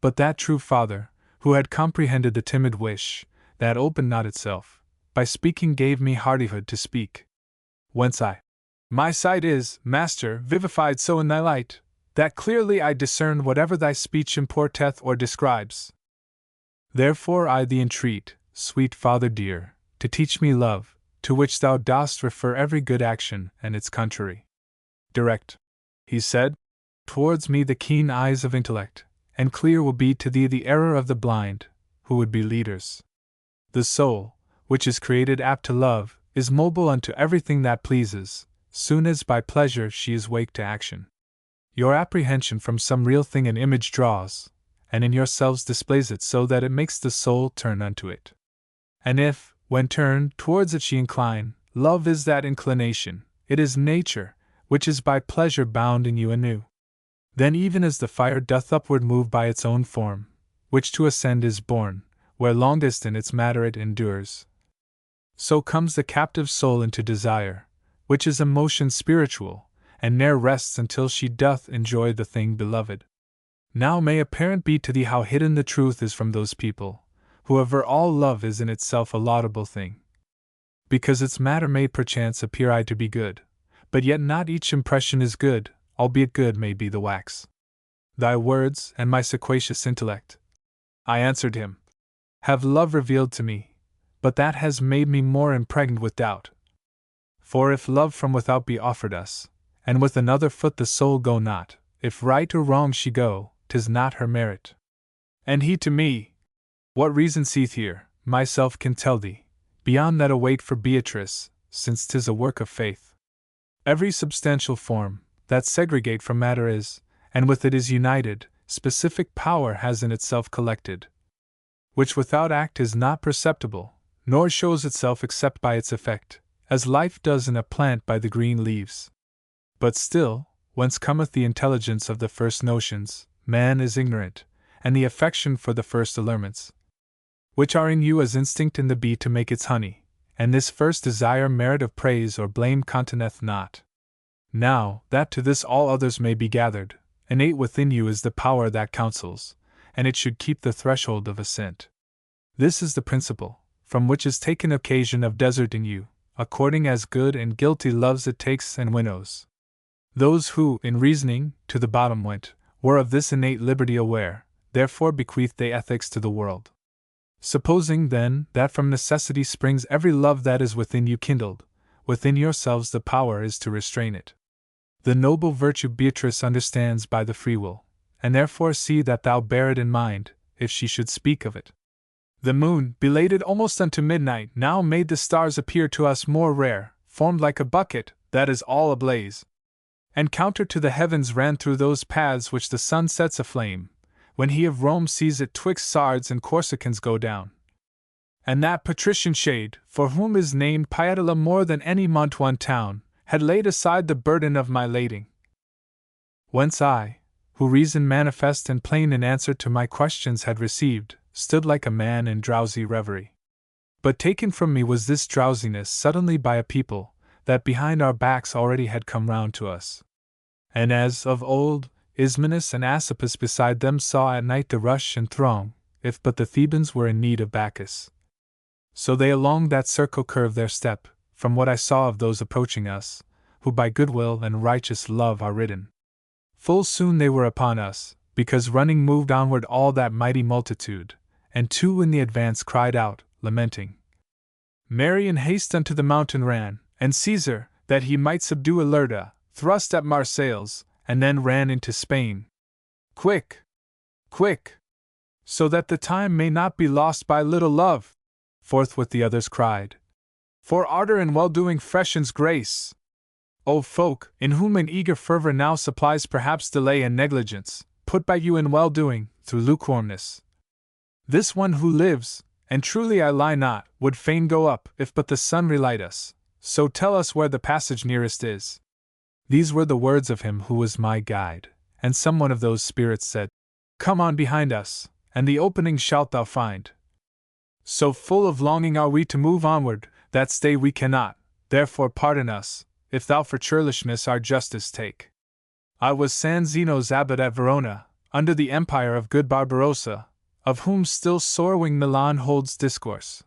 But that true father, who had comprehended the timid wish, that opened not itself, by speaking gave me hardihood to speak. Whence my sight is, master, vivified so in thy light, that clearly I discern whatever thy speech importeth or describes. Therefore I thee entreat, sweet father dear, to teach me love, to which thou dost refer every good action and its contrary. Direct, he said, towards me the keen eyes of intellect, and clear will be to thee the error of the blind, who would be leaders. The soul, which is created apt to love, is mobile unto everything that pleases, soon as by pleasure she is waked to action. Your apprehension from some real thing an image draws, and in yourselves displays it so that it makes the soul turn unto it. And if, when turned towards it she incline, love is that inclination, it is nature, which is by pleasure bound in you anew. Then even as the fire doth upward move by its own form, which to ascend is born, where long distant its matter it endures, so comes the captive soul into desire, which is a motion spiritual, and ne'er rests until she doth enjoy the thing beloved. Now may apparent be to thee how hidden the truth is from those people, who aver all love is in itself a laudable thing. Because its matter may perchance appear I to be good, but yet not each impression is good, albeit good may be the wax. Thy words, and my sequacious intellect, I answered him, have love revealed to me, but that has made me more impregned with doubt. For if love from without be offered us, and with another foot the soul go not, if right or wrong she go, 'tis not her merit. And he to me, what reason seeth here, myself can tell thee, beyond that await for Beatrice, since 'tis a work of faith. Every substantial form, that segregate from matter is, and with it is united, specific power has in itself collected, which without act is not perceptible, nor shows itself except by its effect, as life does in a plant by the green leaves. But still, whence cometh the intelligence of the first notions, man is ignorant, and the affection for the first allurements, which are in you as instinct in the bee to make its honey, and this first desire merit of praise or blame conteneth not. Now, that to this all others may be gathered, innate within you is the power that counsels, and it should keep the threshold of assent. This is the principle, from which is taken occasion of desert in you, according as good and guilty loves it takes and winnows. Those who, in reasoning, to the bottom went, were of this innate liberty aware, therefore bequeathed they ethics to the world. Supposing, then, that from necessity springs every love that is within you kindled, within yourselves the power is to restrain it. The noble virtue Beatrice understands by the free will, and therefore see that thou bear it in mind, if she should speak of it. The moon, belated almost unto midnight, now made the stars appear to us more rare, formed like a bucket, that is all ablaze. And counter to the heavens ran through those paths which the sun sets aflame, when he of Rome sees it twixt Sards and Corsicans go down. And that patrician shade, for whom is named Pietola more than any Mantuan town, had laid aside the burden of my lading. Whence I, who reason manifest and plain in answer to my questions had received, stood like a man in drowsy reverie. But taken from me was this drowsiness suddenly by a people, that behind our backs already had come round to us. And as, of old, Ismenus and Asopus beside them saw at night the rush and throng, if but the Thebans were in need of Bacchus. So they along that circle curve their step, from what I saw of those approaching us, who by goodwill and righteous love are ridden. Full soon they were upon us, because running moved onward all that mighty multitude, and two in the advance cried out, lamenting. Mary in haste unto the mountain ran, and Caesar, that he might subdue Ilerda, thrust at Marseilles, and then ran into Spain. Quick! Quick! So that the time may not be lost by little love! Forthwith the others cried. For ardor in well-doing freshens grace. O folk, in whom an eager fervor now supplies perhaps delay and negligence, put by you in well-doing, through lukewarmness. This one who lives, and truly I lie not, would fain go up, if but the sun relight us, so tell us where the passage nearest is. These were the words of him who was my guide, and some one of those spirits said, Come on behind us, and the opening shalt thou find. So full of longing are we to move onward, that stay we cannot, therefore pardon us, if thou for churlishness our justice take. I was San Zeno's abbot at Verona, under the empire of good Barbarossa, of whom still sorrowing Milan holds discourse.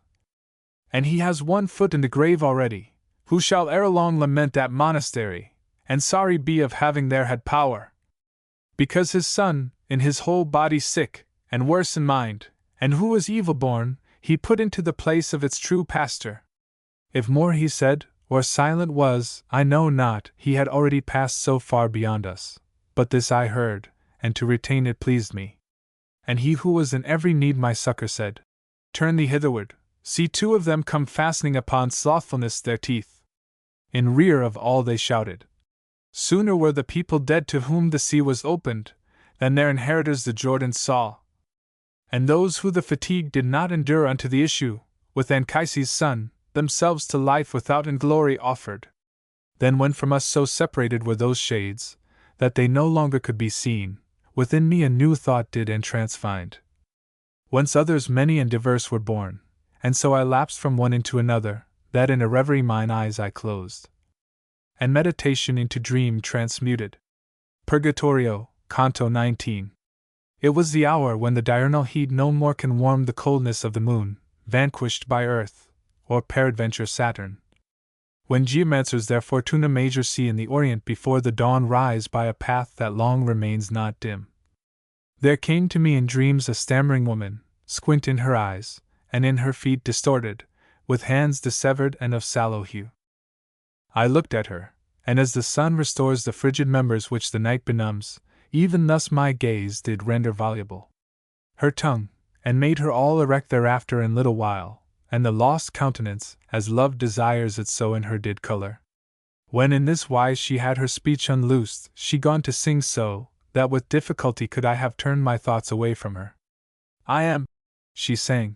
And he has one foot in the grave already, who shall ere long lament that monastery, and sorry be of having there had power. Because his son, in his whole body sick, and worse in mind, And who was evil-born, he put into the place of its true pastor. If more he said, or silent was, I know not, he had already passed so far beyond us. But this I heard, and to retain it pleased me. And he who was in every need my succor said, Turn thee hitherward, see two of them come fastening upon slothfulness their teeth. In rear of all they shouted. Sooner were the people dead to whom the sea was opened, than their inheritors the Jordan saw. And those who the fatigue did not endure unto the issue, with Anchises' son, themselves to life without in glory offered. Then when from us so separated were those shades, that they no longer could be seen, within me a new thought did entrance find. Whence others many and diverse were born, and so I lapsed from one into another, that in a reverie mine eyes I closed, and meditation into dream transmuted. Purgatory, Canto 19. It was the hour when the diurnal heat no more can warm the coldness of the moon, vanquished by earth, or peradventure Saturn. When geomancers their fortuna major see in the Orient before the dawn rise by a path that long remains not dim. There came to me in dreams a stammering woman, squint in her eyes, and in her feet distorted, with hands dissevered and of sallow hue. I looked at her, and as the sun restores the frigid members which the night benumbs, even thus my gaze did render voluble her tongue, and made her all erect thereafter in little while, and the lost countenance, as love desires it so in her did colour. When in this wise she had her speech unloosed, she gone to sing so, that with difficulty could I have turned my thoughts away from her. I am, she sang,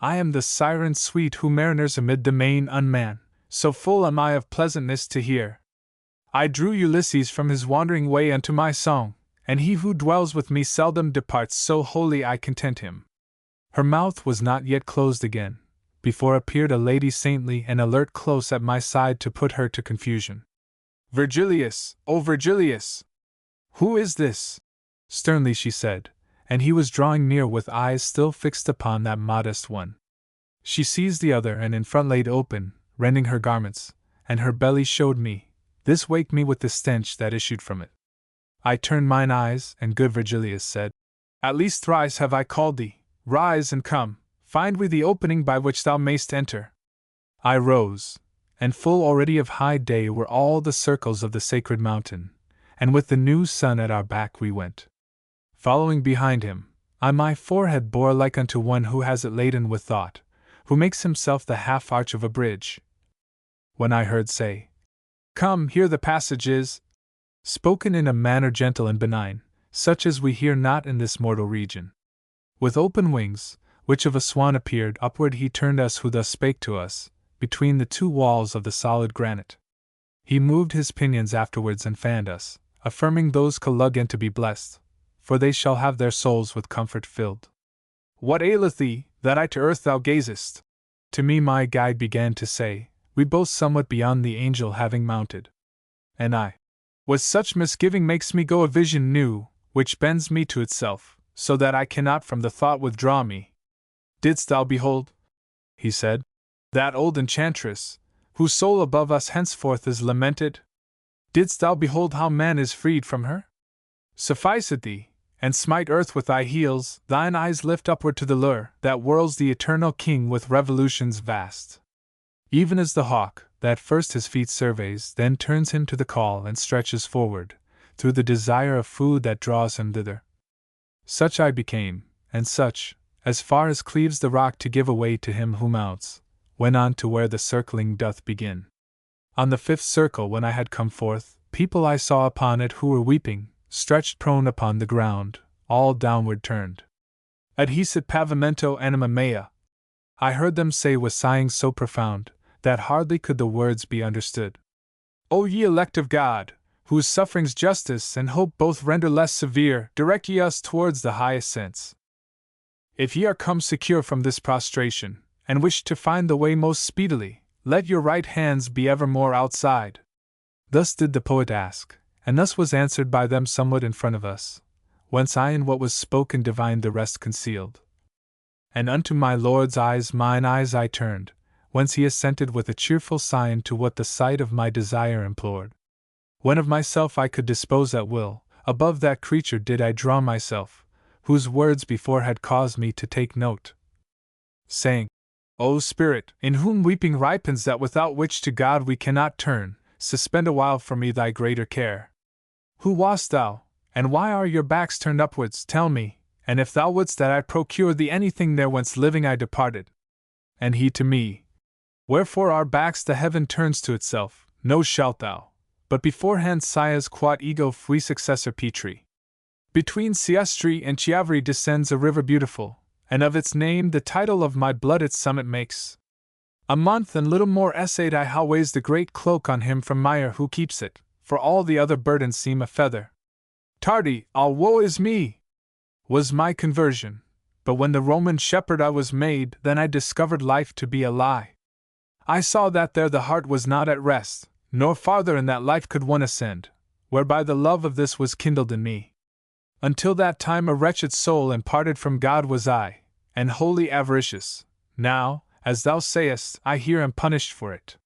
I am the siren sweet who mariners amid the main unman, so full am I of pleasantness to hear. I drew Ulysses from his wandering way unto my song, and he who dwells with me seldom departs, so wholly I content him. Her mouth was not yet closed again, before appeared a lady saintly and alert close at my side to put her to confusion. Virgilius, O Virgilius! Who is this? Sternly she said, and he was drawing near with eyes still fixed upon that modest one. She seized the other and in front laid open, rending her garments, and her belly showed me. This waked me with the stench that issued from it. I turned mine eyes, and good Virgilius said, At least thrice have I called thee, rise and come, find we the opening by which thou mayst enter. I rose, and full already of high day were all the circles of the sacred mountain, and with the new sun at our back we went. Following behind him, I my forehead bore like unto one who has it laden with thought, who makes himself the half-arch of a bridge. When I heard say, Come, here the passage is, spoken in a manner gentle and benign, such as we hear not in this mortal region. With open wings, which of a swan appeared, upward he turned us who thus spake to us, between the two walls of the solid granite. He moved his pinions afterwards and fanned us, affirming those colugent to be blessed, for they shall have their souls with comfort filled. What aileth thee, that I to earth thou gazest? To me my guide began to say, we both somewhat beyond the angel having mounted. And I, with such misgiving makes me go a vision new, which bends me to itself, so that I cannot from the thought withdraw me. Didst thou behold, he said, that old enchantress, whose soul above us henceforth is lamented? Didst thou behold how man is freed from her? Suffice it thee, and smite earth with thy heels, thine eyes lift upward to the lure that whirls the eternal king with revolutions vast. Even as the hawk, that first his feet surveys, then turns him to the call and stretches forward, through the desire of food that draws him thither. Such I became, and such, as far as cleaves the rock to give way to him who mounts, went on to where the circling doth begin. On the fifth circle when I had come forth, people I saw upon it who were weeping, stretched prone upon the ground, all downward turned. Adhicit pavimento anima mea. I heard them say with sighings so profound, that hardly could the words be understood. O ye elect of God, whose sufferings justice and hope both render less severe, direct ye us towards the high ascents. If ye are come secure from this prostration, and wish to find the way most speedily, let your right hands be evermore outside. Thus did the poet ask, and thus was answered by them somewhat in front of us, whence I in what was spoken divined the rest concealed. And unto my Lord's eyes mine eyes I turned, whence he assented with a cheerful sign to what the sight of my desire implored. When of myself I could dispose at will, above that creature did I draw myself, whose words before had caused me to take note, saying, O Spirit, in whom weeping ripens that without which to God we cannot turn, suspend a while for me thy greater care. Who wast thou, and why are your backs turned upwards, tell me, and if thou wouldst that I procure thee anything there whence living I departed. And he to me, Wherefore our backs the heaven turns to itself, no shalt thou, but beforehand sighs quod ego fui successor Petri. Between Siestri and Chiavari descends a river beautiful, and of its name the title of my blood its summit makes. A month and little more essayed I how weighs the great cloak on him from mire who keeps it, for all the other burdens seem a feather. Tardy, all woe is me! Was my conversion, but when the Roman shepherd I was made, then I discovered life to be a lie. I saw that there the heart was not at rest, nor farther in that life could one ascend, whereby the love of this was kindled in me. Until that time a wretched soul and parted from God was I, and wholly avaricious. Now, as thou sayest, I here am punished for it.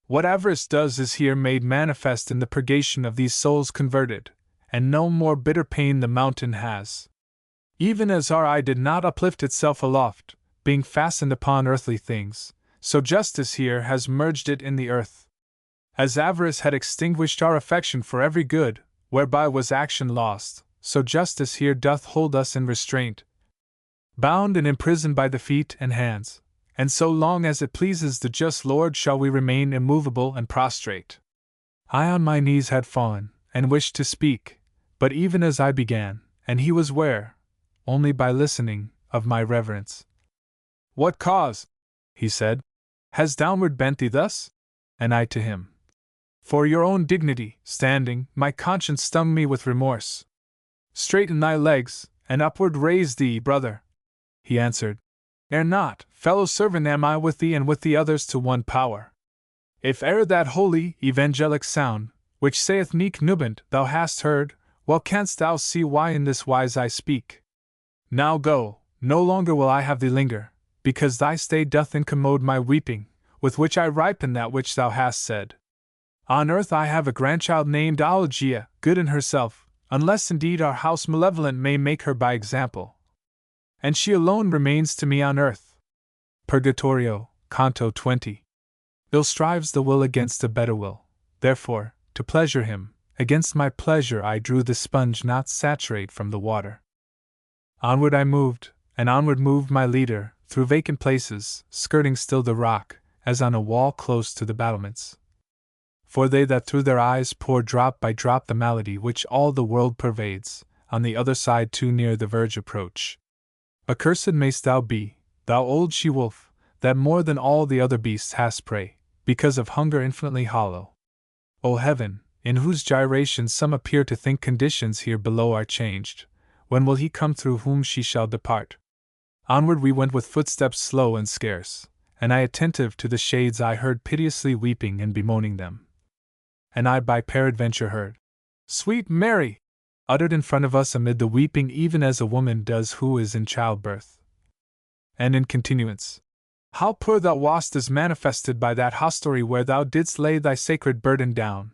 What avarice does is here made manifest in the purgation of these souls converted, and no more bitter pain the mountain has. Even as our eye did not uplift itself aloft, being fastened upon earthly things, so justice here has merged it in the earth. As avarice had extinguished our affection for every good, whereby was action lost, so justice here doth hold us in restraint, bound and imprisoned by the feet and hands, and so long as it pleases the just Lord shall we remain immovable and prostrate. I on my knees had fallen, and wished to speak, but even as I began, and he was ware, only by listening, of my reverence. What cause, he said, has downward bent thee thus? And I to him. For your own dignity, standing, my conscience stung me with remorse. Straighten thy legs, and upward raise thee, brother. He answered, Ere not, fellow servant am I with thee and with the others to one power. If e'er that holy, evangelic sound, which saith Nec nubent, thou hast heard, well canst thou see why in this wise I speak. Now go, no longer will I have thee linger, because thy stay doth incommode my weeping, with which I ripen that which thou hast said. On earth I have a grandchild named Alighieri, good in herself, unless indeed our house malevolent may make her by example. And she alone remains to me on earth. Purgatorio, Canto 20. Ill strives the will against a better will, therefore, to pleasure him, against my pleasure I drew the sponge not saturate from the water. Onward I moved, and onward moved my leader, through vacant places, skirting still the rock, as on a wall close to the battlements. For they that through their eyes pour drop by drop the malady which all the world pervades, on the other side too near the verge approach. Accursed mayst thou be, thou old she-wolf, that more than all the other beasts hast prey, because of hunger infinitely hollow. O heaven, in whose gyrations some appear to think conditions here below are changed, when will he come through whom she shall depart? Onward we went with footsteps slow and scarce, and I attentive to the shades I heard piteously weeping and bemoaning them. And I by peradventure heard, Sweet Mary! Uttered in front of us amid the weeping even as a woman does who is in childbirth. And in continuance, How poor thou wast is manifested by that hostelry where thou didst lay thy sacred burden down.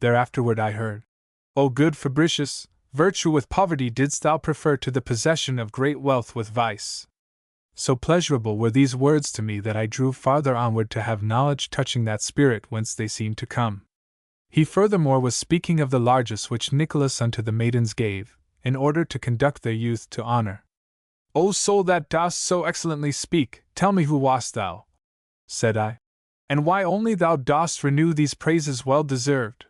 Thereafterward I heard, O good Fabricius, virtue with poverty didst thou prefer to the possession of great wealth with vice. So pleasurable were these words to me that I drew farther onward to have knowledge touching that spirit whence they seemed to come. He furthermore was speaking of the largesse which Nicholas unto the maidens gave, in order to conduct their youth to honor. O soul that dost so excellently speak, tell me who wast thou, said I, and why only thou dost renew these praises well deserved.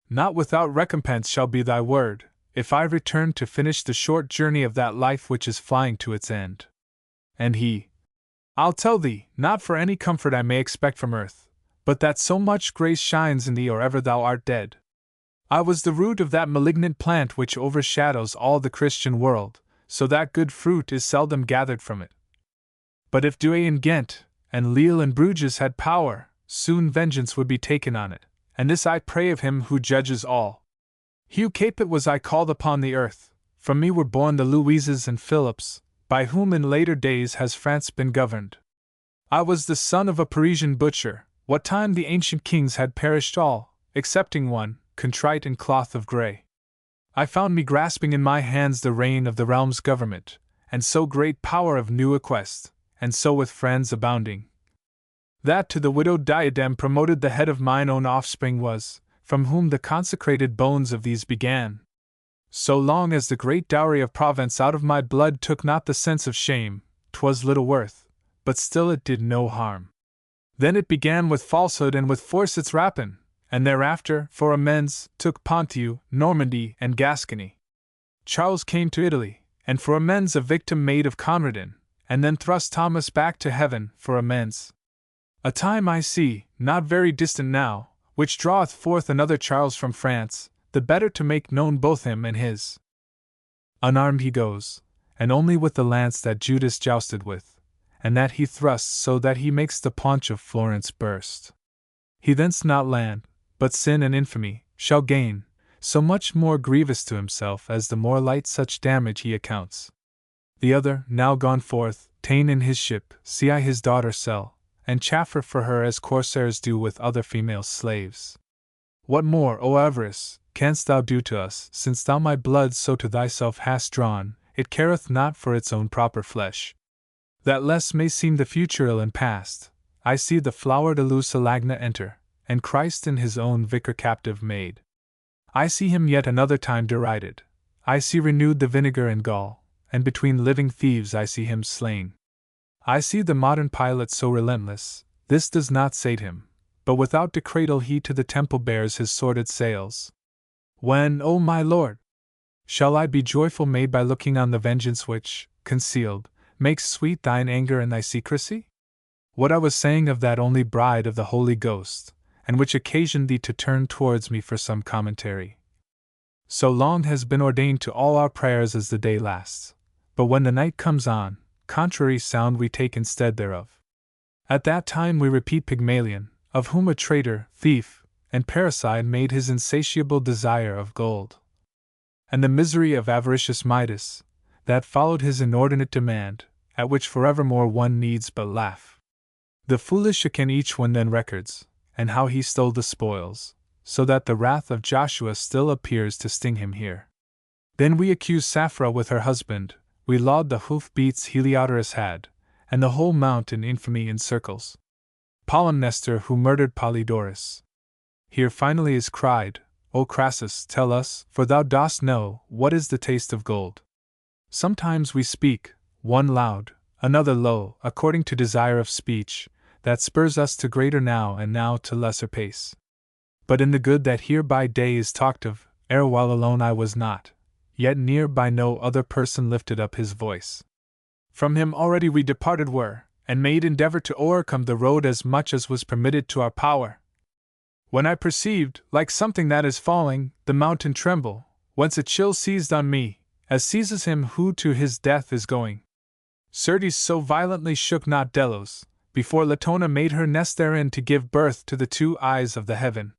Not without recompense shall be thy word, if I return to finish the short journey of that life which is flying to its end. And he, I'll tell thee, not for any comfort I may expect from earth, but that so much grace shines in thee or ever thou art dead. I was the root of that malignant plant which overshadows all the Christian world, so that good fruit is seldom gathered from it. But if Douay and Ghent, and Lille and Bruges had power, soon vengeance would be taken on it, and this I pray of him who judges all. Hugh Capet was I called upon the earth, from me were born the Louises and Philips, by whom in later days has France been governed. I was the son of a Parisian butcher, what time the ancient kings had perished all, excepting one, contrite in cloth of grey. I found me grasping in my hands the rein of the realm's government, and so great power of new equest, and so with friends abounding, that to the widowed diadem promoted the head of mine own offspring was, from whom the consecrated bones of these began. So long as the great dowry of Provence out of my blood took not the sense of shame, 'twas little worth, but still it did no harm. Then it began with falsehood and with force its rapine, and thereafter, for amends, took Ponthieu, Normandy, and Gascony. Charles came to Italy, and for amends a victim made of Conradin, and then thrust Thomas back to heaven, for amends. A time I see, not very distant now, which draweth forth another Charles from France, the better to make known both him and his. Unarmed he goes, and only with the lance that Judas jousted with, and that he thrusts so that he makes the paunch of Florence burst. He thence not land, but sin and infamy, shall gain, so much more grievous to himself as the more light such damage he accounts. The other, now gone forth, ta'en in his ship, see I his daughter sell, and chaffer for her as corsairs do with other female slaves. What more, O avarice, canst thou do to us, since thou my blood so to thyself hast drawn, it careth not for its own proper flesh. That less may seem the future ill and past, I see the flower de Lusalagna enter, and Christ in his own vicar captive made. I see him yet another time derided, I see renewed the vinegar and gall, and between living thieves I see him slain. I see the modern pilot so relentless, this does not sate him, but without decretal he to the temple bears his sordid sails. When, O my Lord, shall I be joyful made by looking on the vengeance which, concealed, makes sweet thine anger and thy secrecy? What I was saying of that only bride of the Holy Ghost, and which occasioned thee to turn towards me for some commentary. So long has been ordained to all our prayers as the day lasts, but when the night comes on, contrary sound we take instead thereof. At that time we repeat Pygmalion, of whom a traitor, thief, and parricide made his insatiable desire of gold. And the misery of avaricious Midas, that followed his inordinate demand, at which forevermore one needs but laugh. The foolish can each one then records, and how he stole the spoils, so that the wrath of Joshua still appears to sting him here. Then we accuse Sapphira with her husband, we laud the hoof-beats Heliodorus had, and the whole mount in infamy encircles. Polymnestor who murdered Polydorus. Here finally is cried, O Crassus, tell us, for thou dost know, what is the taste of gold. Sometimes we speak, one loud, another low, according to desire of speech, that spurs us to greater now and now to lesser pace. But in the good that here by day is talked of, erewhile alone I was not, yet near by no other person lifted up his voice. From him already we departed were, and made endeavor to o'ercome the road as much as was permitted to our power. When I perceived, like something that is falling, the mountain tremble, whence a chill seized on me, as seizes him who to his death is going. Certes so violently shook not Delos, before Latona made her nest therein to give birth to the two eyes of the heaven.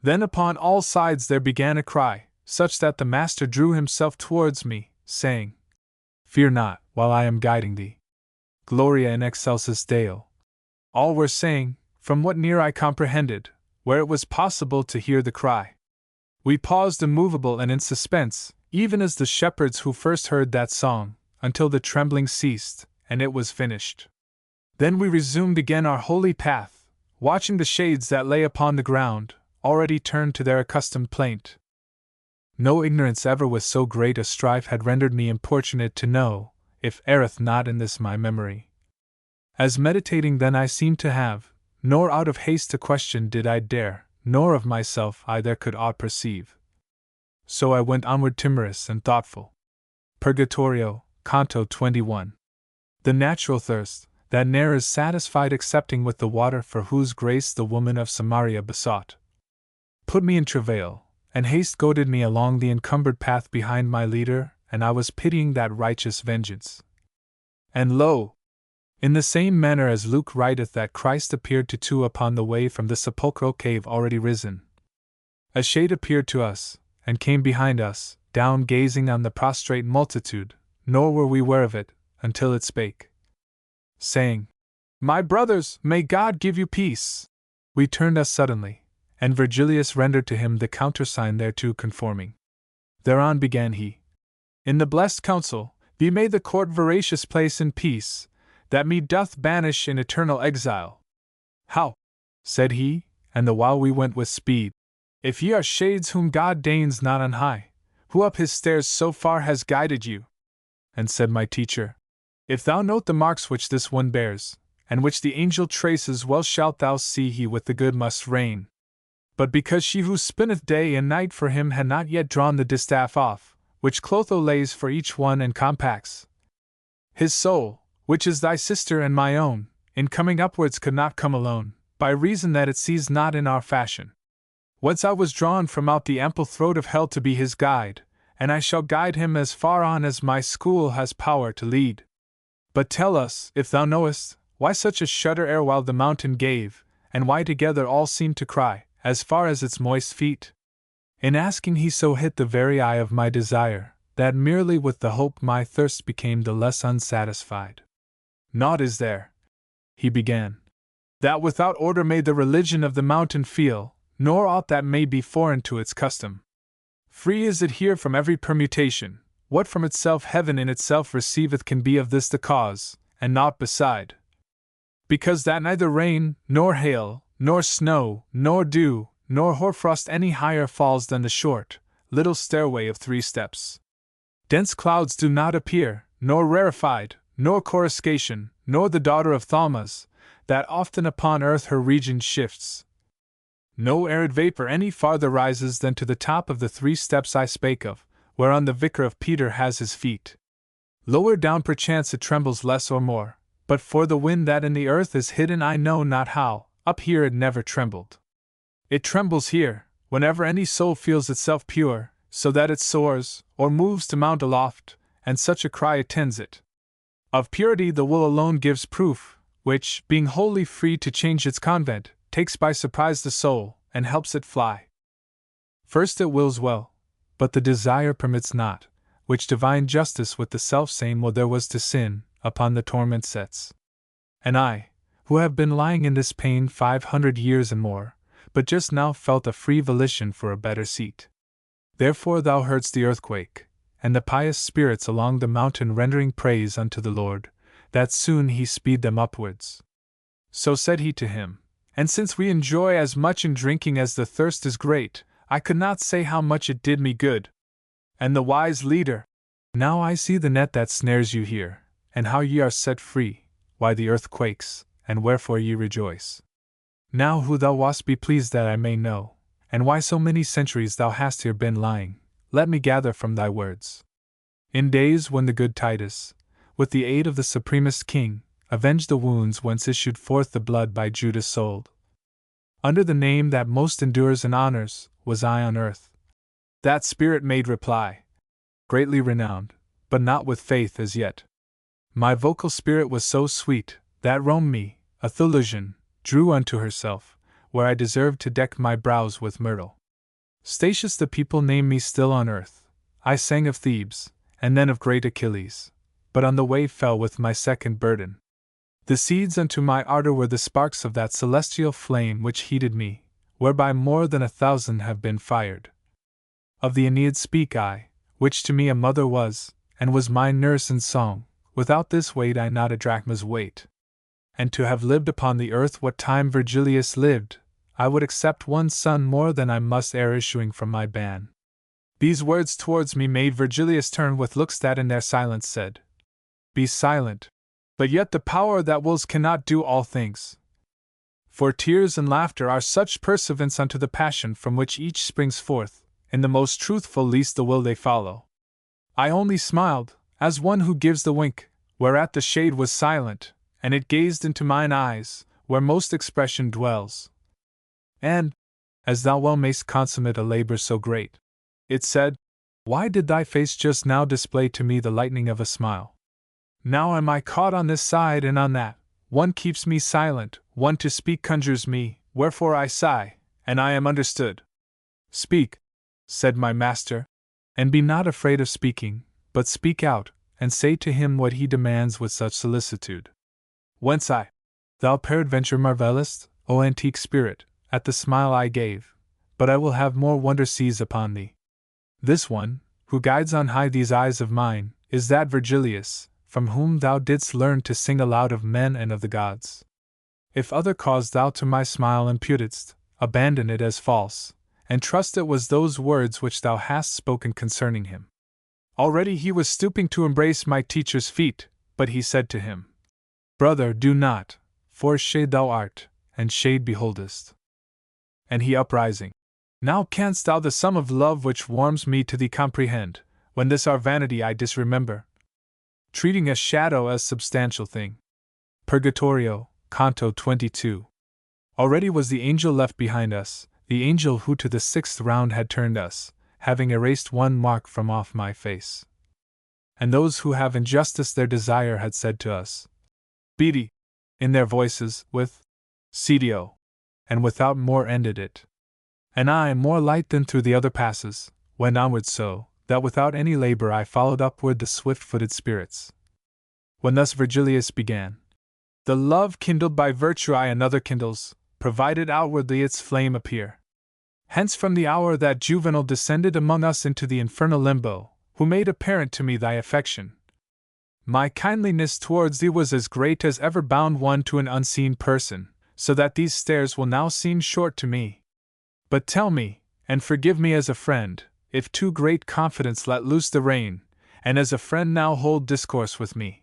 Then upon all sides there began a cry, such that the master drew himself towards me, saying, Fear not, while I am guiding thee. Gloria in excelsis Deo. All were saying, from what near I comprehended, where it was possible to hear the cry. We paused immovable and in suspense, even as the shepherds who first heard that song, until the trembling ceased, and it was finished. Then we resumed again our holy path, watching the shades that lay upon the ground, already turned to their accustomed plaint. No ignorance ever with so great a strife had rendered me importunate to know, if erreth not in this my memory. As meditating then I seemed to have, nor out of haste to question did I dare, nor of myself I there could aught perceive. So I went onward timorous and thoughtful. Purgatorio, Canto 21. The natural thirst, that ne'er is satisfied excepting with the water for whose grace the woman of Samaria besought, put me in travail, and haste goaded me along the encumbered path behind my leader, and I was pitying that righteous vengeance. And lo! In the same manner as Luke writeth that Christ appeared to two upon the way from the sepulchral cave already risen, a shade appeared to us, and came behind us, down gazing on the prostrate multitude, nor were we ware of it, until it spake, saying, My brothers, may God give you peace! We turned us suddenly, and Virgilius rendered to him the countersign thereto conforming. Thereon began he. In the blessed counsel, be may the court veracious place in peace, that me doth banish in eternal exile. How? Said he, and the while we went with speed. If ye are shades whom God deigns not on high, who up his stairs so far has guided you? And said my teacher, if thou note the marks which this one bears, and which the angel traces, well shalt thou see he with the good must reign. But because she who spinneth day and night for him had not yet drawn the distaff off, which Clotho lays for each one and compacts, his soul, which is thy sister and my own, in coming upwards could not come alone, by reason that it sees not in our fashion. Whence I was drawn from out the ample throat of hell to be his guide, and I shall guide him as far on as my school has power to lead. But tell us, if thou knowest, why such a shudder erewhile the mountain gave, and why together all seemed to cry, as far as its moist feet? In asking he so hit the very eye of my desire, that merely with the hope my thirst became the less unsatisfied. Naught is there, he began, that without order may the religion of the mountain feel, nor aught that may be foreign to its custom. Free is it here from every permutation, what from itself heaven in itself receiveth can be of this the cause, and naught beside. Because that neither rain, nor hail, nor snow, nor dew, nor hoarfrost any higher falls than the short, little stairway of 3 steps. Dense clouds do not appear, nor rarefied, nor coruscation, nor the daughter of Thalmas, that often upon earth her region shifts. No arid vapor any farther rises than to the top of the 3 steps I spake of, whereon the vicar of Peter has his feet. Lower down perchance it trembles less or more, but for the wind that in the earth is hidden I know not how, up here it never trembled. It trembles here, whenever any soul feels itself pure, so that it soars, or moves to mount aloft, and such a cry attends it. Of purity the will alone gives proof, which, being wholly free to change its convent, takes by surprise the soul, and helps it fly. First it wills well, but the desire permits not, which divine justice with the selfsame will there was to sin, upon the torment sets. And I, who have been lying in this pain 500 years and more, but just now felt a free volition for a better seat. Therefore thou heardst the earthquake, and the pious spirits along the mountain rendering praise unto the Lord, that soon he speed them upwards. So said he to him, and since we enjoy as much in drinking as the thirst is great, I could not say how much it did me good. And the wise leader, now I see the net that snares you here, and how ye are set free, why the earth quakes, and wherefore ye rejoice. Now who thou wast be pleased that I may know, and why so many centuries thou hast here been lying, let me gather from thy words. In days when the good Titus, with the aid of the supremest king, avenged the wounds whence issued forth the blood by Judas sold. Under the name that most endures and honors, was I on earth. That spirit made reply, greatly renowned, but not with faith as yet. My vocal spirit was so sweet, that Rome me, a Thulusian, drew unto herself, where I deserved to deck my brows with myrtle. Statius the people name me still on earth. I sang of Thebes, and then of great Achilles, but on the way fell with my second burden. The seeds unto my ardor were the sparks of that celestial flame which heated me, whereby more than 1,000 have been fired. Of the Aeneid speak I, which to me a mother was, and was my nurse in song. Without this weighed I not a drachma's weight. And to have lived upon the earth what time Virgilius lived, I would accept one son more than I must ere issuing from my ban. These words towards me made Virgilius turn with looks that in their silence said, Be silent, but yet the power that wills cannot do all things. For tears and laughter are such pursuivants unto the passion from which each springs forth, in the most truthful least the will they follow. I only smiled, as one who gives the wink, whereat the shade was silent, and it gazed into mine eyes, where most expression dwells. And, as thou well mayst consummate a labor so great, it said, Why did thy face just now display to me the lightning of a smile? Now am I caught on this side and on that, one keeps me silent, one to speak conjures me, wherefore I sigh, and I am understood. Speak, said my master, and be not afraid of speaking, but speak out, and say to him what he demands with such solicitude. Whence thou peradventure marvellest, O antique spirit, at the smile I gave, but I will have more wonder seize upon thee. This one, who guides on high these eyes of mine, is that Virgilius, from whom thou didst learn to sing aloud of men and of the gods. If other cause thou to my smile imputedst, abandon it as false, and trust it was those words which thou hast spoken concerning him. Already he was stooping to embrace my teacher's feet, but he said to him, Brother, do not, for shade thou art, and shade beholdest. And he uprising, Now canst thou the sum of love which warms me to thee comprehend, when this our vanity I disremember, treating a shadow as substantial thing. Purgatorio, Canto 22. Already was the angel left behind us, the angel who to the 6th round had turned us, having erased one mark from off my face. And those who have in justice their desire had said to us, Beatty, in their voices, with Cedio, and without more ended it. And I, more light than through the other passes, went onward so, that without any labor I followed upward the swift-footed spirits. When thus Virgilius began, The love kindled by virtue I another kindles, provided outwardly its flame appear. Hence from the hour that Juvenal descended among us into the infernal limbo, who made apparent to me thy affection, my kindliness towards thee was as great as ever bound one to an unseen person, so that these stairs will now seem short to me. But tell me, and forgive me as a friend, if too great confidence let loose the rein, and as a friend now hold discourse with me.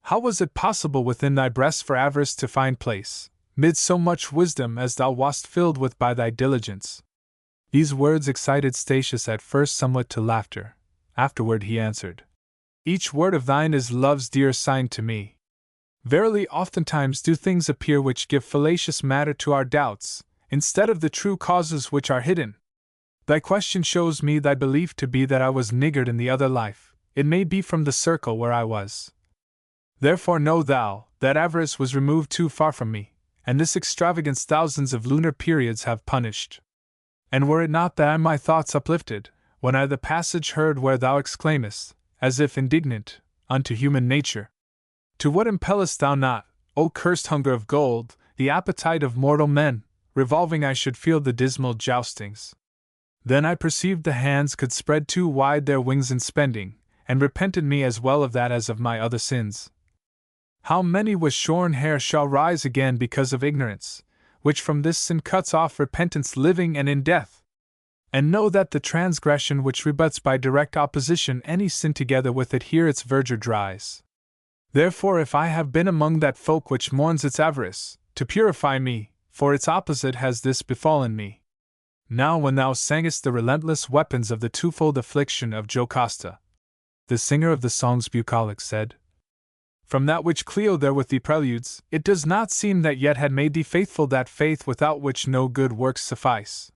How was it possible within thy breast for avarice to find place, mid so much wisdom as thou wast filled with by thy diligence? These words excited Statius at first somewhat to laughter. Afterward he answered, Each word of thine is love's dear sign to me. Verily oftentimes do things appear which give fallacious matter to our doubts, instead of the true causes which are hidden. Thy question shows me thy belief to be that I was niggard in the other life, it may be from the circle where I was. Therefore know thou, that avarice was removed too far from me, and this extravagance thousands of lunar periods have punished. And were it not that I my thoughts uplifted, when I the passage heard where thou exclaimest, as if indignant, unto human nature, To what impellest thou not, O cursed hunger of gold, the appetite of mortal men, revolving I should feel the dismal joustings. Then I perceived the hands could spread too wide their wings in spending, and repented me as well of that as of my other sins. How many with shorn hair shall rise again because of ignorance, which from this sin cuts off repentance living and in death? And know that the transgression which rebuts by direct opposition any sin together with it here its verdure dries. Therefore if I have been among that folk which mourns its avarice, to purify me, for its opposite has this befallen me. Now when thou sangest the relentless weapons of the twofold affliction of Jocasta, the singer of the songs bucolic said, From that which Clio there with thee preludes, it does not seem that yet had made thee faithful that faith without which no good works suffice.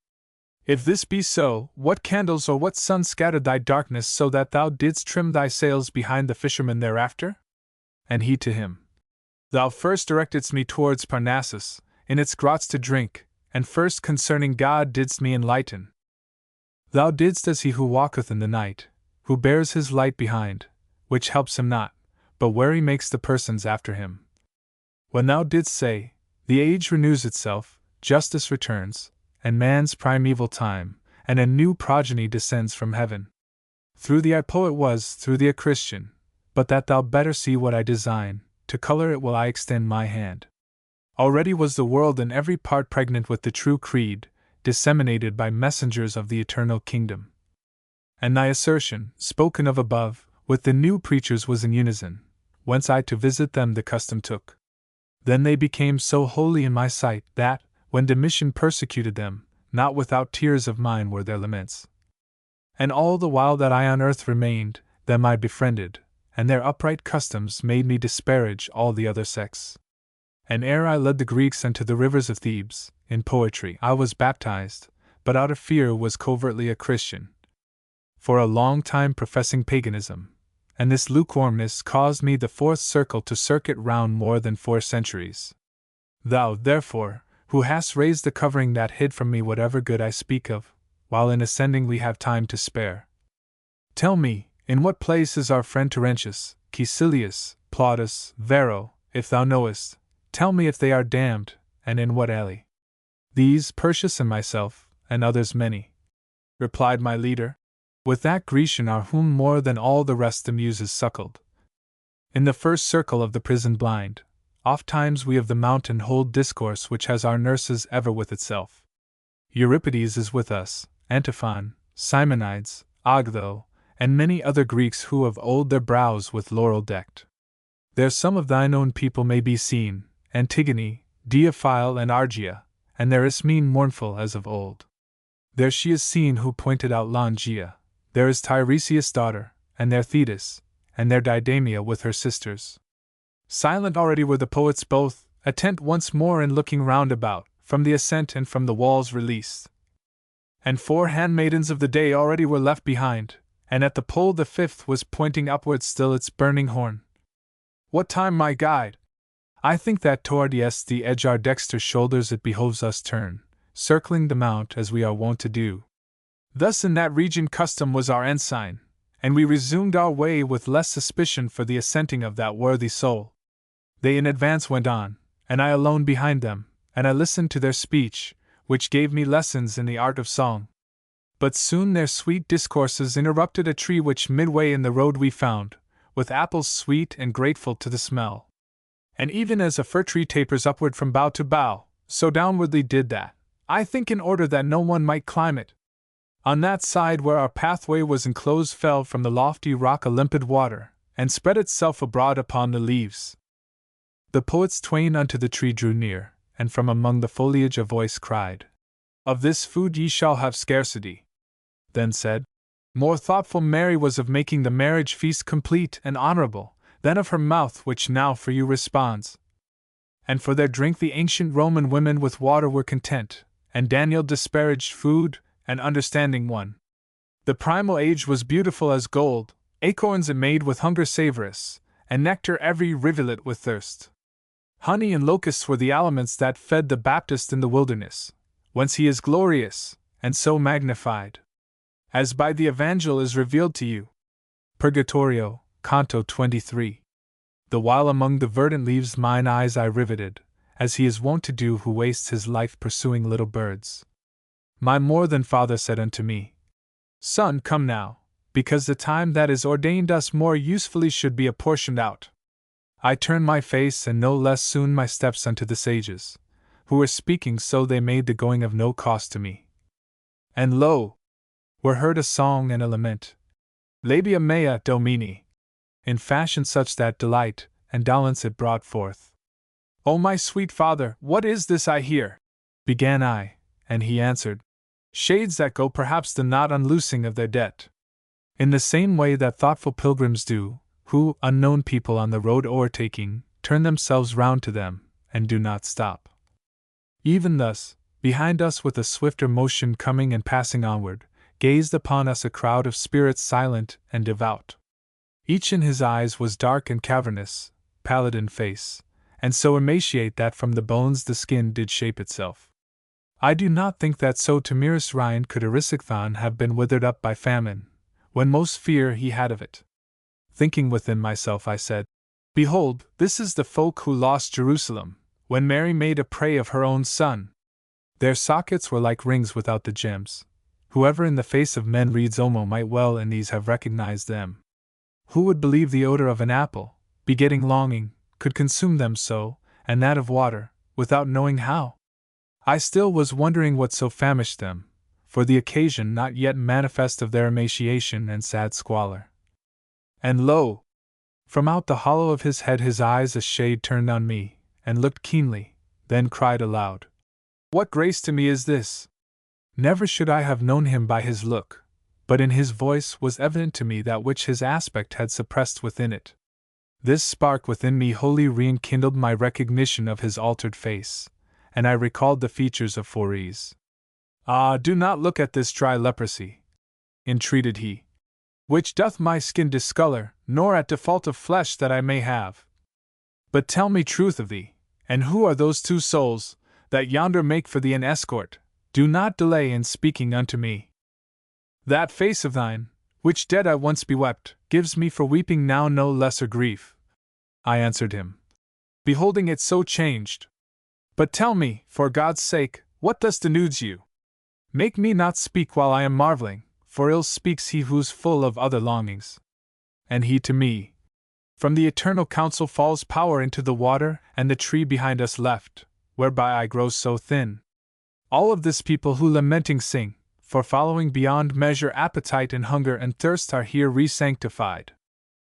If this be so, what candles or what sun scattered thy darkness so that thou didst trim thy sails behind the fishermen thereafter? And he to him, Thou first directedst me towards Parnassus, in its grots to drink, and first concerning God didst me enlighten. Thou didst as he who walketh in the night, who bears his light behind, which helps him not, but wary makes the persons after him. When thou didst say, The age renews itself, justice returns, and man's primeval time, and a new progeny descends from heaven. Through thee I poet was, through thee a Christian, but that thou better see what I design, to color it will I extend my hand. Already was the world in every part pregnant with the true creed, disseminated by messengers of the eternal kingdom. And thy assertion, spoken of above, with the new preachers was in unison, whence I to visit them the custom took. Then they became so holy in my sight that, when Domitian persecuted them, not without tears of mine were their laments. And all the while that I on earth remained, them I befriended, and their upright customs made me disparage all the other sects. And ere I led the Greeks unto the rivers of Thebes, in poetry I was baptized, but out of fear was covertly a Christian. For a long time professing paganism, and this lukewarmness caused me the fourth circle to circuit round more than 4 centuries. Thou, therefore, who hast raised the covering that hid from me whatever good I speak of, while in ascending we have time to spare, tell me, in what place is our friend Terentius, Caecilius, Plautus, Varro, if thou knowest, tell me if they are damned, and in what alley. These, Persius and myself, and others many, replied my leader. With that Grecian are whom more than all the rest the Muses suckled. In the first circle of the prison blind, oft-times we of the mountain hold discourse which has our nurses ever with itself. Euripides is with us, Antiphon, Simonides, Agtho, and many other Greeks who of old their brows with laurel decked. There some of thine own people may be seen, Antigone, Deiphile and Argia, and there Ismene mournful as of old. There she is seen who pointed out Longia, there is Tiresias' daughter, and there Thetis, and there Didamia with her sisters. Silent already were the poets both, attent once more in looking round about, from the ascent and from the walls released. And 4 handmaidens of the day already were left behind, and at the pole the 5th was pointing upward still its burning horn. What time, my guide? I think that towards the edge our dexter shoulders it behoves us turn, circling the mount as we are wont to do. Thus in that region custom was our ensign, and we resumed our way with less suspicion for the assenting of that worthy soul. They in advance went on, and I alone behind them, and I listened to their speech, which gave me lessons in the art of song. But soon their sweet discourses interrupted a tree which midway in the road we found, with apples sweet and grateful to the smell. And even as a fir tree tapers upward from bough to bough, so downwardly did that, I think in order that no one might climb it. On that side where our pathway was enclosed fell from the lofty rock a limpid water, and spread itself abroad upon the leaves. The poets twain unto the tree drew near, and from among the foliage a voice cried, Of this food ye shall have scarcity. Then said, More thoughtful Mary was of making the marriage feast complete and honorable, than of her mouth which now for you responds. And for their drink the ancient Roman women with water were content, and Daniel disparaged food, and understanding one. The primal age was beautiful as gold, acorns it made with hunger savorous, and nectar every rivulet with thirst. Honey and locusts were the aliments that fed the Baptist in the wilderness, whence he is glorious, and so magnified. As by the Evangel is revealed to you. Purgatorio, Canto 23. The while among the verdant leaves mine eyes I riveted, as he is wont to do who wastes his life pursuing little birds. My more than father said unto me, Son, come now, because the time that is ordained us more usefully should be apportioned out. I turned my face and no less soon my steps unto the sages, who were speaking so they made the going of no cost to me. And lo! Were heard a song and a lament, Labia mea domini, in fashion such that delight and dolence it brought forth. O my sweet father, what is this I hear? Began I, and he answered, Shades that go perhaps the not unloosing of their debt. In the same way that thoughtful pilgrims do, who, unknown people on the road o'ertaking, turn themselves round to them, and do not stop. Even thus, behind us with a swifter motion coming and passing onward, gazed upon us a crowd of spirits silent and devout. Each in his eyes was dark and cavernous, pallid in face, and so emaciate that from the bones the skin did shape itself. I do not think that so timorous Ryan could Erysichthon have been withered up by famine, when most fear he had of it. Thinking within myself I said, Behold, this is the folk who lost Jerusalem, when Mary made a prey of her own son. Their sockets were like rings without the gems. Whoever in the face of men reads Omo might well in these have recognized them. Who would believe the odor of an apple, begetting longing, could consume them so, and that of water, without knowing how? I still was wondering what so famished them, for the occasion not yet manifest of their emaciation and sad squalor. And lo! From out the hollow of his head his eyes a shade turned on me, and looked keenly, then cried aloud, What grace to me is this! Never should I have known him by his look, but in his voice was evident to me that which his aspect had suppressed within it. This spark within me wholly re-enkindled my recognition of his altered face, and I recalled the features of Phorese. Ah, do not look at this dry leprosy, entreated he, which doth my skin discolor, nor at default of flesh that I may have. But tell me truth of thee, and who are those 2 souls, that yonder make for thee an escort? Do not delay in speaking unto me. That face of thine, which dead I once bewept, gives me for weeping now no lesser grief. I answered him, beholding it so changed. But tell me, for God's sake, what thus denudes you? Make me not speak while I am marveling, for ill speaks he who's full of other longings. And he to me, from the eternal council falls power into the water and the tree behind us left, whereby I grow so thin. All of this people who lamenting sing, for following beyond measure appetite and hunger and thirst are here re-sanctified.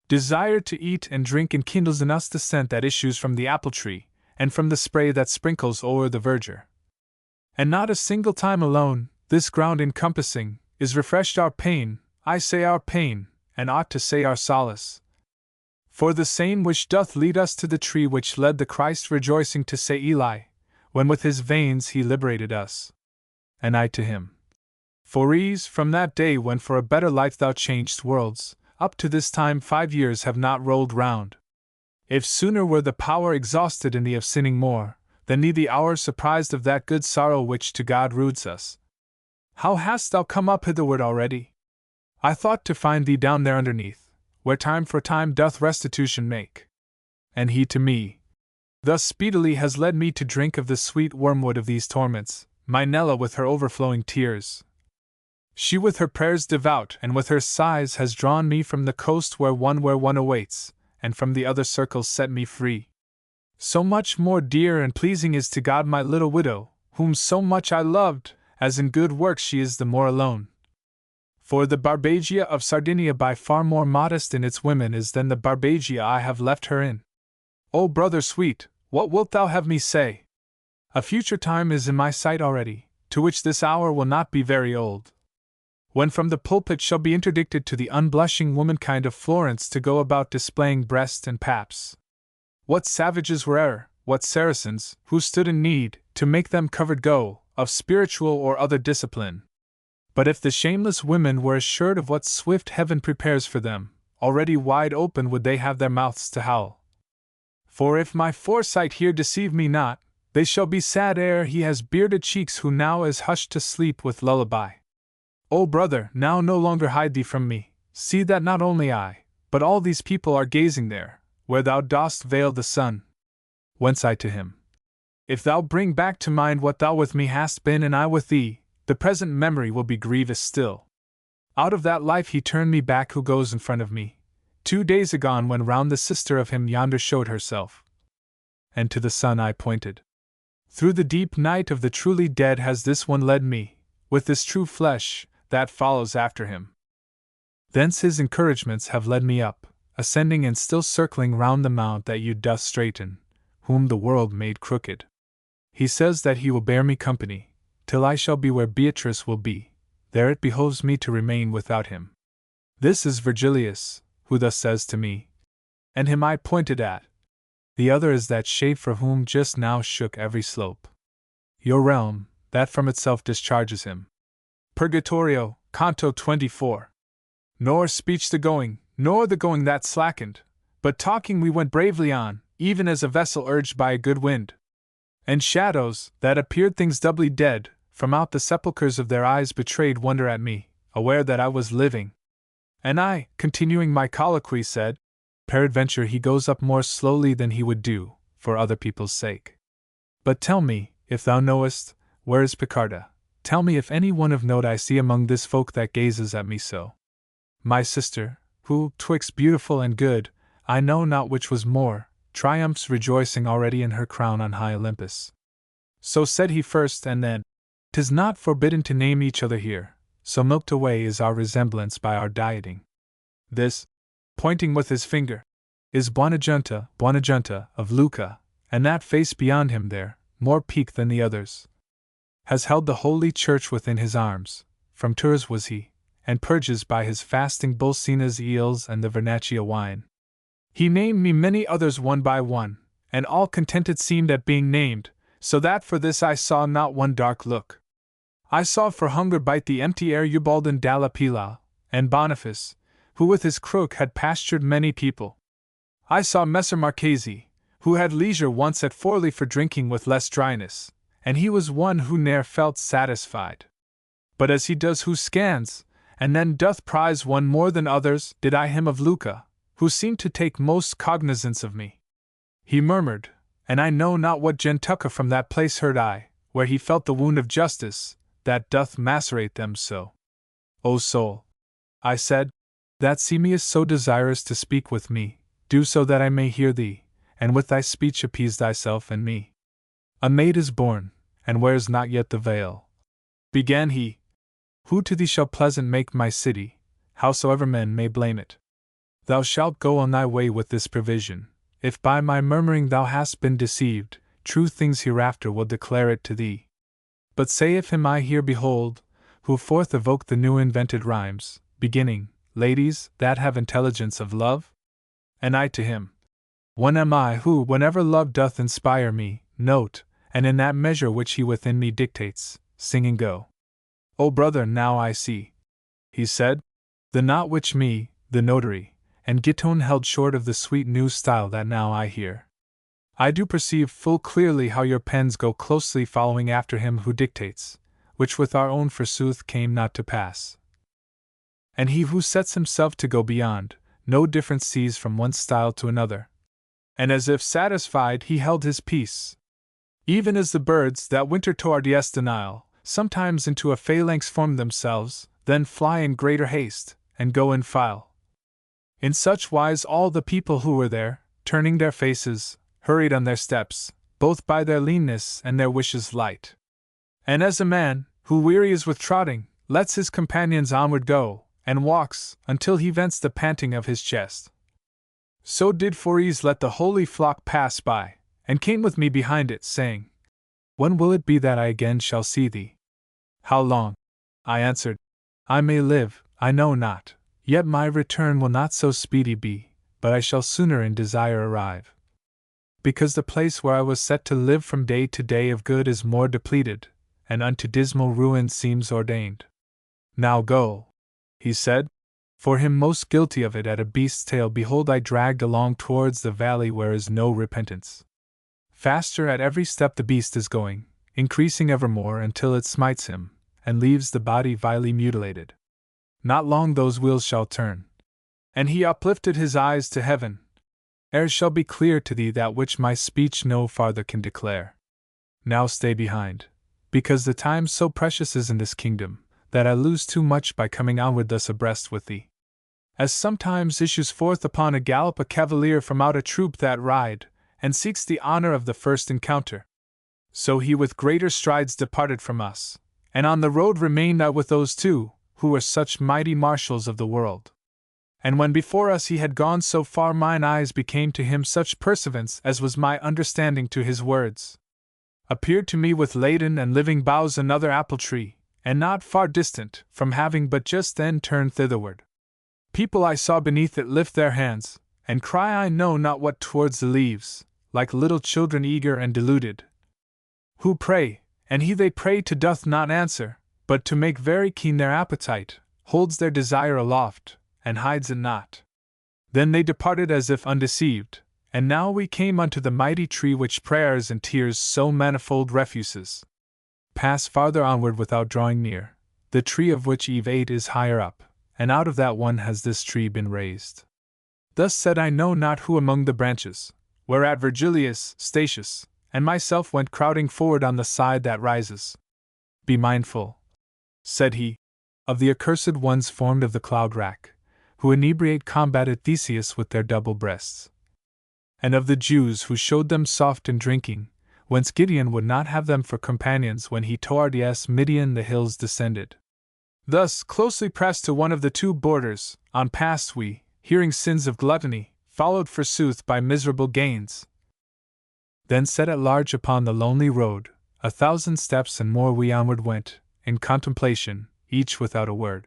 Desire to eat and drink enkindles in us the scent that issues from the apple tree, and from the spray that sprinkles o'er the verdure. And not a single time alone, this ground encompassing, is refreshed our pain, I say our pain, and ought to say our solace. For the same which doth lead us to the tree which led the Christ rejoicing to say Eli, when with his veins he liberated us. And I to him. For ease, from that day when for a better life thou changed worlds, up to this time 5 years have not rolled round. If sooner were the power exhausted in thee of sinning more, than thee the hour surprised of that good sorrow which to God roots us. How hast thou come up hitherward already? I thought to find thee down there underneath, where time for time doth restitution make. And he to me, thus speedily has led me to drink of the sweet wormwood of these torments, my Nella with her overflowing tears. She with her prayers devout and with her sighs has drawn me from the coast where one awaits, and from the other circles set me free. So much more dear and pleasing is to God my little widow, whom so much I loved, as in good works she is the more alone. For the Barbagia of Sardinia by far more modest in its women is than the Barbagia I have left her in. O brother sweet, what wilt thou have me say? A future time is in my sight already, to which this hour will not be very old, when from the pulpit shall be interdicted to the unblushing womankind of Florence to go about displaying breast and paps. What savages were e'er, what Saracens, who stood in need, to make them covered go, of spiritual or other discipline. But if the shameless women were assured of what swift heaven prepares for them, already wide open would they have their mouths to howl. For if my foresight here deceive me not, they shall be sad ere he has bearded cheeks who now is hushed to sleep with lullaby. O brother, now no longer hide thee from me, see that not only I, but all these people are gazing there, where thou dost veil the sun. Whence I to him. If thou bring back to mind what thou with me hast been and I with thee, the present memory will be grievous still. Out of that life he turned me back who goes in front of me, 2 days agone when round the sister of him yonder showed herself. And to the sun I pointed. Through the deep night of the truly dead has this one led me, with this true flesh, that follows after him. Thence his encouragements have led me up, ascending and still circling round the mount that you doth straighten, whom the world made crooked. He says that he will bear me company, till I shall be where Beatrice will be, there it behoves me to remain without him. This is Virgilius, who thus says to me, and him I pointed at. The other is that shade for whom just now shook every slope. Your realm, that from itself discharges him. Purgatorio, Canto 24. Nor speech the going, nor the going that slackened, but talking we went bravely on, even as a vessel urged by a good wind. And shadows, that appeared things doubly dead, from out the sepulchres of their eyes betrayed wonder at me, aware that I was living. And I, continuing my colloquy, said, peradventure he goes up more slowly than he would do, for other people's sake. But tell me, if thou knowest, where is Picarda? Tell me if any one of note I see among this folk that gazes at me so. My sister, who, twixt beautiful and good, I know not which was more, triumphs rejoicing already in her crown on high Olympus. So said he first, and then, 'Tis not forbidden to name each other here, so milked away is our resemblance by our dieting. This, pointing with his finger, is Buonagiunta of Lucca, and that face beyond him there, more peaked than the others, has held the holy church within his arms. From Tours was he, and purges by his fasting Bolsena's eels and the Vernaccia wine. He named me many others one by one, and all contented seemed at being named, so that for this I saw not one dark look. I saw for hunger bite the empty air Ubaldan dalla Pilau, and Boniface, who with his crook had pastured many people. I saw Messer Marchesi, who had leisure once at Forli for drinking with less dryness, and he was one who ne'er felt satisfied. But as he does who scans, and then doth prize one more than others, did I him of Lucca, who seemed to take most cognizance of me. He murmured, and I know not what gentucca from that place heard I, where he felt the wound of justice, that doth macerate them so. O soul, I said, that seemest so desirous to speak with me, do so that I may hear thee, and with thy speech appease thyself and me. A maid is born, and wears not yet the veil, began he, who to thee shall pleasant make my city, howsoever men may blame it. Thou shalt go on thy way with this provision. If by my murmuring thou hast been deceived, true things hereafter will declare it to thee. But say if him I here behold, who forth evoke the new invented rhymes, beginning, ladies, that have intelligence of love? And I to him, one am I who, whenever love doth inspire me, note, and in that measure which he within me dictates, singing go. O brother, now I see, he said, the knot which me, the notary, and Giton held short of the sweet new style that now I hear. I do perceive full clearly how your pens go closely following after him who dictates, which with our own forsooth came not to pass. And he who sets himself to go beyond, no difference sees from one style to another. And as if satisfied, he held his peace. Even as the birds that winter toward the Nile, sometimes into a phalanx form themselves, then fly in greater haste, and go in file. In such wise all the people who were there, turning their faces, hurried on their steps, both by their leanness and their wishes light. And as a man, who wearies with trotting, lets his companions onward go, and walks, until he vents the panting of his chest, so did Fories let the holy flock pass by, and came with me behind it, saying, When will it be that I again shall see thee? How long? I answered, I may live, I know not, yet my return will not so speedy be, but I shall sooner in desire arrive. Because the place where I was set to live from day to day of good is more depleted, and unto dismal ruin seems ordained. Now go, he said, for him most guilty of it at a beast's tail behold I dragged along towards the valley where is no repentance. Faster at every step the beast is going, increasing evermore until it smites him, and leaves the body vilely mutilated. Not long those wheels shall turn. And he uplifted his eyes to heaven. Ere shall be clear to thee that which my speech no farther can declare. Now stay behind, because the time so precious is in this kingdom, that I lose too much by coming onward thus abreast with thee. As sometimes issues forth upon a gallop a cavalier from out a troop that ride, and seeks the honor of the first encounter, so he with greater strides departed from us, and on the road remained I with those two, who were such mighty marshals of the world. And when before us he had gone so far mine eyes became to him such pursuance as was my understanding to his words. Appeared to me with laden and living boughs another apple tree, and not far distant from having but just then turned thitherward. People I saw beneath it lift their hands, and cry I know not what towards the leaves, like little children eager and deluded, who pray, and he they pray to doth not answer, but to make very keen their appetite, holds their desire aloft, and hides it not. Then they departed as if undeceived, and now we came unto the mighty tree which prayers and tears so manifold refuses. Pass farther onward without drawing near, the tree of which Eve ate is higher up, and out of that one has this tree been raised. Thus said I know not who among the branches, whereat Virgilius, Statius, and myself went crowding forward on the side that rises. Be mindful, said he, of the accursed ones formed of the cloud rack, who inebriate combated Theseus with their double breasts. And of the Jews who showed them soft in drinking, whence Gideon would not have them for companions when he toward Midian the hills descended. Thus, closely pressed to one of the two borders, on passed we, hearing sins of gluttony, followed forsooth by miserable gains. Then set at large upon the lonely road, 1,000 steps and more we onward went, in contemplation, each without a word.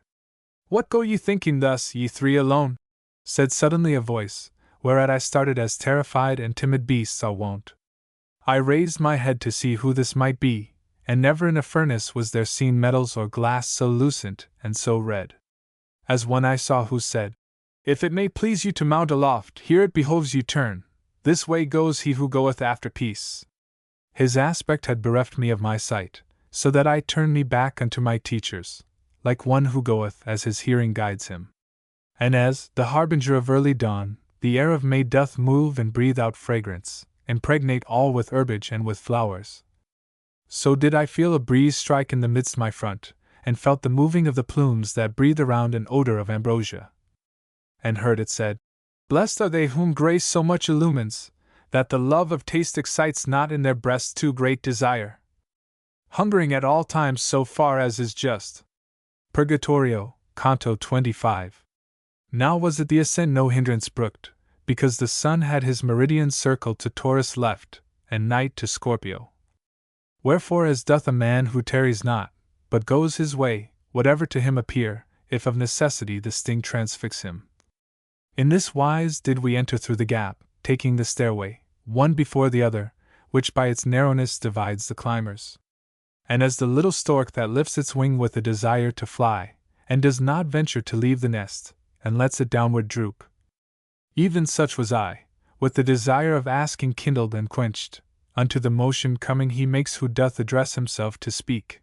What go ye thinking thus, ye three alone? Said suddenly a voice, whereat I started as terrified and timid beasts are wont. I raised my head to see who this might be, and never in a furnace was there seen metals or glass so lucent and so red. As one I saw who said, If it may please you to mount aloft, here it behoves you turn, this way goes he who goeth after peace. His aspect had bereft me of my sight, so that I turned me back unto my teachers, like one who goeth as his hearing guides him. And as, the harbinger of early dawn, the air of May doth move and breathe out fragrance, impregnate all with herbage and with flowers, so did I feel a breeze strike in the midst my front, and felt the moving of the plumes that breathed around an odor of ambrosia. And heard it said, "Blessed are they whom grace so much illumines, that the love of taste excites not in their breasts too great desire, hungering at all times so far as is just." Purgatorio, Canto 25. Now was at the ascent no hindrance brooked, because the sun had his meridian circled to Taurus left, and night to Scorpio. Wherefore, as doth a man who tarries not, but goes his way, whatever to him appear, if of necessity the sting transfix him. In this wise did we enter through the gap, taking the stairway, one before the other, which by its narrowness divides the climbers. And as the little stork that lifts its wing with a desire to fly, and does not venture to leave the nest, and lets it downward droop, even such was I, with the desire of asking kindled and quenched, unto the motion coming he makes who doth address himself to speak.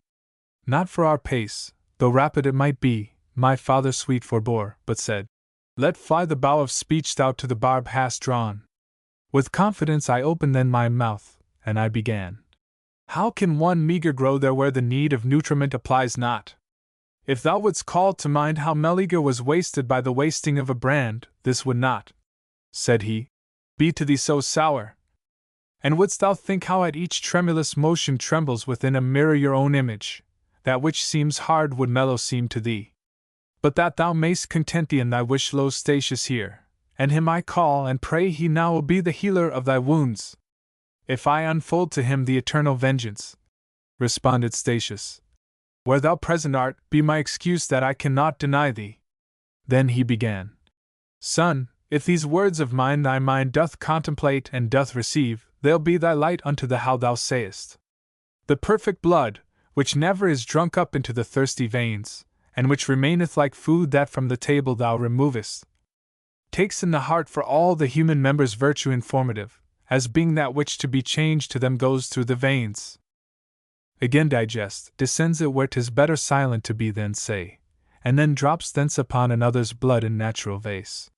Not for our pace, though rapid it might be, my father sweet forbore, but said, "Let fly the bow of speech thou to the barb hast drawn." With confidence I opened then my mouth, and I began. How can one meagre grow there where the need of nutriment applies not? If thou wouldst call to mind how Meleager was wasted by the wasting of a brand, this would not, said he, be to thee so sour. And wouldst thou think how at each tremulous motion trembles within a mirror your own image, that which seems hard would mellow seem to thee. But that thou mayst content thee in thy wish, lo, Statius here, and him I call and pray he now will be the healer of thy wounds. If I unfold to him the eternal vengeance, responded Statius, where thou present art, be my excuse that I cannot deny thee. Then he began. Son, if these words of mine thy mind doth contemplate and doth receive, they'll be thy light unto the how thou sayest. The perfect blood, which never is drunk up into the thirsty veins, and which remaineth like food that from the table thou removest, takes in the heart for all the human members virtue informative, as being that which to be changed to them goes through the veins. Again digest, descends it where 'tis better silent to be than say, and then drops thence upon another's blood in natural vase.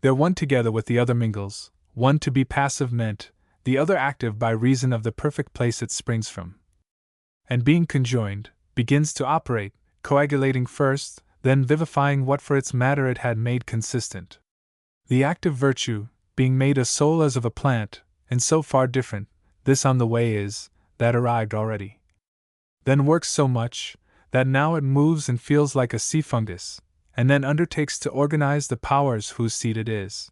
There one together with the other mingles, one to be passive meant, the other active by reason of the perfect place it springs from. And being conjoined, begins to operate, coagulating first, then vivifying what for its matter it had made consistent. The active virtue, being made a soul as of a plant, and so far different, this on the way is, that arrived already. Then works so much, that now it moves and feels like a sea fungus, and then undertakes to organize the powers whose seat it is.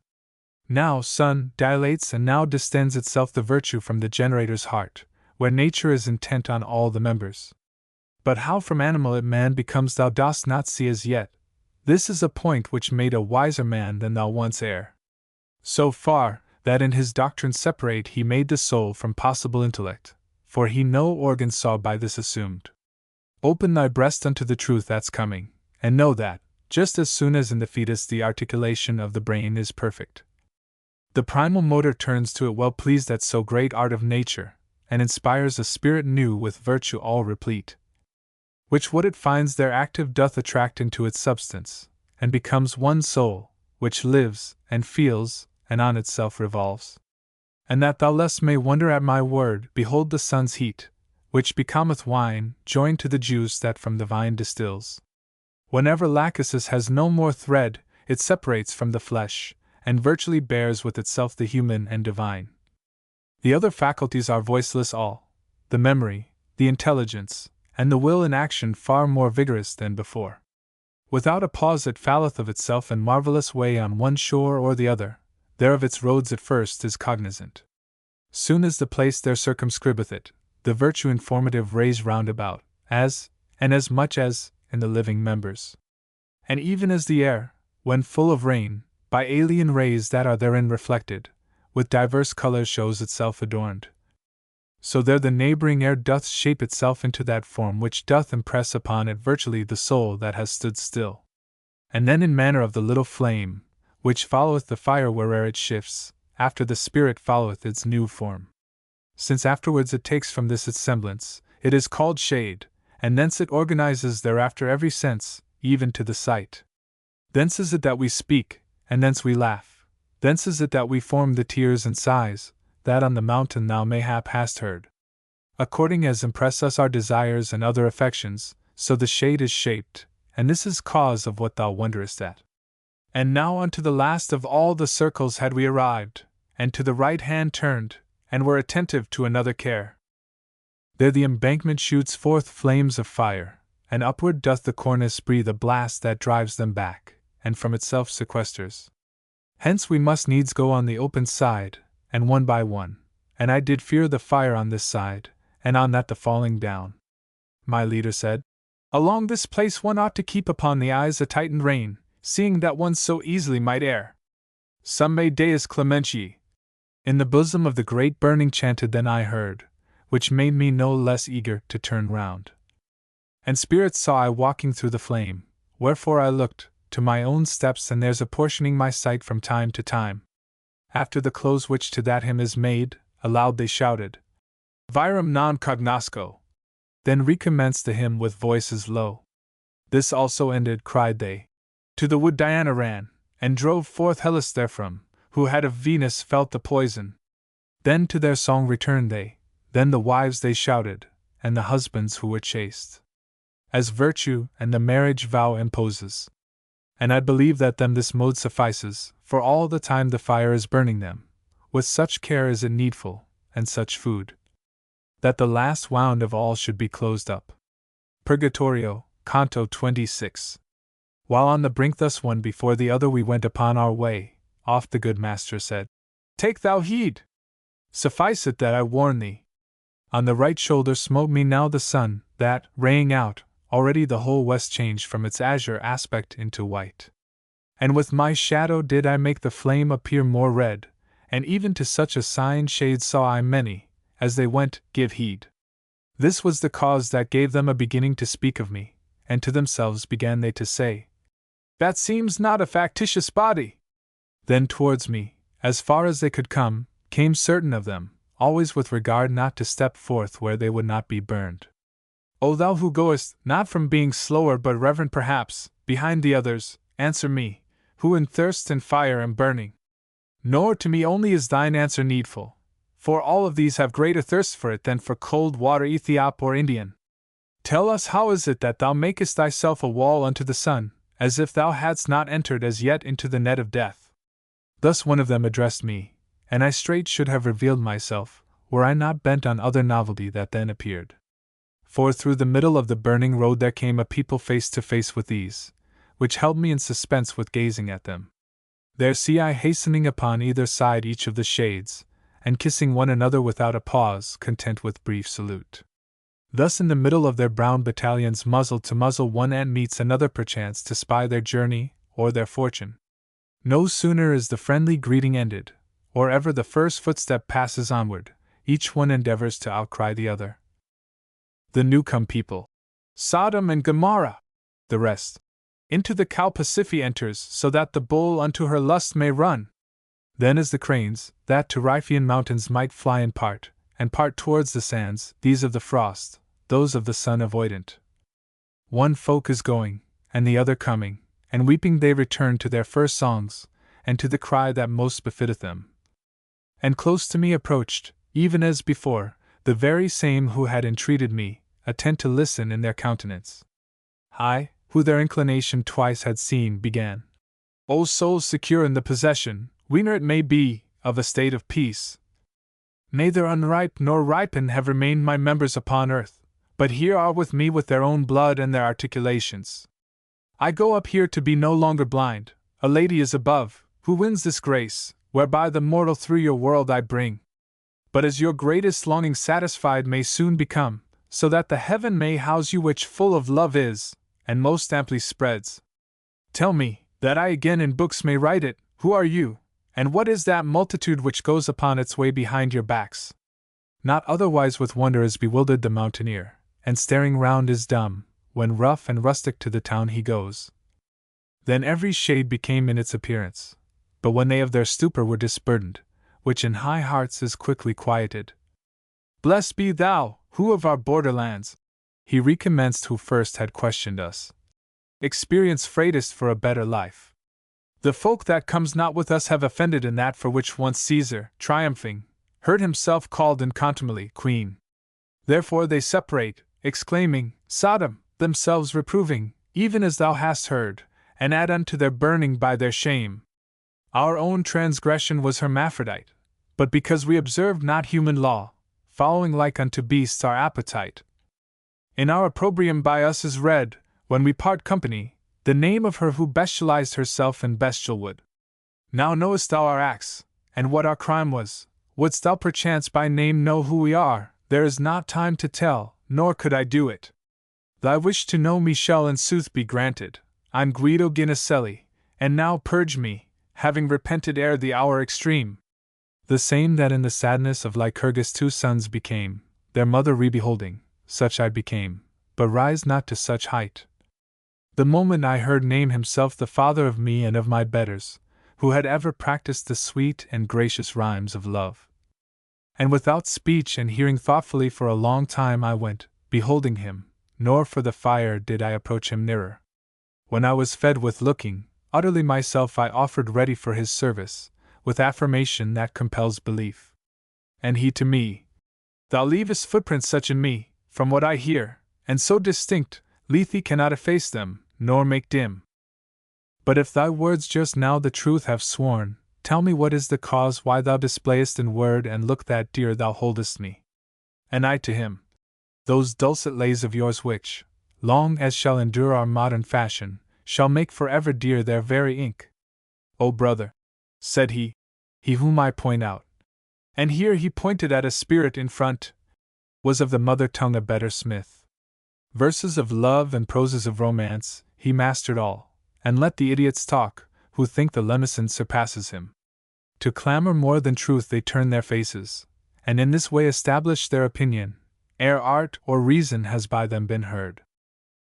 Now, son, dilates and now distends itself the virtue from the generator's heart, where nature is intent on all the members. But how from animal it man becomes thou dost not see as yet. This is a point which made a wiser man than thou once ere. So far, that in his doctrine separate he made the soul from possible intellect, for he no organ saw by this assumed. Open thy breast unto the truth that's coming, and know that, just as soon as in the fetus the articulation of the brain is perfect, the primal motor turns to it well pleased at so great art of nature, and inspires a spirit new with virtue all replete, which what it finds there active doth attract into its substance, and becomes one soul, which lives, and feels, and on itself revolves. And that thou less may wonder at my word, behold the sun's heat, which becometh wine, joined to the juice that from the vine distills. Whenever Lachesis has no more thread, it separates from the flesh, and virtually bears with itself the human and divine. The other faculties are voiceless all, the memory, the intelligence, and the will in action far more vigorous than before. Without a pause it falleth of itself in marvelous way on one shore or the other, there of its roads at first is cognizant. Soon as the place there circumscribeth it, the virtue informative rays round about, as, and as much as, in the living members. And even as the air, when full of rain, by alien rays that are therein reflected, with diverse colours shows itself adorned, so there the neighbouring air doth shape itself into that form which doth impress upon it virtually the soul that has stood still. And then in manner of the little flame, which followeth the fire where'er it shifts, after the spirit followeth its new form. Since afterwards it takes from this its semblance, it is called shade, and thence it organizes thereafter every sense, even to the sight. Thence is it that we speak, and thence we laugh. Thence is it that we form the tears and sighs, that on the mountain thou mayhap hast heard. According as impress us our desires and other affections, so the shade is shaped, and this is cause of what thou wonderest at. And now unto the last of all the circles had we arrived, and to the right hand turned, and were attentive to another care. There the embankment shoots forth flames of fire, and upward doth the cornice breathe a blast that drives them back, and from itself sequesters. Hence we must needs go on the open side, and one by one, and I did fear the fire on this side, and on that the falling down. My leader said, Along this place one ought to keep upon the eyes a tightened rein, seeing that one so easily might err. Some may Deus clementi. In the bosom of the great burning chanted then I heard, which made me no less eager to turn round. And spirits saw I walking through the flame, wherefore I looked to my own steps, and there's apportioning my sight from time to time. After the close which to that hymn is made, aloud they shouted, Virum non cognosco. Then recommenced the hymn with voices low. This also ended, cried they. To the wood Diana ran, and drove forth Hellas therefrom, who had of Venus felt the poison. Then to their song returned they, then the wives they shouted, and the husbands who were chaste, as virtue and the marriage vow imposes. And I believe that them this mode suffices, for all the time the fire is burning them, with such care is it needful, and such food, that the last wound of all should be closed up. Purgatorio, Canto 26. While on the brink thus one before the other we went upon our way, oft the good master said, Take thou heed! Suffice it that I warn thee. On the right shoulder smote me now the sun, that, raying out, already the whole west changed from its azure aspect into white. And with my shadow did I make the flame appear more red, and even to such a sign shade saw I many, as they went, give heed. This was the cause that gave them a beginning to speak of me, and to themselves began they to say, That seems not a factitious body. Then towards me, as far as they could come, came certain of them, always with regard not to step forth where they would not be burned. O thou who goest, not from being slower but reverent perhaps, behind the others, answer me, who in thirst and fire am burning. Nor to me only is thine answer needful, for all of these have greater thirst for it than for cold water Ethiop or Indian. Tell us how is it that thou makest thyself a wall unto the sun, as if thou hadst not entered as yet into the net of death. Thus one of them addressed me, and I straight should have revealed myself, were I not bent on other novelty that then appeared. For through the middle of the burning road there came a people face to face with these, which held me in suspense with gazing at them. There see I hastening upon either side each of the shades, and kissing one another without a pause, content with brief salute. Thus in the middle of their brown battalions muzzle to muzzle one ant meets another perchance to spy their journey, or their fortune. No sooner is the friendly greeting ended, or ever the first footstep passes onward, each one endeavors to outcry the other. The new-come people. Sodom and Gomorrah! The rest. Into the cow Pasiphae enters, so that the bull unto her lust may run. Then as the cranes, that to Riphean mountains might fly in part, and part towards the sands, these of the frost, those of the sun avoidant. One folk is going, and the other coming, and weeping they return to their first songs, and to the cry that most befitteth them. And close to me approached, even as before, the very same who had entreated me, attent to listen in their countenance. I, who their inclination twice had seen, began. O souls secure in the possession, whene'er it may be, of a state of peace. Neither unripe nor ripen have remained my members upon earth, but here are with me with their own blood and their articulations. I go up here to be no longer blind, a lady is above, who wins this grace, whereby the mortal through your world I bring. But as your greatest longing satisfied may soon become, so that the heaven may house you which full of love is, and most amply spreads. Tell me, that I again in books may write it, who are you, and what is that multitude which goes upon its way behind your backs? Not otherwise with wonder is bewildered the mountaineer, and staring round is dumb, when rough and rustic to the town he goes. Then every shade became in its appearance, but when they of their stupor were disburdened, which in high hearts is quickly quieted. Blessed be thou, who of our borderlands, he recommenced who first had questioned us, experience freightest for a better life. The folk that comes not with us have offended in that for which once Caesar, triumphing, heard himself called in contumely queen. Therefore they separate, exclaiming, Sodom, themselves reproving, even as thou hast heard, and add unto their burning by their shame. Our own transgression was hermaphrodite, but because we observed not human law, following like unto beasts our appetite. In our opprobrium by us is read, when we part company, the name of her who bestialized herself in bestial wood. Now knowest thou our acts, and what our crime was. Wouldst thou perchance by name know who we are? There is not time to tell, nor could I do it. Thy wish to know me shall in sooth be granted. I'm Guido Ginicelli, and now purge me, having repented ere the hour extreme. The same that in the sadness of Lycurgus 2 sons became, their mother re-beholding, such I became, but rise not to such height. The moment I heard name himself the father of me and of my betters, who had ever practiced the sweet and gracious rhymes of love. And without speech and hearing thoughtfully for a long time I went, beholding him, nor for the fire did I approach him nearer. When I was fed with looking, utterly myself I offered ready for his service, with affirmation that compels belief. And he to me, Thou leavest footprints such in me, from what I hear, and so distinct, Lethe cannot efface them, nor make dim. But if thy words just now the truth have sworn, tell me what is the cause why thou displayest in word and look that dear thou holdest me. And I to him, Those dulcet lays of yours which, long as shall endure our modern fashion, shall make forever dear their very ink. O brother, said he whom I point out, and here he pointed at a spirit in front, was of the mother tongue a better smith. Verses of love and proses of romance, he mastered all, and let the idiots talk, who think the Lemison surpasses him. To clamor more than truth they turn their faces, and in this way establish their opinion, ere art or reason has by them been heard.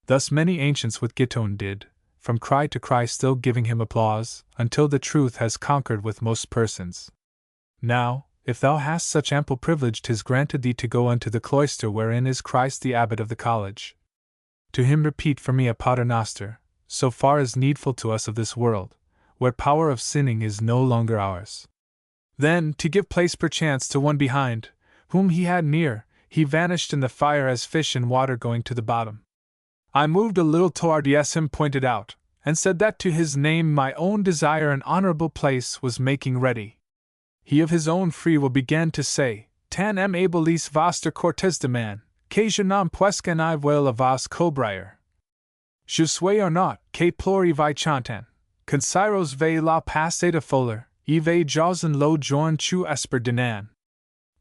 Thus many ancients with Giton did, from cry to cry still giving him applause, until the truth has conquered with most persons. Now, if thou hast such ample privilege 'tis granted thee to go unto the cloister wherein is Christ the abbot of the college. To him repeat for me a paternoster, so far as needful to us of this world, where power of sinning is no longer ours. Then, to give place perchance to one behind, whom he had near, he vanished in the fire as fish in water going to the bottom. I moved a little toward him pointed out, and said that to his name my own desire an honorable place was making ready. He of his own free will began to say, Tan em abilis vaster cortes de man, que je n'en puisque I will a vas cobrier. Je suis or not, que plori vi chantan, consiros ve la passe de foller, y ve jausen lo join chu esper dinan.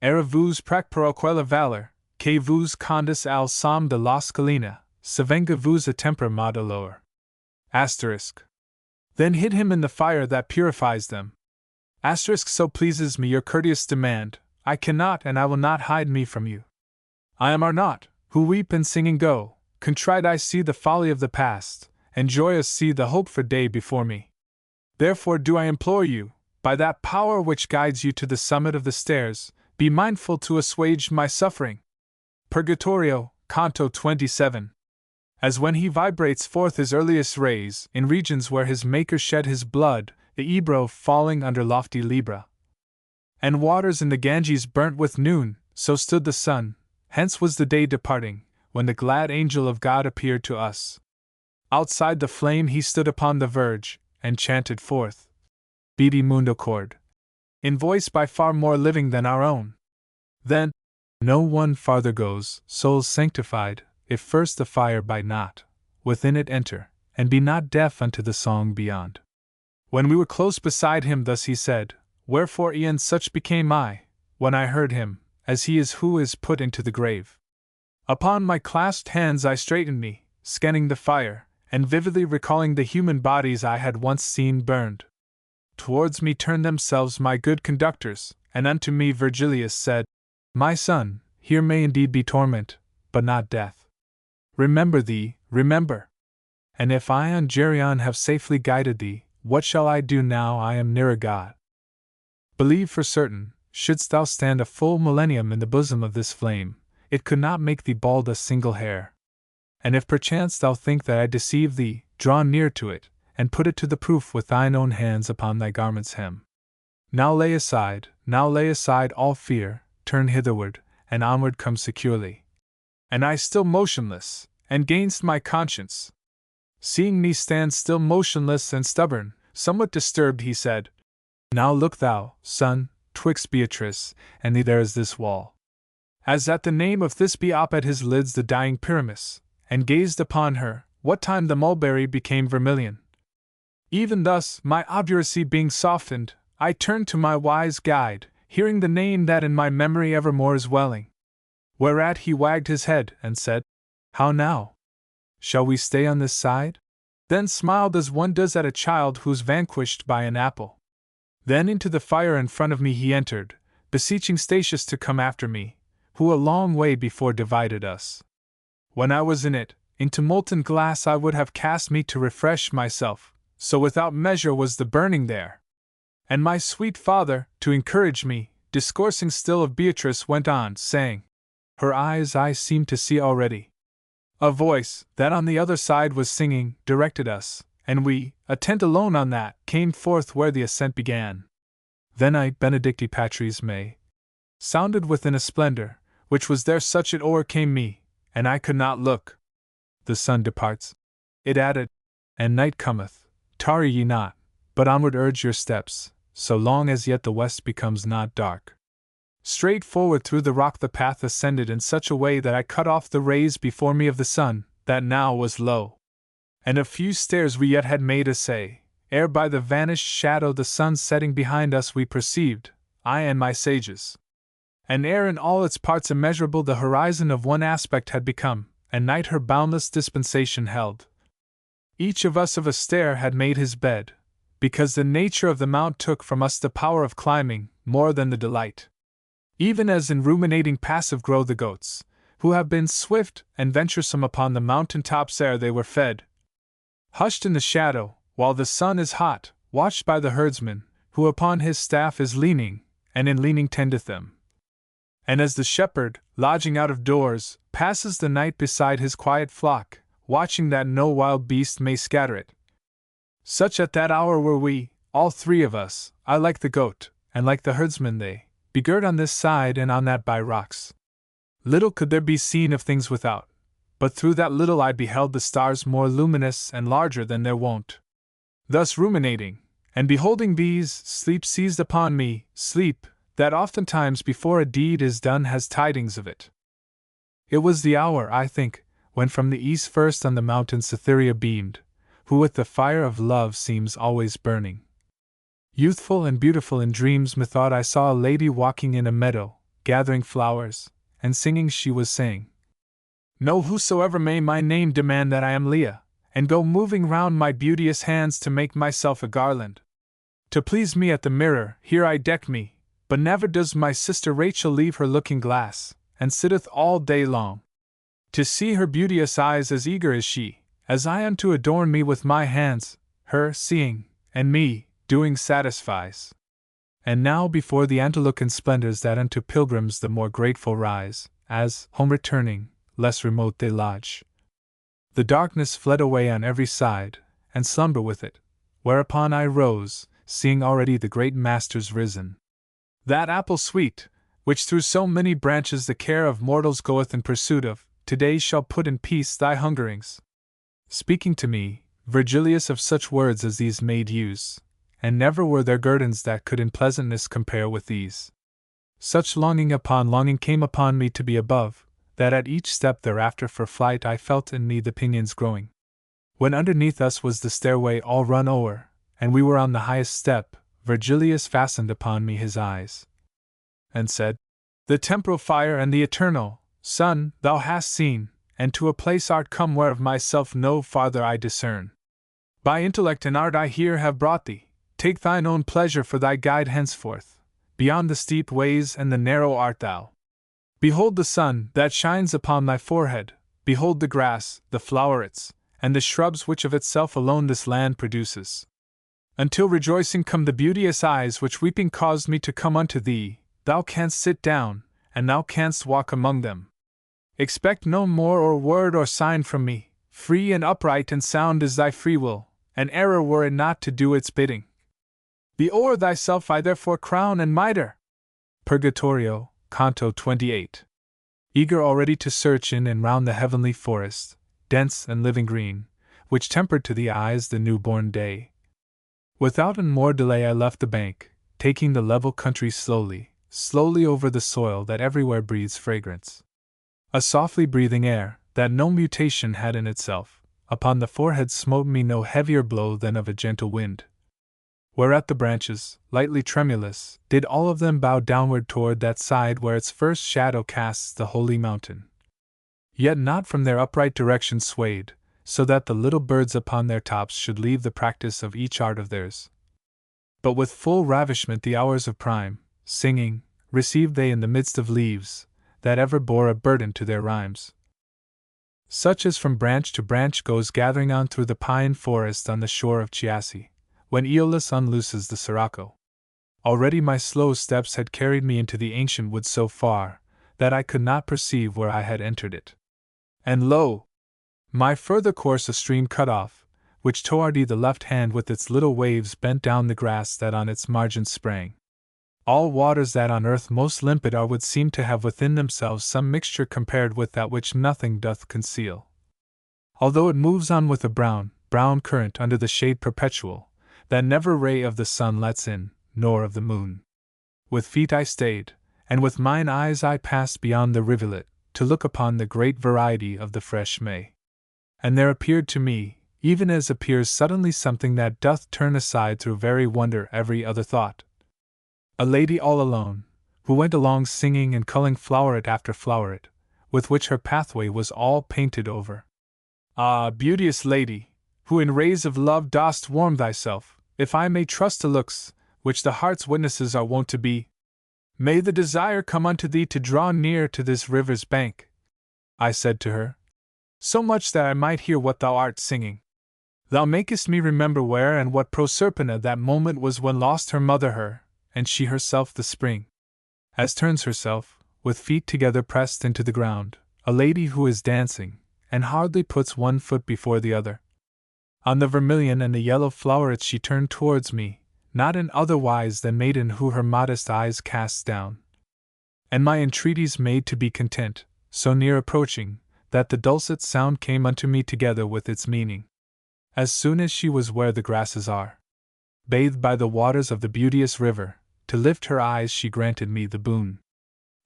Era vous prac per aquella valor, que vous condis al som de la scalina, savenga vous a temper modelor. Asterisk. Then hid him in the fire that purifies them. Asterisk. So pleases me your courteous demand, I cannot and I will not hide me from you. I am Arnott, who weep and singing go, contrite I see the folly of the past, and joyous see the hope for day before me. Therefore do I implore you, by that power which guides you to the summit of the stairs, be mindful to assuage my suffering. Purgatorio, Canto 27. As when he vibrates forth his earliest rays, in regions where his Maker shed his blood, the Ebro falling under lofty Libra, and waters in the Ganges burnt with noon, so stood the sun, hence was the day departing, when the glad angel of God appeared to us. Outside the flame he stood upon the verge, and chanted forth, Beati Mundo chord, in voice by far more living than our own. Then, no one farther goes, souls sanctified, if first the fire bite not, within it enter, and be not deaf unto the song beyond. When we were close beside him thus he said, Wherefore e'en such became I, when I heard him, as he is who is put into the grave. Upon my clasped hands I straightened me, scanning the fire, and vividly recalling the human bodies I had once seen burned. Towards me turned themselves my good conductors, and unto me Virgilius said, My son, here may indeed be torment, but not death. Remember thee, remember. And if I on Geryon have safely guided thee, what shall I do now I am nearer God? Believe for certain, shouldst thou stand a full millennium in the bosom of this flame, it could not make thee bald a single hair. And if perchance thou think that I deceive thee, draw near to it, and put it to the proof with thine own hands upon thy garment's hem. Now lay aside all fear, turn hitherward, and onward come securely. And I still motionless, and gainst my conscience. Seeing me stand still motionless and stubborn, somewhat disturbed, he said, Now look thou, son, twixt Beatrice and thee there is this wall. As at the name of this be op at his lids the dying Pyramus, and gazed upon her, what time the mulberry became vermilion. Even thus, my obduracy being softened, I turned to my wise guide, hearing the name that in my memory evermore is welling. Whereat he wagged his head, and said, How now? Shall we stay on this side? Then smiled as one does at a child who's vanquished by an apple. Then into the fire in front of me he entered, beseeching Statius to come after me, who a long way before divided us. When I was in it, into molten glass I would have cast me to refresh myself, so without measure was the burning there. And my sweet father, to encourage me, discoursing still of Beatrice, went on, saying, Her eyes I seem to see already. A voice, that on the other side was singing, directed us, and we, attent alone on that, came forth where the ascent began. Then I, Benedicti Patris Mei, sounded within a splendor, which was there such it o'ercame me, and I could not look. The sun departs, it added, and night cometh, tarry ye not, but onward urge your steps, so long as yet the west becomes not dark. Straight forward through the rock the path ascended in such a way that I cut off the rays before me of the sun, that now was low. And a few stairs we yet had made essay, ere by the vanished shadow the sun setting behind us we perceived, I and my sages. And ere in all its parts immeasurable the horizon of one aspect had become, and night her boundless dispensation held. Each of us of a stair had made his bed, because the nature of the mount took from us the power of climbing, more than the delight. Even as in ruminating passive grow the goats, who have been swift and venturesome upon the mountain tops ere they were fed. Hushed in the shadow, while the sun is hot, watched by the herdsman, who upon his staff is leaning, and in leaning tendeth them. And as the shepherd, lodging out of doors, passes the night beside his quiet flock, watching that no wild beast may scatter it. Such at that hour were we, all three of us, I like the goat, and like the herdsman they, begirt on this side and on that by rocks. Little could there be seen of things without, but through that little I beheld the stars more luminous and larger than their wont. Thus ruminating, and beholding these, sleep seized upon me, sleep, that oftentimes before a deed is done has tidings of it. It was the hour, I think, when from the east first on the mountain Cytherea beamed, who with the fire of love seems always burning. Youthful and beautiful in dreams, methought I saw a lady walking in a meadow, gathering flowers, and singing she was saying, Know whosoever may my name demand that I am Leah, and go moving round my beauteous hands to make myself a garland. To please me at the mirror, here I deck me, but never does my sister Rachel leave her looking-glass, and sitteth all day long. To see her beauteous eyes as eager as she, as I am to adorn me with my hands, her seeing, and me, doing satisfies. And now before the antelook splendors that unto pilgrims the more grateful rise, as, home returning, less remote they lodge. The darkness fled away on every side, and slumber with it, whereupon I rose, seeing already the great masters risen. That apple sweet, which through so many branches the care of mortals goeth in pursuit of, today shall put in peace thy hungerings. Speaking to me, Virgilius of such words as these made use, and never were there guerdons that could in pleasantness compare with these. Such longing upon longing came upon me to be above, that at each step thereafter for flight I felt in me the pinions growing. When underneath us was the stairway all run o'er, and we were on the highest step, Virgilius fastened upon me his eyes, and said, The temporal fire and the eternal, sun, thou hast seen, and to a place art come where of myself no farther I discern. By intellect and art I here have brought thee. Take thine own pleasure for thy guide henceforth. Beyond the steep ways and the narrow art thou. Behold the sun that shines upon thy forehead, behold the grass, the flowerets, and the shrubs which of itself alone this land produces. Until rejoicing come the beauteous eyes which weeping caused me to come unto thee, thou canst sit down, and thou canst walk among them. Expect no more or word or sign from me, free and upright and sound is thy free will, an error were it not to do its bidding. Be o'er thyself I therefore crown and mitre. Purgatorio, Canto 28. Eager already to search in and round the heavenly forest, dense and living green, which tempered to the eyes the newborn day. Without more delay I left the bank, taking the level country slowly, slowly over the soil that everywhere breathes fragrance. A softly breathing air, that no mutation had in itself, upon the forehead smote me no heavier blow than of a gentle wind. Whereat the branches, lightly tremulous, did all of them bow downward toward that side where its first shadow casts the holy mountain. Yet not from their upright direction swayed, so that the little birds upon their tops should leave the practice of each art of theirs. But with full ravishment the hours of prime, singing, received they in the midst of leaves, that ever bore a burden to their rhymes. Such as from branch to branch goes gathering on through the pine forest on the shore of Chiasse, when Aeolus unlooses the sirocco. Already my slow steps had carried me into the ancient wood so far, that I could not perceive where I had entered it. And lo! My further course a stream cut off, which toward the left hand with its little waves bent down the grass that on its margin sprang. All waters that on earth most limpid are would seem to have within themselves some mixture compared with that which nothing doth conceal. Although it moves on with a brown current under the shade perpetual, that never ray of the sun lets in, nor of the moon. With feet I stayed, and with mine eyes I passed beyond the rivulet, to look upon the great variety of the fresh May. And there appeared to me, even as appears suddenly something that doth turn aside through very wonder every other thought. A lady all alone, who went along singing and culling floweret after floweret, with which her pathway was all painted over. Ah, beauteous lady, who in rays of love dost warm thyself, if I may trust to looks, which the heart's witnesses are wont to be, may the desire come unto thee to draw near to this river's bank, I said to her, so much that I might hear what thou art singing. Thou makest me remember where and what Proserpina that moment was when lost her mother her, and she herself the spring. As turns herself, with feet together pressed into the ground, a lady who is dancing, and hardly puts one foot before the other. On the vermilion and the yellow flowerets she turned towards me, not in otherwise than maiden who her modest eyes casts down. And my entreaties made to be content, so near approaching, that the dulcet sound came unto me together with its meaning. As soon as she was where the grasses are, bathed by the waters of the beauteous river, to lift her eyes she granted me the boon.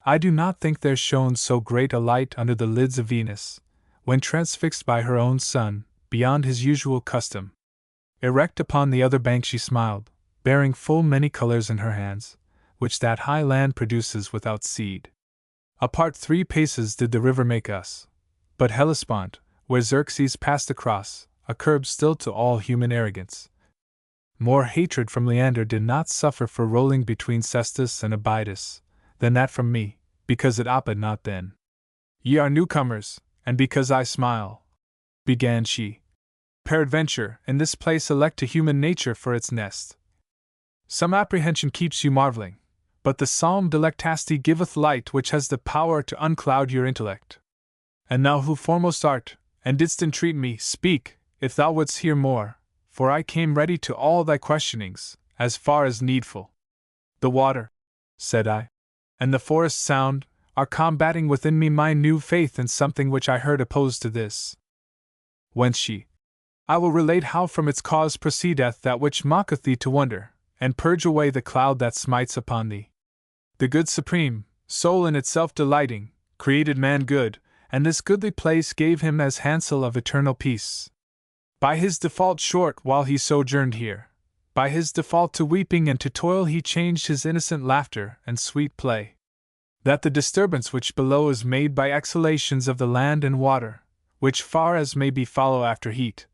I do not think there shone so great a light under the lids of Venus, when transfixed by her own sun, beyond his usual custom. Erect upon the other bank she smiled, bearing full many colors in her hands, which that high land produces without seed. Apart 3 paces did the river make us, but Hellespont, where Xerxes passed across, a curb still to all human arrogance. More hatred from Leander did not suffer for rolling between Cestus and Abydos, than that from me, because it opped not then. Ye are newcomers, and because I smile, began she, peradventure, in this place elect to human nature for its nest. Some apprehension keeps you marveling, but the psalm delectasti giveth light which has the power to uncloud your intellect. And thou who foremost art, and didst entreat me, speak, if thou wouldst hear more, for I came ready to all thy questionings, as far as needful. The water, said I, and the forest sound, are combating within me my new faith in something which I heard opposed to this. Whence she, I will relate how from its cause proceedeth that which mocketh thee to wonder, and purge away the cloud that smites upon thee. The good supreme, soul in itself delighting, created man good, and this goodly place gave him as hansel of eternal peace. By his default short while he sojourned here, by his default to weeping and to toil he changed his innocent laughter and sweet play. That the disturbance which below is made by exhalations of the land and water, which far as may be follow after heat,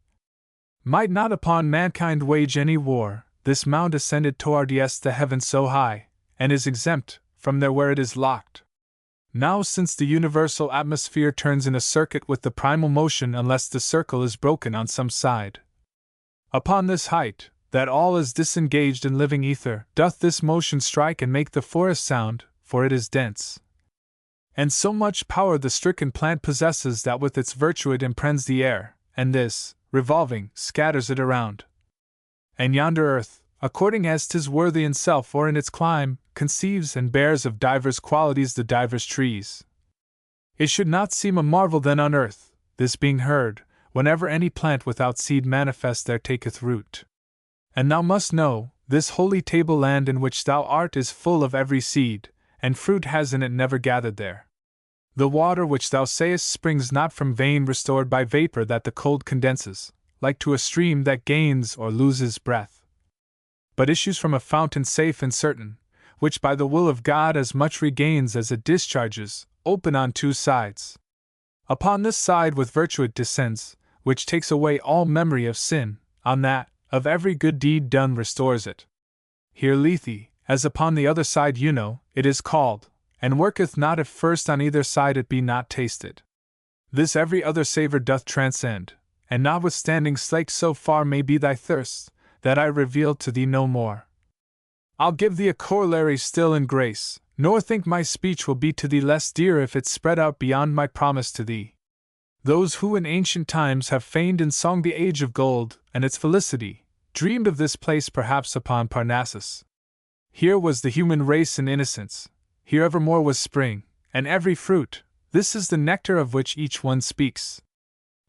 might not upon mankind wage any war, this mount ascended towards the heaven so high, and is exempt from there where it is locked. Now since the universal atmosphere turns in a circuit with the primal motion unless the circle is broken on some side. Upon this height, that all is disengaged in living ether, doth this motion strike and make the forest sound, for it is dense. And so much power the stricken plant possesses that with its virtue it impregns the air, and this, revolving, scatters it around. And yonder earth, according as 'tis worthy in self or in its clime, conceives and bears of divers qualities the divers trees. It should not seem a marvel then on earth, this being heard, whenever any plant without seed manifest there taketh root. And thou must know, this holy table-land in which thou art is full of every seed, and fruit has in it never gathered there. The water which thou sayest springs not from vein restored by vapor that the cold condenses, like to a stream that gains or loses breath, but issues from a fountain safe and certain, which by the will of God as much regains as it discharges, open on two sides. Upon this side with virtue it descends, which takes away all memory of sin, on that, of every good deed done restores it. Here Lethe, as upon the other side it is called, and worketh not if first on either side it be not tasted. This every other savour doth transcend, and notwithstanding slaked so far may be thy thirst, that I reveal to thee no more. I'll give thee a corollary still in grace, nor think my speech will be to thee less dear if it spread out beyond my promise to thee. Those who in ancient times have feigned in song the age of gold, and its felicity, dreamed of this place perhaps upon Parnassus. Here was the human race in innocence, here evermore was spring, and every fruit, this is the nectar of which each one speaks.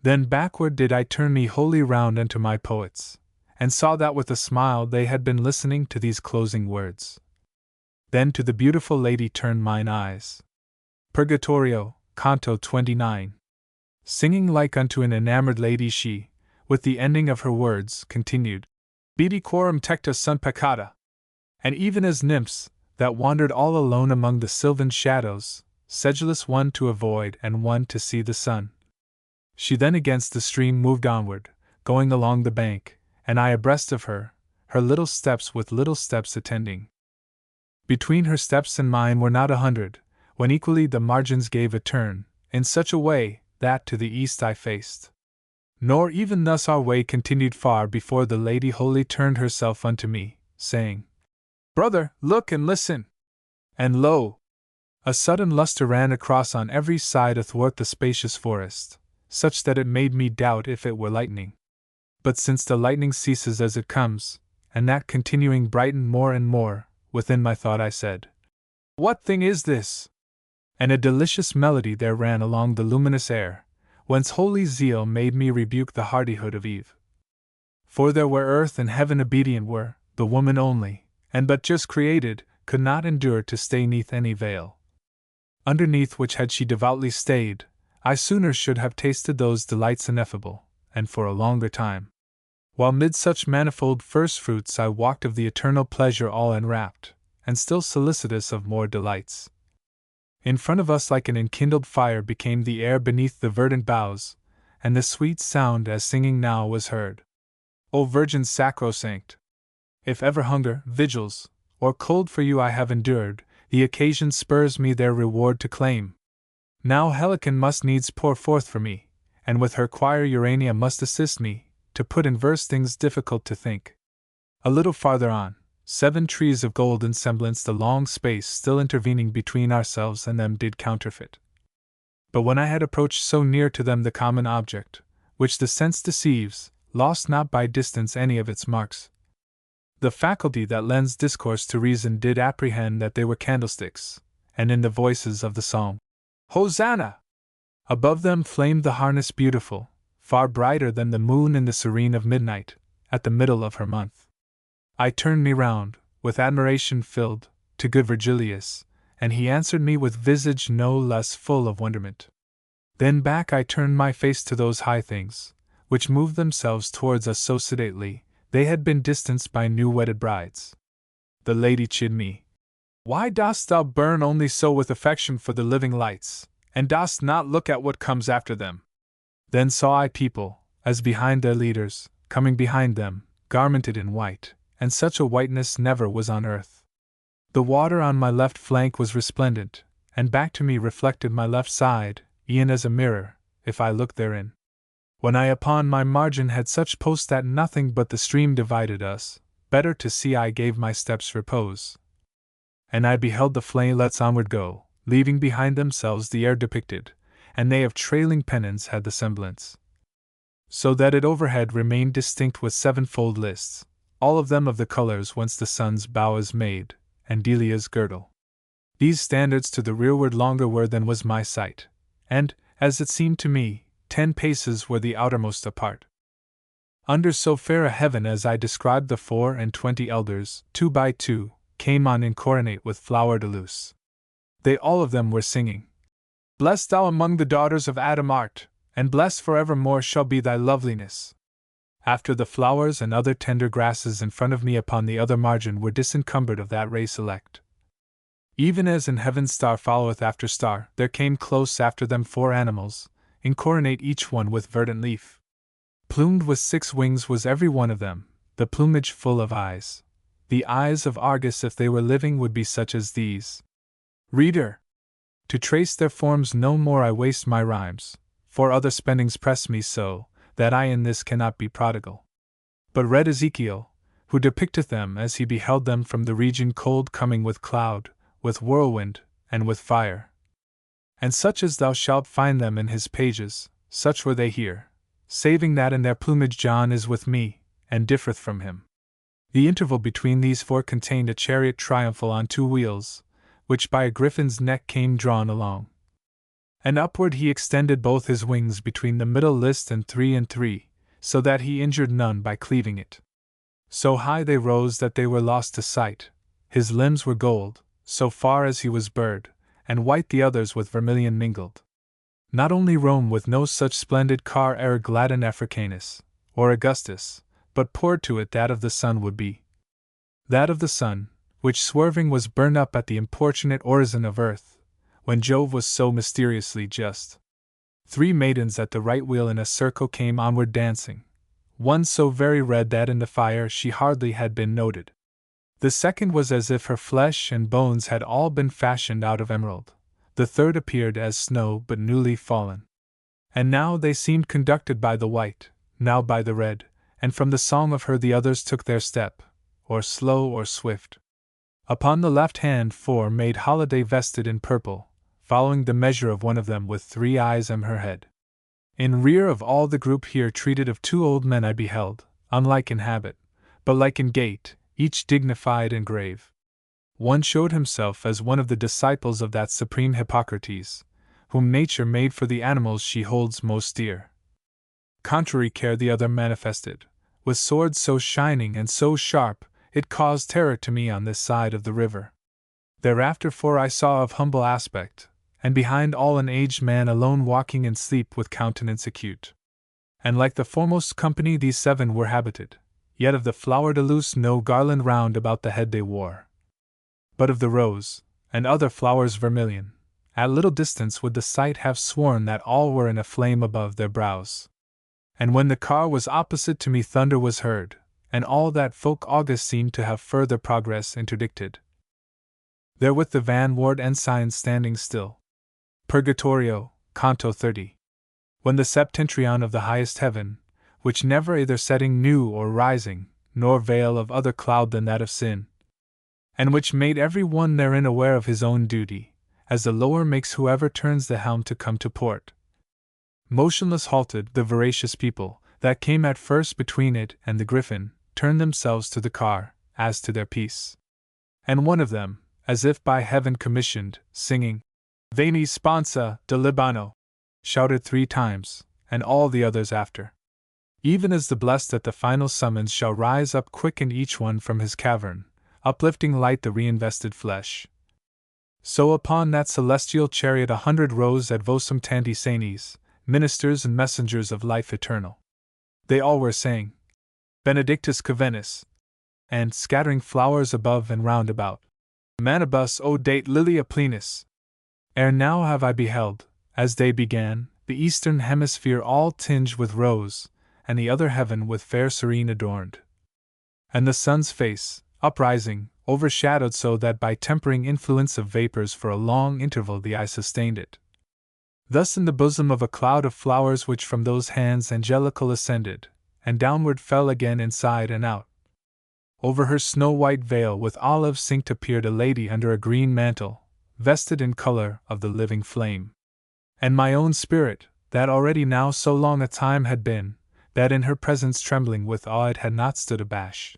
Then backward did I turn me wholly round unto my poets, and saw that with a smile they had been listening to these closing words. Then to the beautiful lady turned mine eyes. Purgatorio, Canto 29. Singing like unto an enamored lady she, with the ending of her words, continued, Bidi quorum tecta sunt peccata. And even as nymphs, that wandered all alone among the sylvan shadows, sedulous one to avoid and one to see the sun. She then against the stream moved onward, going along the bank, and I abreast of her, her little steps with little steps attending. Between her steps and mine were not 100, when equally the margins gave a turn, in such a way, that to the east I faced. Nor even thus our way continued far before the lady wholly turned herself unto me, saying, Brother, look and listen! And lo! A sudden lustre ran across on every side athwart the spacious forest, such that it made me doubt if it were lightning. But since the lightning ceases as it comes, and that continuing brightened more and more, within my thought I said, What thing is this? And a delicious melody there ran along the luminous air, whence holy zeal made me rebuke the hardihood of Eve. For there where earth and heaven obedient were, the woman only, and but just created, could not endure to stay neath any veil. Underneath which had she devoutly stayed, I sooner should have tasted those delights ineffable, and for a longer time. While mid such manifold first fruits I walked of the eternal pleasure all enwrapped, and still solicitous of more delights. In front of us like an enkindled fire became the air beneath the verdant boughs, and the sweet sound as singing now was heard. O Virgin sacrosanct! If ever hunger, vigils, or cold for you I have endured, the occasion spurs me their reward to claim. Now Helicon must needs pour forth for me, and with her choir Urania must assist me, to put in verse things difficult to think. A little farther on, 7 trees of golden semblance the long space still intervening between ourselves and them did counterfeit. But when I had approached so near to them the common object, which the sense deceives, lost not by distance any of its marks. The faculty that lends discourse to reason did apprehend that they were candlesticks, and in the voices of the song, Hosanna! Above them flamed the harness beautiful, far brighter than the moon in the serene of midnight, at the middle of her month. I turned me round, with admiration filled, to good Virgilius, and he answered me with visage no less full of wonderment. Then back I turned my face to those high things, which moved themselves towards us so sedately, they had been distanced by new-wedded brides. The lady chid me. Why dost thou burn only so with affection for the living lights, and dost not look at what comes after them? Then saw I people, as behind their leaders, coming behind them, garmented in white, and such a whiteness never was on earth. The water on my left flank was resplendent, and back to me reflected my left side, e'en as a mirror, if I looked therein. When I upon my margin had such post that nothing but the stream divided us, better to see I gave my steps repose. And I beheld the flamelets onward go, leaving behind themselves the air depicted, and they of trailing pennons had the semblance. So that it overhead remained distinct with 7-fold lists, all of them of the colors whence the sun's bow is made, and Delia's girdle. These standards to the rearward longer were than was my sight, and, as it seemed to me, 10 paces were the outermost apart. Under so fair a heaven as I described, the 24 elders, 2 by 2, came on incoronate with flower de luce. They all of them were singing, "Blessed thou among the daughters of Adam art, and blessed forevermore shall be thy loveliness." After the flowers and other tender grasses in front of me upon the other margin were disencumbered of that race elect. Even as in heaven star followeth after star, there came close after them 4 animals, incoronate each one with verdant leaf. Plumed with 6 wings was every one of them, the plumage full of eyes. The eyes of Argus, if they were living, would be such as these. Reader! To trace their forms no more I waste my rhymes, for other spendings press me so, that I in this cannot be prodigal. But read Ezekiel, who depicteth them as he beheld them from the region cold, coming with cloud, with whirlwind, and with fire. And such as thou shalt find them in his pages, such were they here, saving that in their plumage John is with me, and differeth from him. The interval between these 4 contained a chariot triumphal on 2 wheels, which by a griffin's neck came drawn along. And upward he extended both his wings between the middle list and 3 and 3, so that he injured none by cleaving it. So high they rose that they were lost to sight. His limbs were gold, so far as he was bird, and white the others with vermilion mingled. Not only Rome with no such splendid car ere Gladden Africanus, or Augustus, but poured to it that of the sun would be. That of the sun, which swerving was burned up at the importunate orison of earth, when Jove was so mysteriously just. 3 maidens at the right wheel in a circle came onward dancing, one so very red that in the fire she hardly had been noted. The second was as if her flesh and bones had all been fashioned out of emerald. The third appeared as snow but newly fallen. And now they seemed conducted by the white, now by the red, and from the song of her the others took their step, or slow or swift. Upon the left hand 4 made holiday vested in purple, following the measure of one of them with 3 eyes on her head. In rear of all the group here treated of 2 old men I beheld, unlike in habit, but like in gait, each dignified and grave. One showed himself as one of the disciples of that supreme Hippocrates, whom nature made for the animals she holds most dear. Contrary care the other manifested, with swords so shining and so sharp, it caused terror to me on this side of the river. Thereafter 4 I saw of humble aspect, and behind all an aged man alone walking in sleep with countenance acute. And like the foremost company these 7 were habited, yet of the flower de luce no garland round about the head they wore, but of the rose, and other flowers vermilion. At little distance would the sight have sworn that all were in a flame above their brows. And when the car was opposite to me thunder was heard, and all that folk August seemed to have further progress interdicted. Therewith the vanward ensigns standing still. Purgatorio, Canto 30. When the septentrion of the highest heaven, which never either setting knew or rising, nor veil of other cloud than that of sin, and which made every one therein aware of his own duty, as the lower makes whoever turns the helm to come to port. Motionless halted, the voracious people, that came at first between it and the griffin, turned themselves to the car, as to their peace. And one of them, as if by heaven commissioned, singing, Veni sponsa de Libano, shouted 3 times, and all the others after. Even as the blessed at the final summons shall rise up quicken each one from his cavern, uplifting light the reinvested flesh. So upon that celestial chariot 100 rose ad vocem tanti sanis, ministers and messengers of life eternal. They all were saying, Benedictus Cavenus, and scattering flowers above and round about. Manibus o date lilia plenus. Ere now have I beheld, as they began, the eastern hemisphere all tinged with rose, and the other heaven with fair serene adorned. And the sun's face, uprising, overshadowed so that by tempering influence of vapors for a long interval the eye sustained it. Thus in the bosom of a cloud of flowers which from those hands angelical ascended, and downward fell again inside and out. Over her snow-white veil with olive cinct appeared a lady under a green mantle, vested in color of the living flame. And my own spirit, that already now so long a time had been, that in her presence trembling with awe it had not stood abashed.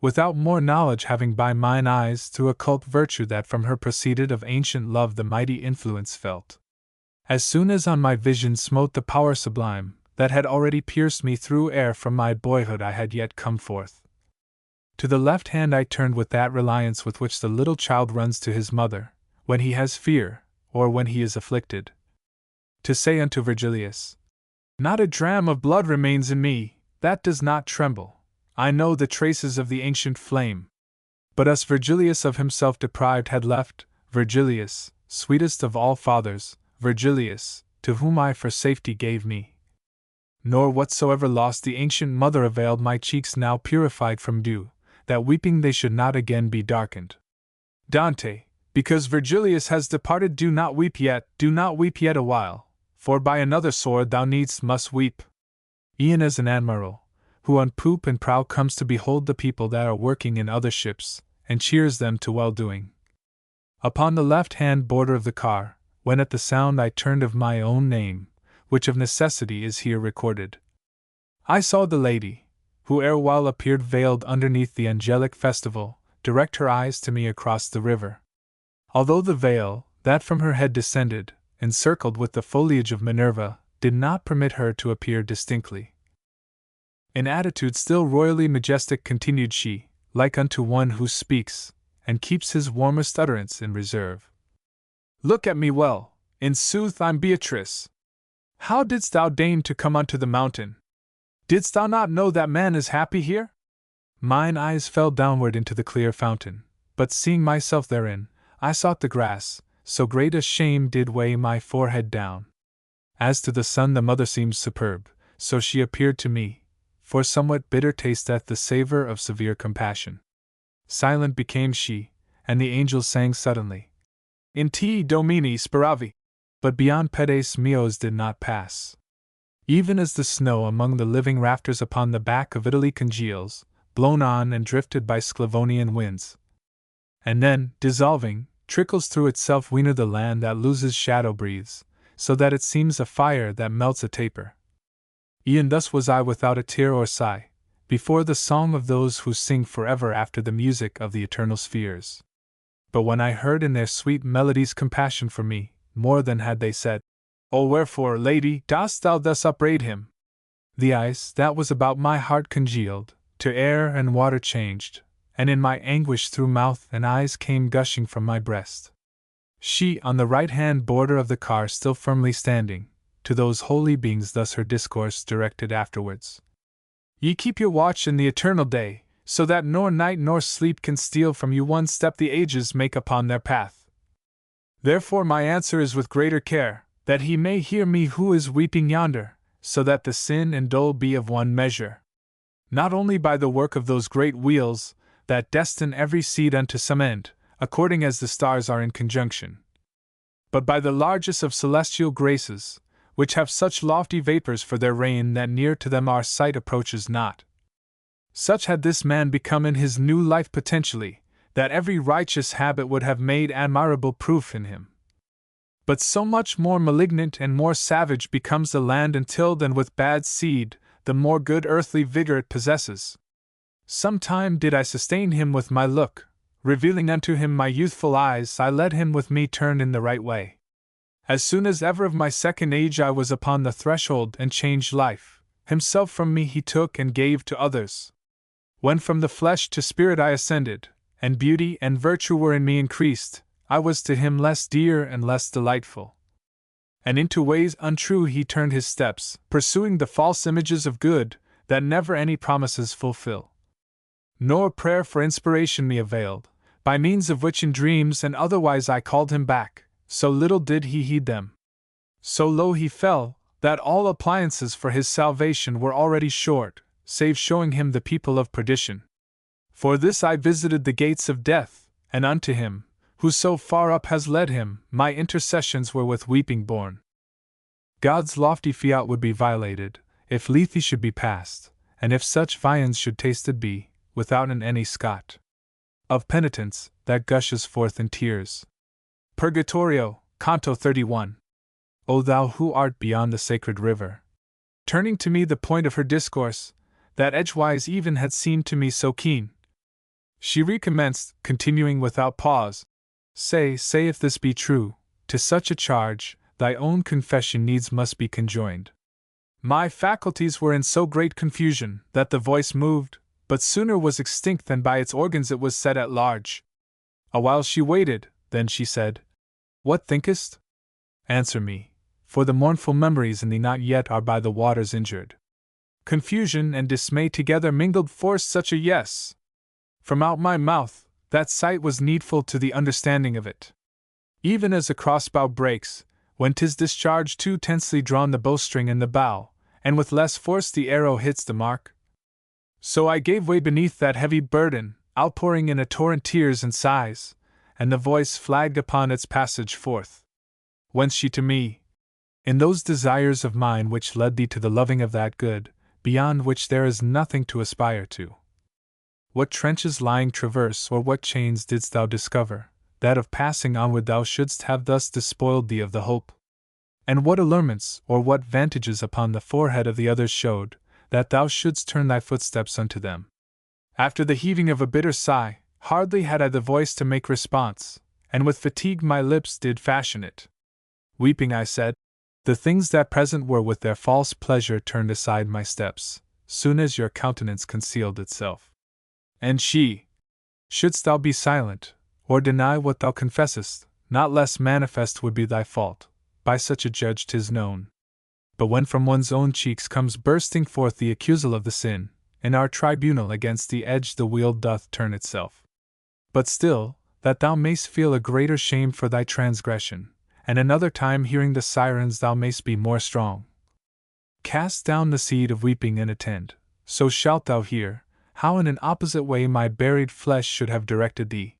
Without more knowledge having by mine eyes through occult virtue that from her proceeded of ancient love the mighty influence felt. As soon as on my vision smote the power sublime, that had already pierced me through ere from my boyhood I had yet come forth. To the left hand I turned with that reliance with which the little child runs to his mother, when he has fear, or when he is afflicted. To say unto Virgilius, "Not a dram of blood remains in me, that does not tremble. I know the traces of the ancient flame." But us Virgilius of himself deprived had left, Virgilius, sweetest of all fathers, Virgilius, to whom I for safety gave me. Nor whatsoever lost the ancient mother availed my cheeks now purified from dew, that weeping they should not again be darkened. Dante, because Virgilius has departed, do not weep yet a while, for by another sword thou needst must weep. E'en as an admiral, who on poop and prow comes to behold the people that are working in other ships, and cheers them to well-doing. Upon the left-hand border of the car, when at the sound I turned of my own name, which of necessity is here recorded, I saw the lady, who erewhile appeared veiled underneath the angelic festival, direct her eyes to me across the river. Although the veil, that from her head descended, encircled with the foliage of Minerva, did not permit her to appear distinctly. In attitude still royally majestic continued she, like unto one who speaks, and keeps his warmest utterance in reserve. "Look at me well, in sooth I'm Beatrice. How didst thou deign to come unto the mountain? Didst thou not know that man is happy here?" Mine eyes fell downward into the clear fountain, but seeing myself therein, I sought the grass, so great a shame did weigh my forehead down. As to the sun the mother seemed superb, so she appeared to me, for somewhat bitter tasteth the savour of severe compassion. Silent became she, and the angels sang suddenly, "In te Domini speravi," but beyond pedes meos did not pass. Even as the snow among the living rafters upon the back of Italy congeals, blown on and drifted by Sclavonian winds, and then, dissolving, trickles through itself weener the land that loses shadow breathes, so that it seems a fire that melts a taper. E'en thus was I without a tear or sigh, before the song of those who sing forever after the music of the eternal spheres. But when I heard in their sweet melodies compassion for me, more than had they said, "O wherefore, lady, dost thou thus upbraid him?" the ice that was about my heart congealed, to air and water changed, and in my anguish through mouth and eyes came gushing from my breast. She, on the right-hand border of the car still firmly standing, to those holy beings thus her discourse directed afterwards: "Ye keep your watch in the eternal day, so that nor night nor sleep can steal from you one step the ages make upon their path. Therefore my answer is with greater care, that he may hear me who is weeping yonder, so that the sin and dole be of one measure. Not only by the work of those great wheels, that destine every seed unto some end, according as the stars are in conjunction, but by the largest of celestial graces, which have such lofty vapors for their reign that near to them our sight approaches not. Such had this man become in his new life potentially, that every righteous habit would have made admirable proof in him. But so much more malignant and more savage becomes the land untilled and with bad seed, the more good earthly vigor it possesses. Some time did I sustain him with my look, revealing unto him my youthful eyes, I led him with me turned in the right way. As soon as ever of my second age I was upon the threshold and changed life, himself from me he took and gave to others. When from the flesh to spirit I ascended, and beauty and virtue were in me increased, I was to him less dear and less delightful. And into ways untrue he turned his steps, pursuing the false images of good, that never any promises fulfill. Nor prayer for inspiration me availed, by means of which in dreams and otherwise I called him back, so little did he heed them. So low he fell, that all appliances for his salvation were already short, save showing him the people of perdition. For this I visited the gates of death, and unto him, who so far up has led him, my intercessions were with weeping borne. God's lofty fiat would be violated, if Lethe should be passed, and if such viands should tasted be, without an any scot of penitence, that gushes forth in tears. Purgatorio, Canto 31. O thou who art beyond the sacred river. Turning to me the point of her discourse, that edgewise even had seemed to me so keen, she recommenced, continuing without pause, Say if this be true, to such a charge, thy own confession needs must be conjoined. My faculties were in so great confusion that the voice moved, but sooner was extinct than by its organs it was set at large. A while she waited, then she said, What thinkest? Answer me, for the mournful memories in thee not yet are by the waters injured. Confusion and dismay together mingled forced such a yes from out my mouth, that sight was needful to the understanding of it. Even as a crossbow breaks, when 'tis discharged too tensely drawn the bowstring in the bow, and with less force the arrow hits the mark, so I gave way beneath that heavy burden, outpouring in a torrent tears and sighs, and the voice flagged upon its passage forth. Whence she to me, in those desires of mine which led thee to the loving of that good, beyond which there is nothing to aspire to. What trenches lying traverse, or what chains didst thou discover, that of passing onward thou shouldst have thus despoiled thee of the hope? And what allurements, or what vantages upon the forehead of the others showed, that thou shouldst turn thy footsteps unto them? After the heaving of a bitter sigh, hardly had I the voice to make response, and with fatigue my lips did fashion it. Weeping I said, The things that present were with their false pleasure turned aside my steps, soon as your countenance concealed itself. And she, shouldst thou be silent, or deny what thou confessest, not less manifest would be thy fault, by such a judge 'tis known. But when from one's own cheeks comes bursting forth the accusal of the sin, in our tribunal against the edge the wheel doth turn itself. But still, that thou mayst feel a greater shame for thy transgression, and another time hearing the sirens thou mayst be more strong. Cast down the seed of weeping and attend, so shalt thou hear, how in an opposite way my buried flesh should have directed thee.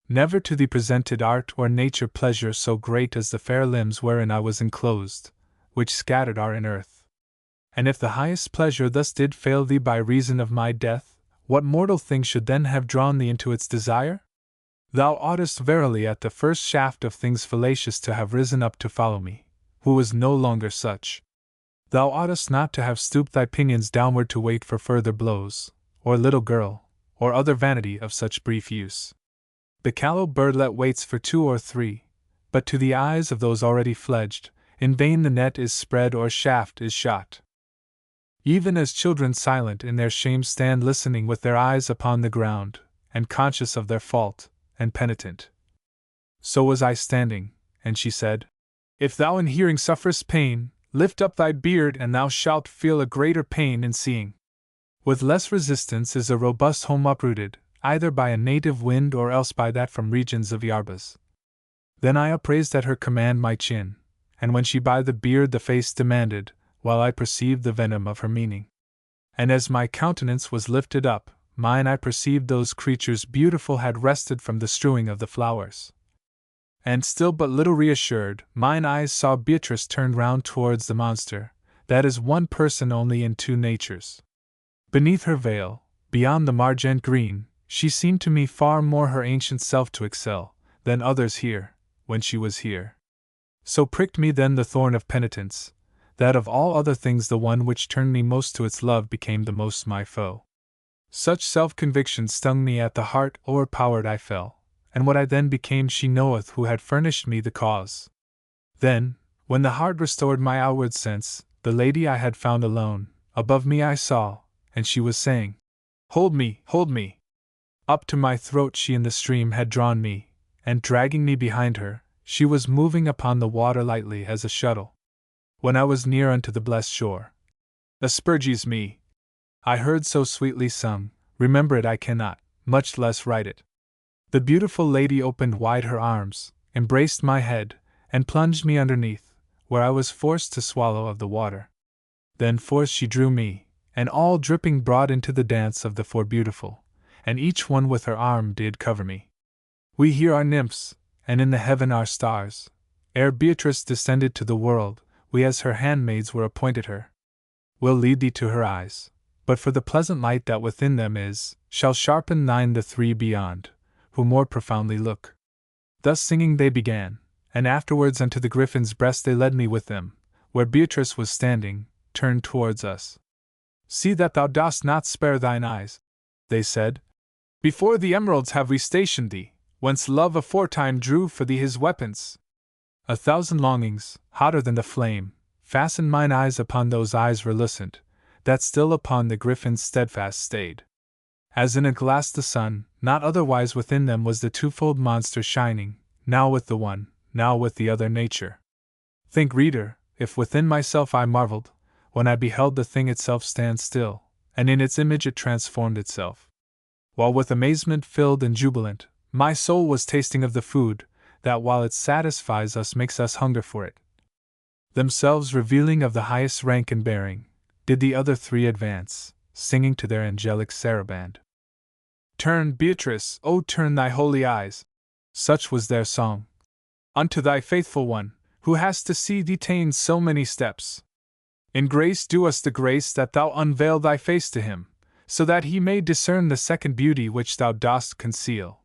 Never to thee presented art or nature pleasure so great as the fair limbs wherein I was enclosed, which scattered are in earth. And if the highest pleasure thus did fail thee by reason of my death, what mortal thing should then have drawn thee into its desire? Thou oughtest verily at the first shaft of things fallacious to have risen up to follow me, who was no longer such. Thou oughtest not to have stooped thy pinions downward to wait for further blows, or little girl, or other vanity of such brief use. The callow birdlet waits for 2 or 3, but to the eyes of those already fledged, in vain the net is spread or shaft is shot. Even as children silent in their shame stand listening with their eyes upon the ground, and conscious of their fault, and penitent. So was I standing, and she said, If thou in hearing sufferest pain, lift up thy beard and thou shalt feel a greater pain in seeing. With less resistance is a robust home uprooted, either by a native wind or else by that from regions of Yarbas. Then I upraised at her command my chin, and when she by the beard the face demanded, while I perceived the venom of her meaning. And as my countenance was lifted up, mine I perceived those creatures beautiful had rested from the strewing of the flowers. And still but little reassured, mine eyes saw Beatrice turned round towards the monster, that is one person only in 2 natures. Beneath her veil, beyond the margent green, she seemed to me far more her ancient self to excel, than others here, when she was here. So pricked me then the thorn of penitence, that of all other things the one which turned me most to its love became the most my foe. Such self-conviction stung me at the heart, o'erpowered I fell, and what I then became she knoweth who had furnished me the cause. Then, when the heart restored my outward sense, the lady I had found alone, above me I saw, and she was saying, Hold me, hold me! Up to my throat she in the stream had drawn me, and dragging me behind her, she was moving upon the water lightly as a shuttle. When I was near unto the blessed shore, Asperges me, I heard so sweetly sung, remember it I cannot, much less write it. The beautiful lady opened wide her arms, embraced my head, and plunged me underneath, where I was forced to swallow of the water. Then forth she drew me, and all dripping brought into the dance of the 4 beautiful, and each one with her arm did cover me. We here are nymphs, and in the heaven are stars. Ere Beatrice descended to the world, we as her handmaids were appointed her. We'll lead thee to her eyes, but for the pleasant light that within them is, shall sharpen thine the 3 beyond, who more profoundly look. Thus singing they began, and afterwards unto the griffin's breast they led me with them, where Beatrice was standing, turned towards us. See that thou dost not spare thine eyes, they said. Before the emeralds have we stationed thee, whence love aforetime drew for thee his weapons. 1,000 longings, hotter than the flame, fastened mine eyes upon those eyes relucent, that still upon the griffins steadfast stayed. As in a glass the sun, not otherwise within them was the twofold monster shining, now with the one, now with the other nature. Think, reader, if within myself I marveled, when I beheld the thing itself stand still, and in its image it transformed itself. While with amazement filled and jubilant, my soul was tasting of the food, that while it satisfies us makes us hunger for it. Themselves revealing of the highest rank and bearing, did the other three advance, singing to their angelic saraband. Turn, Beatrice, O turn thy holy eyes, such was their song, unto thy faithful one, who hast to see detained so many steps. In grace do us the grace that thou unveil thy face to him, so that he may discern the second beauty which thou dost conceal.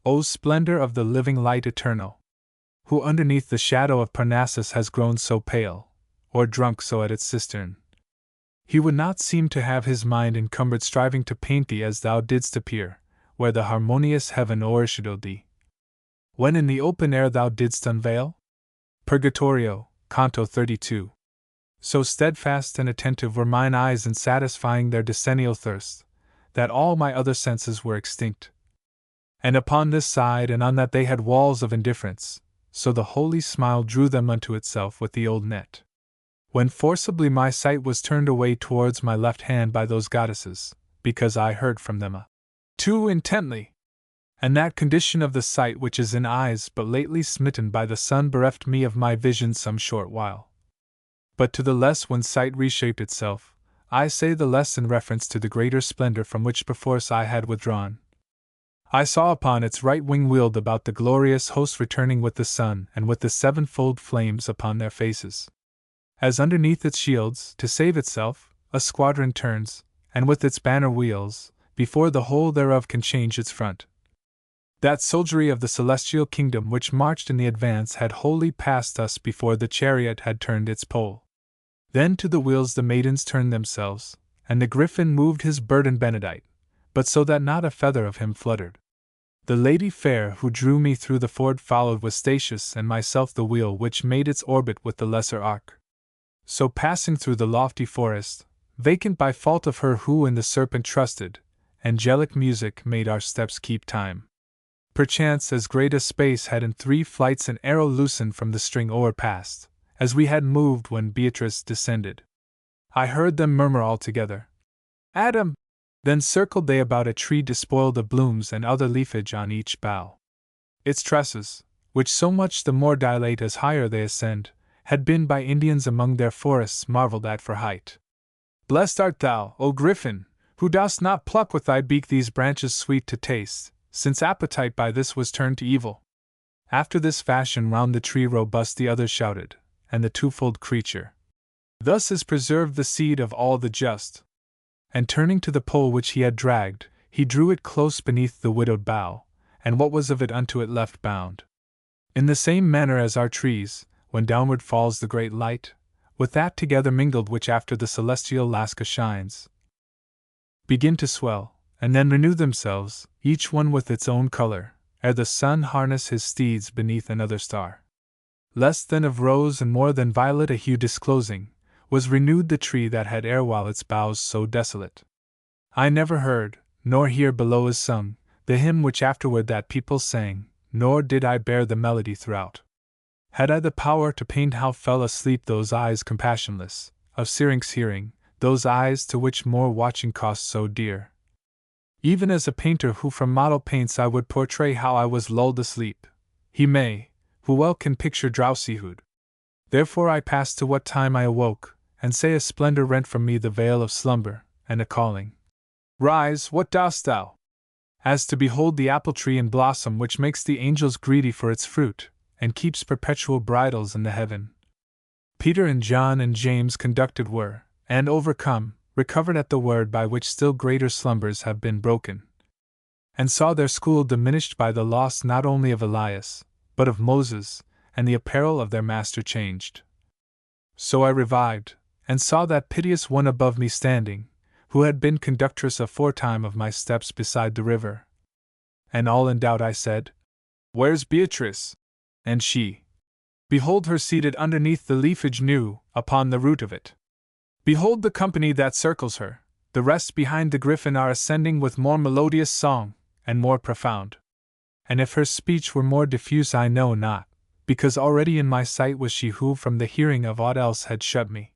O splendor of the living light eternal, who underneath the shadow of Parnassus has grown so pale, or drunk so at its cistern. He would not seem to have his mind encumbered striving to paint thee as thou didst appear, where the harmonious heaven o'ershadowed thee. When in the open air thou didst unveil? Purgatorio, Canto 32. So steadfast and attentive were mine eyes in satisfying their decennial thirst, that all my other senses were extinct. And upon this side and on that they had walls of indifference, so the holy smile drew them unto itself with the old net. When forcibly my sight was turned away towards my left hand by those goddesses, because I heard from them too intently, and that condition of the sight which is in eyes but lately smitten by the sun bereft me of my vision some short while. But to the less when sight reshaped itself, I say the less in reference to the greater splendor from which perforce I had withdrawn. I saw upon its right wing wheeled about the glorious host returning with the sun and with the sevenfold flames upon their faces. As underneath its shields, to save itself, a squadron turns, and with its banner wheels, before the whole thereof can change its front. That soldiery of the celestial kingdom which marched in the advance had wholly passed us before the chariot had turned its pole. Then to the wheels the maidens turned themselves, and the griffin moved his burden benedict, but so that not a feather of him fluttered. The lady fair who drew me through the ford followed with Statius and myself the wheel which made its orbit with the lesser arc. So passing through the lofty forest, vacant by fault of her who in the serpent trusted, angelic music made our steps keep time. Perchance as great a space had in 3 flights an arrow loosened from the string o'erpassed, as we had moved when Beatrice descended. I heard them murmur all together, Adam! Then circled they about a tree despoiled of blooms and other leafage on each bough. Its tresses, which so much the more dilate as higher they ascend, had been by Indians among their forests marveled at for height. Blessed art thou, O Griffin, who dost not pluck with thy beak these branches sweet to taste, since appetite by this was turned to evil. After this fashion round the tree robust the others shouted, and the twofold creature. Thus is preserved the seed of all the just. And turning to the pole which he had dragged, he drew it close beneath the widowed bough, and what was of it unto it left bound. In the same manner as our trees, when downward falls the great light, with that together mingled which after the celestial lasca shines, begin to swell, and then renew themselves, each one with its own color, ere the sun harness his steeds beneath another star. Less than of rose and more than violet a hue disclosing, was renewed the tree that had erewhile its boughs so desolate. I never heard, nor here below is sung, the hymn which afterward that people sang, nor did I bear the melody throughout. Had I the power to paint how fell asleep those eyes compassionless, of Syrinx hearing, those eyes to which more watching cost so dear. Even as a painter who from model paints I would portray how I was lulled asleep, he may, who well can picture drowsyhood. Therefore I pass to what time I awoke, and say a splendor rent from me the veil of slumber, and a calling. Rise, what dost thou? As to behold the apple tree in blossom which makes the angels greedy for its fruit, and keeps perpetual bridals in the heaven. Peter and John and James conducted were, and overcome, recovered at the word by which still greater slumbers have been broken, and saw their school diminished by the loss not only of Elias, but of Moses, and the apparel of their master changed. So I revived, and saw that piteous one above me standing, who had been conductress aforetime of my steps beside the river. And all in doubt I said, Where's Beatrice? And she, Behold her seated underneath the leafage new, upon the root of it. Behold the company that circles her, the rest behind the griffin are ascending with more melodious song, and more profound. And if her speech were more diffuse I know not, because already in my sight was she who from the hearing of aught else had shut me.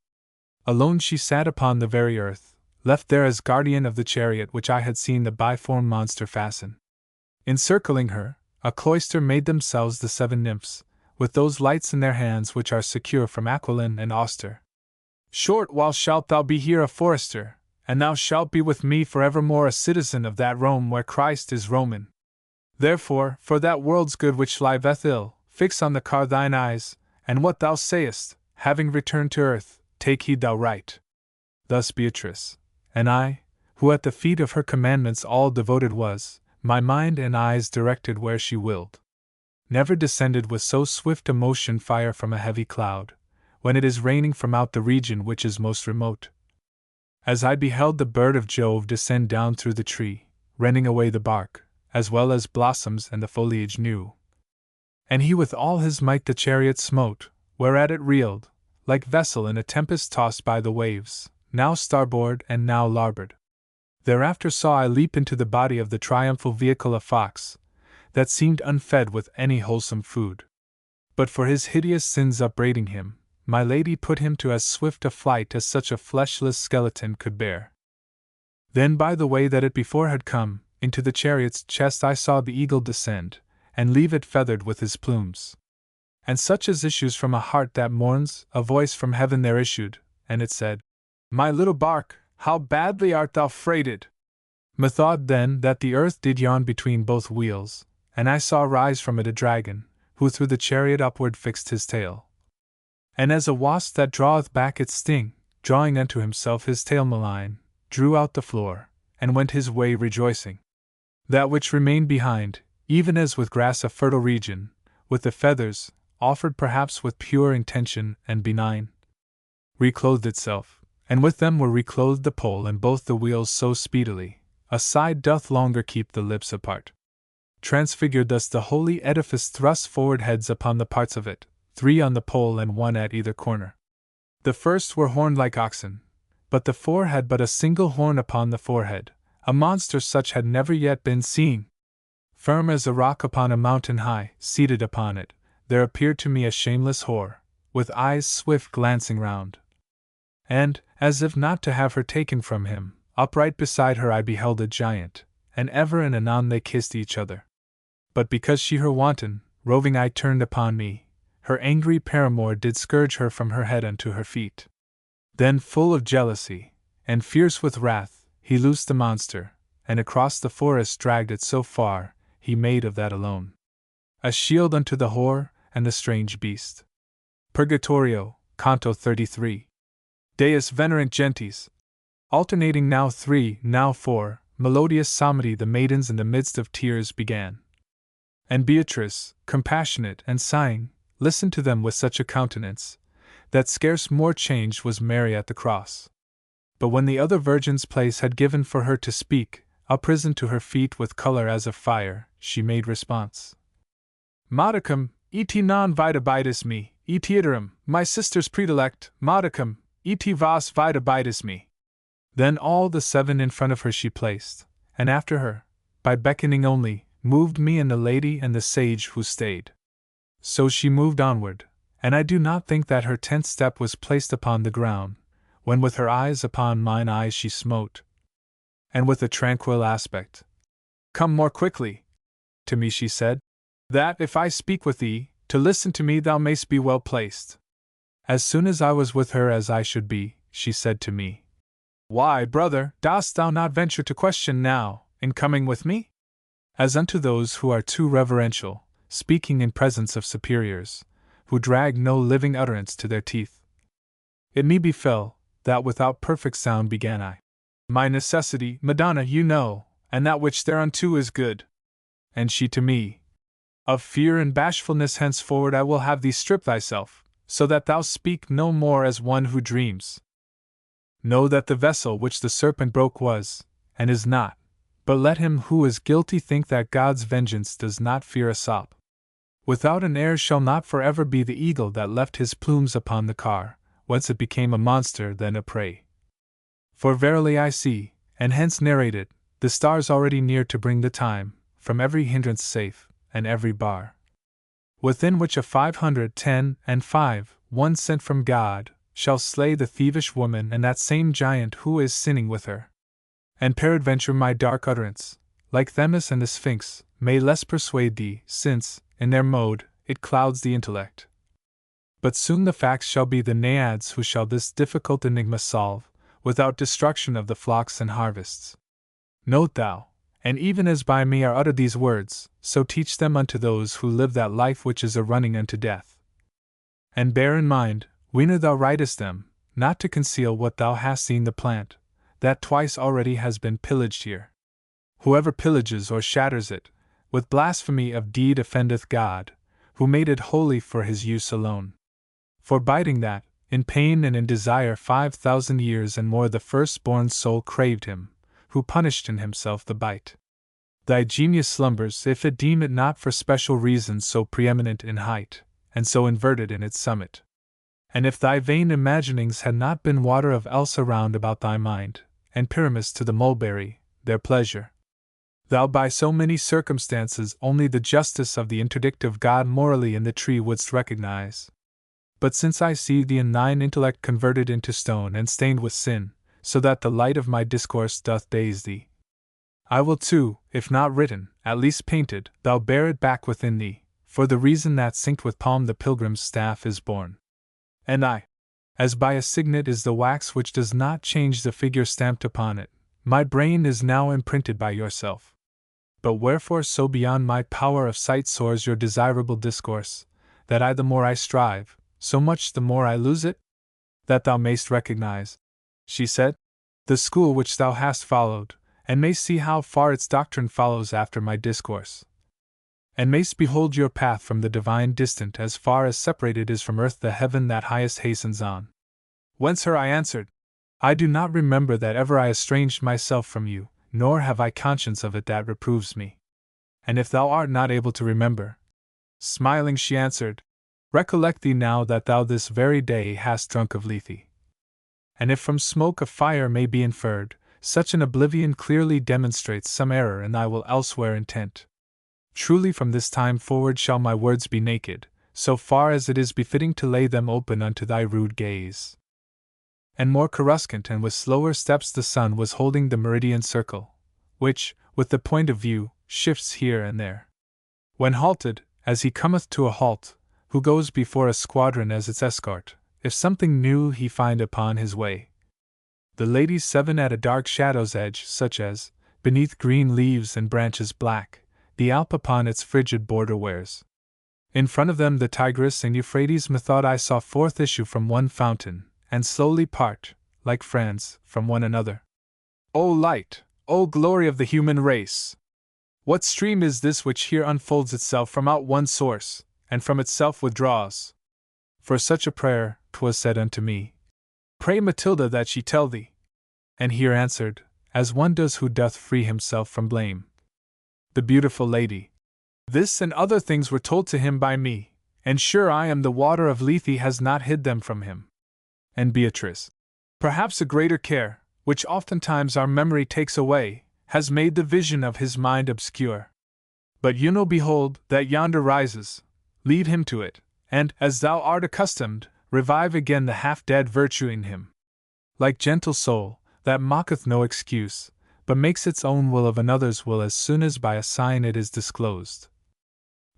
Alone she sat upon the very earth, left there as guardian of the chariot which I had seen the biform monster fasten. Encircling her, a cloister made themselves the 7 nymphs, with those lights in their hands which are secure from Aquiline and Auster. Short while shalt thou be here a forester, and thou shalt be with me forevermore a citizen of that Rome where Christ is Roman. Therefore, for that world's good which liveth ill, fix on the car thine eyes, and what thou sayest, having returned to earth, take heed thou write. Thus Beatrice, and I, who at the feet of her commandments all devoted was, my mind and eyes directed where she willed. Never descended with so swift a motion fire from a heavy cloud, when it is raining from out the region which is most remote. As I beheld the bird of Jove descend down through the tree, rending away the bark, as well as blossoms and the foliage new. And he with all his might the chariot smote, whereat it reeled, like vessel in a tempest tossed by the waves, now starboard and now larboard. Thereafter saw I leap into the body of the triumphal vehicle a fox, that seemed unfed with any wholesome food. But for his hideous sins upbraiding him, my lady put him to as swift a flight as such a fleshless skeleton could bear. Then by the way that it before had come, into the chariot's chest I saw the eagle descend, and leave it feathered with his plumes. And such as issues from a heart that mourns, a voice from heaven there issued, and it said, My little bark, how badly art thou freighted! Methought then that the earth did yawn between both wheels, and I saw rise from it a dragon, who through the chariot upward fixed his tail. And as a wasp that draweth back its sting, drawing unto himself his tail malign, drew out the floor, and went his way rejoicing. That which remained behind, even as with grass a fertile region, with the feathers, offered perhaps with pure intention and benign, reclothed itself, and with them were reclothed the pole and both the wheels so speedily, a side doth longer keep the lips apart. Transfigured thus the holy edifice thrust forward heads upon the parts of it, 3 on the pole and 1 at either corner. The first were horned like oxen, but the 4 had but a single horn upon the forehead, a monster such had never yet been seen. Firm as a rock upon a mountain high, seated upon it, there appeared to me a shameless whore, with eyes swift glancing round. And, as if not to have her taken from him, upright beside her I beheld a giant, and ever and anon they kissed each other. But because she her wanton, roving eye turned upon me, her angry paramour did scourge her from her head unto her feet. Then full of jealousy, and fierce with wrath, he loosed the monster, and across the forest dragged it so far, he made of that alone a shield unto the whore and the strange beast. Purgatorio, Canto 33. Deus venerant gentes. Alternating now 3, now 4, melodious psalmody the maidens in the midst of tears began. And Beatrice, compassionate and sighing, listened to them with such a countenance, that scarce more changed was Mary at the cross. But when the other virgins place had given for her to speak, uprisen to her feet with color as of fire, she made response. Modicum, et non vitabidis me, et iterum, my sister's predilect, modicum, et vas vitabidis me. Then all the 7 in front of her she placed, and after her, by beckoning only, moved me and the lady and the sage who stayed. So she moved onward, and I do not think that her 10th step was placed upon the ground, when with her eyes upon mine eyes she smote, and with a tranquil aspect, Come more quickly, to me she said, that if I speak with thee, to listen to me thou mayst be well placed. As soon as I was with her as I should be, she said to me, Why, brother, dost thou not venture to question now, in coming with me? As unto those who are too reverential, speaking in presence of superiors, who drag no living utterance to their teeth. It me befell, that without perfect sound began I. My necessity, Madonna, you know, and that which thereunto is good. And she to me, Of fear and bashfulness henceforward I will have thee strip thyself, so that thou speak no more as one who dreams. Know that the vessel which the serpent broke was, and is not, but let him who is guilty think that God's vengeance does not fear a sop. Without an heir shall not forever be the eagle that left his plumes upon the car, whence it became a monster then a prey. For verily I see, and hence narrate it, the stars already near to bring the time, from every hindrance safe, and every bar, within which a 510 and 5, one sent from God, shall slay the thievish woman and that same giant who is sinning with her. And peradventure my dark utterance, like Themis and the Sphinx, may less persuade thee, since, in their mode, it clouds the intellect. But soon the facts shall be the naiads who shall this difficult enigma solve, without destruction of the flocks and harvests. Note thou, and even as by me are uttered these words, so teach them unto those who live that life which is a running unto death. And bear in mind, whenas thou writest them, not to conceal what thou hast seen the plant, that twice already has been pillaged here. Whoever pillages or shatters it, with blasphemy of deed offendeth God, who made it holy for his use alone. Forbidding that, in pain and in desire 5,000 years and more the firstborn soul craved him, who punished in himself the bite. Thy genius slumbers if it deem it not for special reasons so preeminent in height, and so inverted in its summit. And if thy vain imaginings had not been water of else around about thy mind, and Pyramus to the mulberry, their pleasure, thou by so many circumstances only the justice of the interdict of God morally in the tree wouldst recognize. But since I see thee in thine intellect converted into stone and stained with sin, so that the light of my discourse doth daze thee, I will too, if not written, at least painted, thou bear it back within thee, for the reason that synced with palm the pilgrim's staff is borne. And I, as by a signet is the wax which does not change the figure stamped upon it, my brain is now imprinted by yourself. But wherefore so beyond my power of sight soars your desirable discourse, that the more I strive, so much the more I lose it? That thou mayst recognize, she said, the school which thou hast followed, and mayst see how far its doctrine follows after my discourse. And mayst behold your path from the divine distant as far as separated is from earth the heaven that highest hastens on. Whence her I answered, I do not remember that ever I estranged myself from you, nor have I conscience of it that reproves me. And if thou art not able to remember, smiling she answered, recollect thee now that thou this very day hast drunk of Lethe. And if from smoke of fire may be inferred, such an oblivion clearly demonstrates some error in thy will elsewhere intent. Truly from this time forward shall my words be naked, so far as it is befitting to lay them open unto thy rude gaze. And more coruscant and with slower steps the sun was holding the meridian circle, which, with the point of view, shifts here and there. When halted, as he cometh to a halt, who goes before a squadron as its escort, if something new he find upon his way. The ladies 7 at a dark shadow's edge, such as, beneath green leaves and branches black, the Alp upon its frigid border wears. In front of them the Tigris and Euphrates methought I saw forth issue from one fountain, and slowly part, like friends, from one another. O light, O glory of the human race! What stream is this which here unfolds itself from out one source, and from itself withdraws? For such a prayer, 'twas said unto me, pray Matilda that she tell thee. And here answered, as one does who doth free himself from blame, the beautiful lady. This and other things were told to him by me, and sure I am the water of Lethe has not hid them from him. And Beatrice, perhaps a greater care, which oftentimes our memory takes away, has made the vision of his mind obscure. But you know, behold, that yonder rises, lead him to it, and, as thou art accustomed, revive again the half-dead virtue in him. Like gentle soul, that mocketh no excuse, but makes its own will of another's will as soon as by a sign it is disclosed.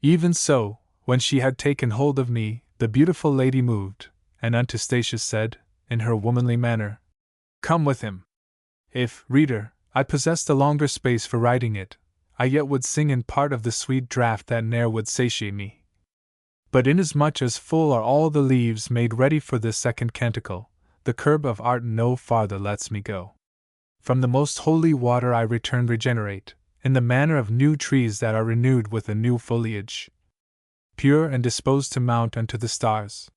Even so, when she had taken hold of me, the beautiful lady moved, and unto Statius said, in her womanly manner, come with him. If, reader, I possessed a longer space for writing it, I yet would sing in part of the sweet draught that ne'er would satiate me. But inasmuch as full are all the leaves made ready for this second canticle, the curb of art no farther lets me go. From the most holy water I return regenerate, in the manner of new trees that are renewed with a new foliage, pure and disposed to mount unto the stars.